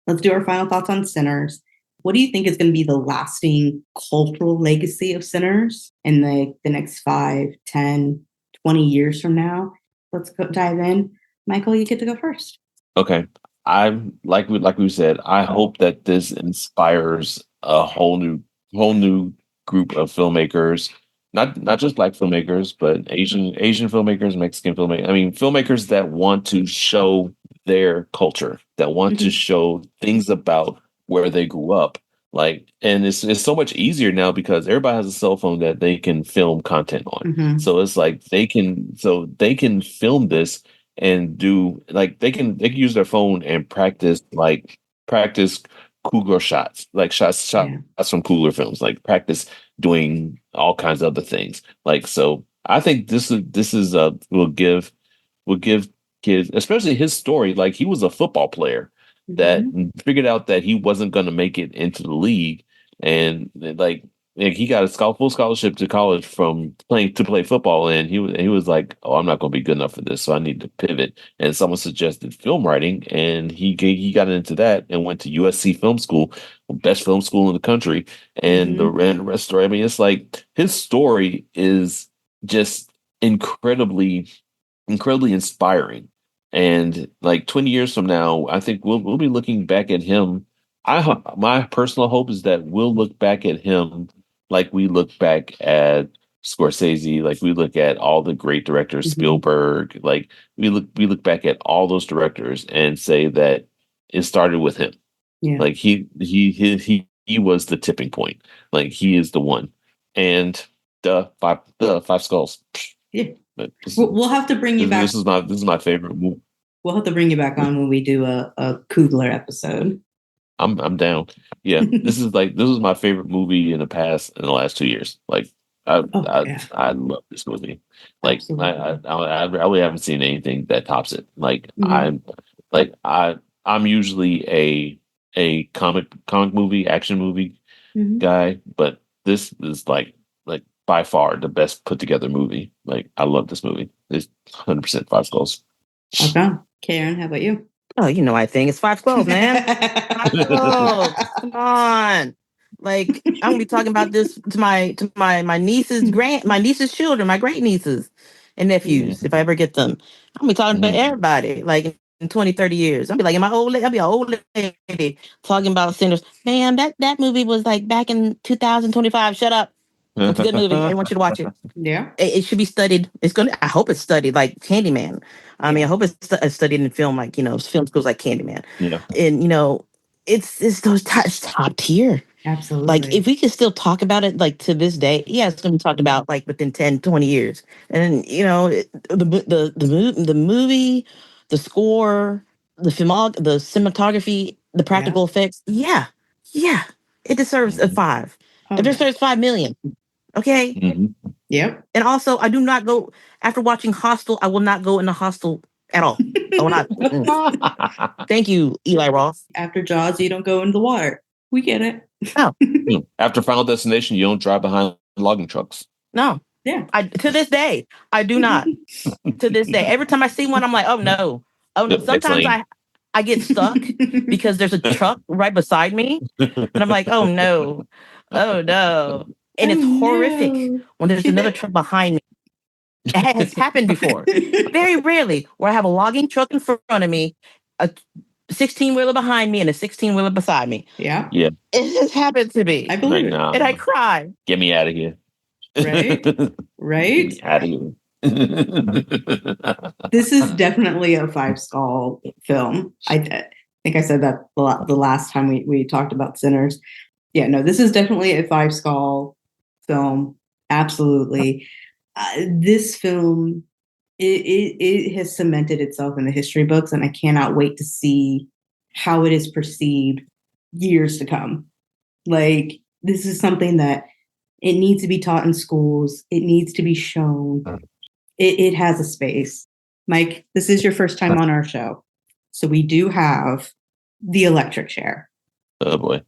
[SPEAKER 2] let's do our final thoughts on Sinners. What do you think is going to be the lasting cultural legacy of Sinners in the next 5, 10, 20 years from now? Let's dive in. Michael, you get to go first.
[SPEAKER 4] Okay. I'm like we said, I hope that this inspires a whole new group of filmmakers, not just Black filmmakers, but Asian filmmakers, Mexican filmmakers. I mean, filmmakers that want to show their culture, that want to show things about where they grew up. Like, and it's so much easier now because everybody has a cell phone that they can film content on. So it's like they can film this and do like they can use their phone and practice Coogler shots, like shots from Coogler films, like practice doing all kinds of other things. Like, so I think this is will give kids, especially his story. Like, he was a football player that figured out that he wasn't going to make it into the league, and like he got a full scholarship to college from playing to play football, and he was like, oh, I'm not going to be good enough for this, so I need to pivot. And someone suggested film writing, and he got into that and went to USC Film School, best film school in the country, and the rest story. I mean, it's like his story is just incredibly inspiring. And like 20 years from now, I think we'll be looking back at him. My personal hope is that we'll look back at him like we look back at Scorsese, like we look at all the great directors, Spielberg, like we look back at all those directors and say that it started with him. Yeah. Like he was the tipping point. Like he is the one. And the five skulls.
[SPEAKER 2] Yeah. We'll have to bring you back.
[SPEAKER 4] This is my favorite movie.
[SPEAKER 2] We'll have to bring you back on when we do a Coogler episode.
[SPEAKER 4] I'm down. Yeah, this is my favorite movie in the last 2 years. Like I love this movie. Like I really haven't seen anything that tops it. Like I'm usually a comic movie, action movie guy, but this is like by far the best put together movie. Like, I love this movie. It's 100% 5 skulls.
[SPEAKER 2] Okay. Karen, how about you?
[SPEAKER 3] Oh, I think it's 5 skulls, man. 5 skulls. Come on. Like, I'm gonna be talking about this to my niece's children, my great nieces and nephews, if I ever get them. I'm gonna be talking about everybody, like in 20, 30 years. I'll be like I'll be an old lady talking about Sinners. Man, that movie was like back in 2025. Shut up. It's a good movie. I want you to watch it.
[SPEAKER 2] Yeah. It
[SPEAKER 3] should be studied. I hope it's studied like Candyman. I mean, I hope it's studied in film, like, film schools like Candyman. Yeah. And, it's those top tier.
[SPEAKER 2] Absolutely.
[SPEAKER 3] Like, if we can still talk about it, like, to this day, it's going to be talked about, like, within 10, 20 years. And, the movie, the score, the cinematography, the practical effects. Yeah. It deserves a 5. It deserves 5 million. Okay.
[SPEAKER 4] Mm-hmm.
[SPEAKER 2] Yep.
[SPEAKER 3] And also, I do not go after watching Hostel. I will not go in the Hostel at all. I will not. Thank you, Eli Roth.
[SPEAKER 2] After Jaws, you don't go in the water. We get it.
[SPEAKER 3] No.
[SPEAKER 4] After Final Destination, you don't drive behind logging trucks.
[SPEAKER 3] No.
[SPEAKER 2] Yeah.
[SPEAKER 3] To this day, I do not. To this day, every time I see one, I'm like, oh no. Sometimes I get stuck because there's a truck right beside me, and I'm like, oh no. And it's horrific when there's another truck behind me. It has happened before. Very rarely where I have a logging truck in front of me, a 16-wheeler behind me, and a 16-wheeler beside me.
[SPEAKER 2] Yeah.
[SPEAKER 4] Yeah.
[SPEAKER 3] It has happened to me.
[SPEAKER 2] I believe it.
[SPEAKER 3] And I cry.
[SPEAKER 4] Get me out of here.
[SPEAKER 2] Right? Right?
[SPEAKER 4] Get me out of here.
[SPEAKER 2] This is definitely a 5 film. I think I said that the last time we talked about Sinners. Yeah, no, this is definitely a 5 film. Absolutely. This film, it has cemented itself in the history books, and I cannot wait to see how it is perceived years to come. Like, this is something that it needs to be taught in schools. It needs to be shown. It has a space. Mike, this is your first time on our show. So we do have the electric chair.
[SPEAKER 4] Oh boy.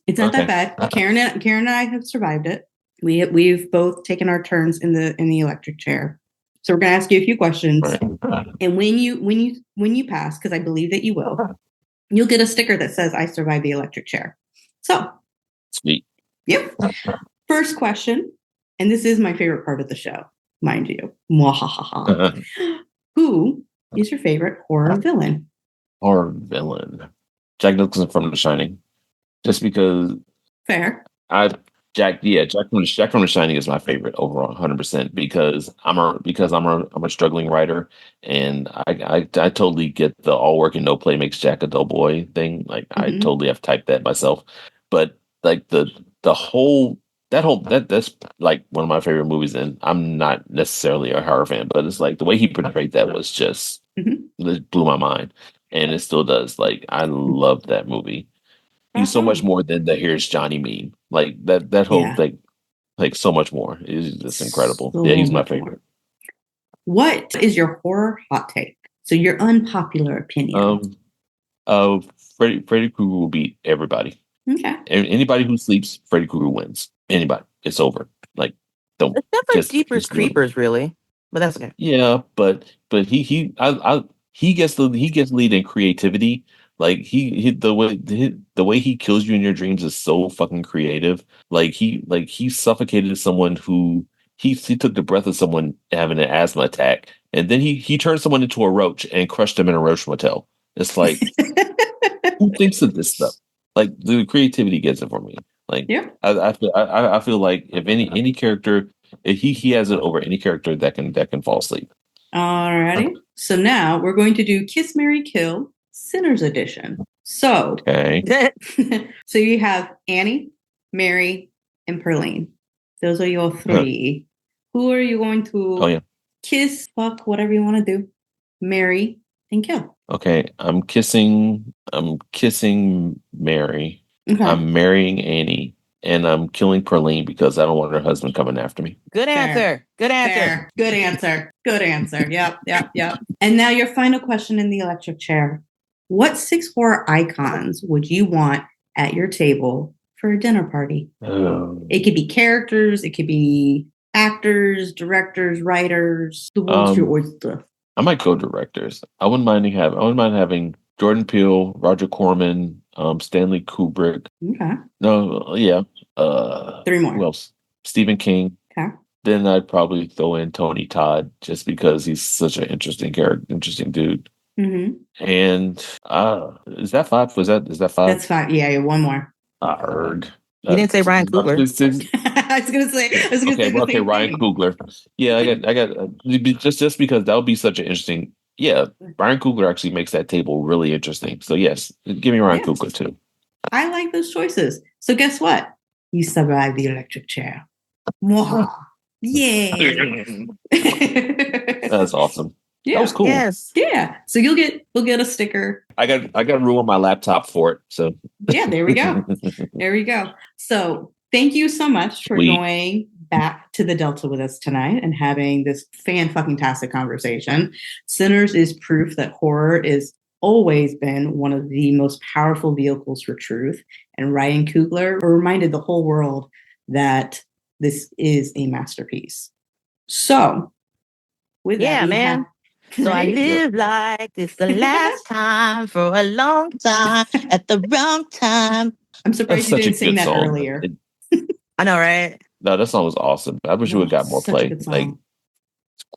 [SPEAKER 2] It's not that bad. Karen and I have survived it. We've both taken our turns in the electric chair. So we're going to ask you a few questions.
[SPEAKER 4] Right.
[SPEAKER 2] And when you pass, because I believe that you will, you'll get a sticker that says I survived the electric chair. So
[SPEAKER 4] Sweet.
[SPEAKER 2] Yep. First question, and this is my favorite part of the show, mind you. Mwahaha. Who is your favorite horror villain?
[SPEAKER 4] Horror villain. Jack Nicholson from The Shining. Just because
[SPEAKER 2] Fair.
[SPEAKER 4] Jack from The Shining is my favorite overall, 100%. Because I'm a struggling writer, and I totally get the all work and no play makes Jack a dull boy thing. Like I totally have typed that myself, but like that's like one of my favorite movies, and I'm not necessarily a horror fan, but it's like the way he portrayed that was just it blew my mind, and it still does. Like I love that movie. He's so much more than the "Here's Johnny" meme. Like that whole like so much more. It's just incredible.
[SPEAKER 2] So
[SPEAKER 4] he's my favorite.
[SPEAKER 2] What is your horror hot take? So your unpopular opinion.
[SPEAKER 4] Freddy Krueger will beat everybody.
[SPEAKER 2] Okay.
[SPEAKER 4] Anybody who sleeps, Freddy Krueger wins. Anybody, it's over. Like don't.
[SPEAKER 3] It's not Jeepers Creepers, really, but that's okay.
[SPEAKER 4] Yeah, but he gets lead in creativity. Like the way he kills you in your dreams is so fucking creative. Like he suffocated someone who he took the breath of someone having an asthma attack, and then he turned someone into a roach and crushed them in a roach motel. It's like who thinks of this stuff? Like the creativity gets it for me. Like I feel like if any character, if he has it over any character that can fall asleep.
[SPEAKER 2] Alrighty. So now we're going to do Kiss, Marry, Kill, Sinners Edition. So, so you have Annie, Mary, and Perlene. Those are your 3. Who are you going to kiss, fuck, whatever you want to do, marry, and kill?
[SPEAKER 4] Okay, I'm kissing Mary. Okay. I'm marrying Annie. And I'm killing Perlene because I don't want her husband coming after me.
[SPEAKER 3] Good answer. Good answer.
[SPEAKER 2] Fair. Good answer. Good answer. Yep. And now your final question in the electric chair. What 6 horror icons would you want at your table for a dinner party? It could be characters. It could be actors, directors, writers. The world's your oyster.
[SPEAKER 4] I might go directors. I wouldn't mind having Jordan Peele, Roger Corman, Stanley Kubrick.
[SPEAKER 2] Okay.
[SPEAKER 4] No, yeah.
[SPEAKER 2] 3 more.
[SPEAKER 4] Who else? Stephen King.
[SPEAKER 2] Okay.
[SPEAKER 4] Then I'd probably throw in Tony Todd just because he's such an interesting character, interesting dude. And is that 5? Is that 5?
[SPEAKER 2] That's 5. Yeah, 1 more.
[SPEAKER 4] I heard.
[SPEAKER 3] You didn't say Ryan Coogler.
[SPEAKER 2] I was gonna say.
[SPEAKER 4] Okay, Ryan Coogler. Yeah, I got just because that would be such an interesting. Yeah, Ryan Coogler actually makes that table really interesting. So yes, give me Ryan Coogler too.
[SPEAKER 2] I like those choices. So guess what? You survived the electric chair. Yay!
[SPEAKER 4] That's awesome. That was cool.
[SPEAKER 2] Yes. Yeah. So you'll get a sticker.
[SPEAKER 4] I got room on my laptop for it. So
[SPEAKER 2] yeah, there we go. There we go. So thank you so much for going back to the Delta with us tonight and having this fan-fucking-tastic conversation. Sinners is proof that horror is always been one of the most powerful vehicles for truth. And Ryan Coogler reminded the whole world that this is a masterpiece. So, with that, man.
[SPEAKER 3] So I live like this the last time for a long time at the wrong time.
[SPEAKER 2] I'm surprised you didn't sing that
[SPEAKER 4] song.
[SPEAKER 2] earlier.
[SPEAKER 3] I know, right?
[SPEAKER 4] No, that song was awesome. I wish it would have got more play. Like, it's a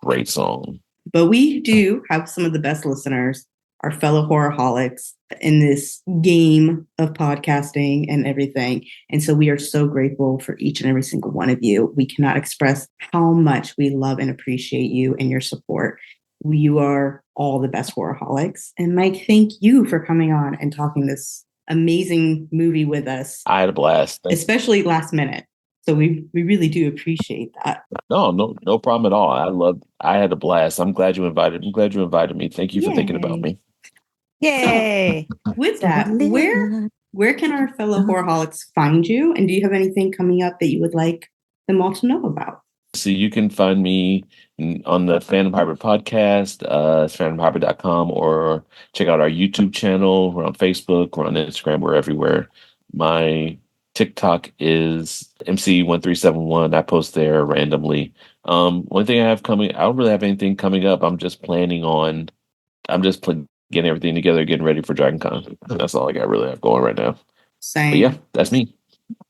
[SPEAKER 4] great song.
[SPEAKER 2] But we do have some of the best listeners, our fellow horrorholics, in this game of podcasting and everything. And so we are so grateful for each and every single one of you. We cannot express how much we love and appreciate you and your support. You are all the best horrorholics. And Mike, thank you for coming on and talking this amazing movie with us.
[SPEAKER 4] I had a blast.
[SPEAKER 2] Especially last minute. So we really do appreciate that.
[SPEAKER 4] No problem at all. I had a blast. I'm glad you invited me. Thank you for thinking about me.
[SPEAKER 3] Yay!
[SPEAKER 2] So, with that, where can our fellow horrorholics find you? And do you have anything coming up that you would like them all to know about?
[SPEAKER 4] So you can find me on the Phantom Hybrid podcast, phantomhybrid.com, or check out our YouTube channel. We're on Facebook, we're on Instagram, we're everywhere. My TikTok is MC1371. I post there randomly. One thing I have coming, I don't really have anything coming up. I'm just getting everything together, getting ready for Dragon Con. That's all I got really have going right now.
[SPEAKER 2] Same.
[SPEAKER 4] But yeah, that's me.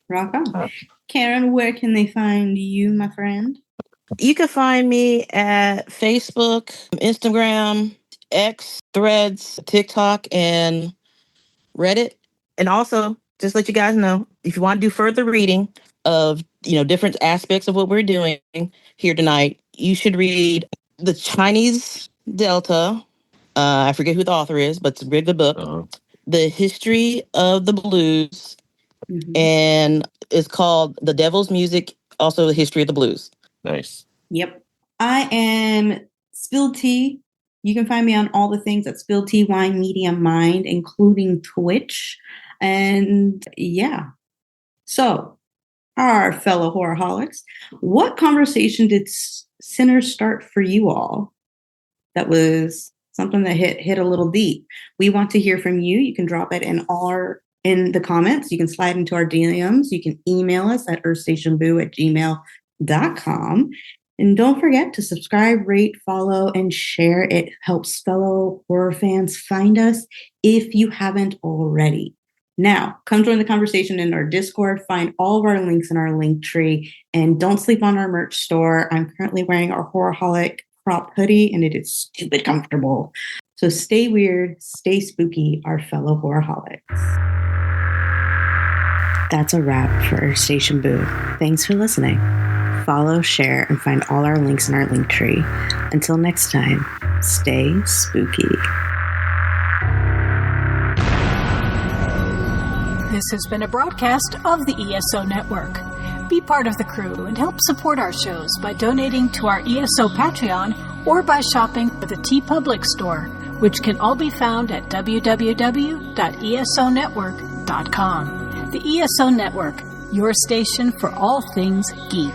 [SPEAKER 2] Rock on. Karen, where can they find you, my friend?
[SPEAKER 3] You can find me at Facebook, Instagram, X, Threads, TikTok, and Reddit. And also, just let you guys know, if you want to do further reading of, different aspects of what we're doing here tonight, you should read The Chinese Delta. I forget who the author is, but it's a really good book. The History of the Blues. Mm-hmm. And it's called The Devil's Music, also The History of the Blues.
[SPEAKER 4] Nice.
[SPEAKER 2] Yep. I am Spilled Tea. You can find me on all the things at Spilled Tea Wine Media Mind, including Twitch. And yeah. So, our fellow horrorholics, what conversation did Sinners start for you all? That was something that hit a little deep. We want to hear from you. You can drop it in the comments. You can slide into our DMs. You can email us at earthstationboo@gmail.com. And don't forget to subscribe, rate, follow, and share. It helps fellow horror fans find us if you haven't already. Now, come join the conversation in our Discord. Find all of our links in our link tree. And don't sleep on our merch store. I'm currently wearing our Horrorholic crop hoodie, and it is stupid comfortable. So stay weird, stay spooky, our fellow horrorholics. That's a wrap for Earth Station Boo. Thanks for listening. Follow, share, and find all our links in our link tree. Until next time, stay spooky.
[SPEAKER 1] This has been a broadcast of the ESO Network. Be part of the crew and help support our shows by donating to our ESO Patreon or by shopping at the TeePublic store, which can all be found at www.esonetwork.com. The ESO Network, your station for all things geek.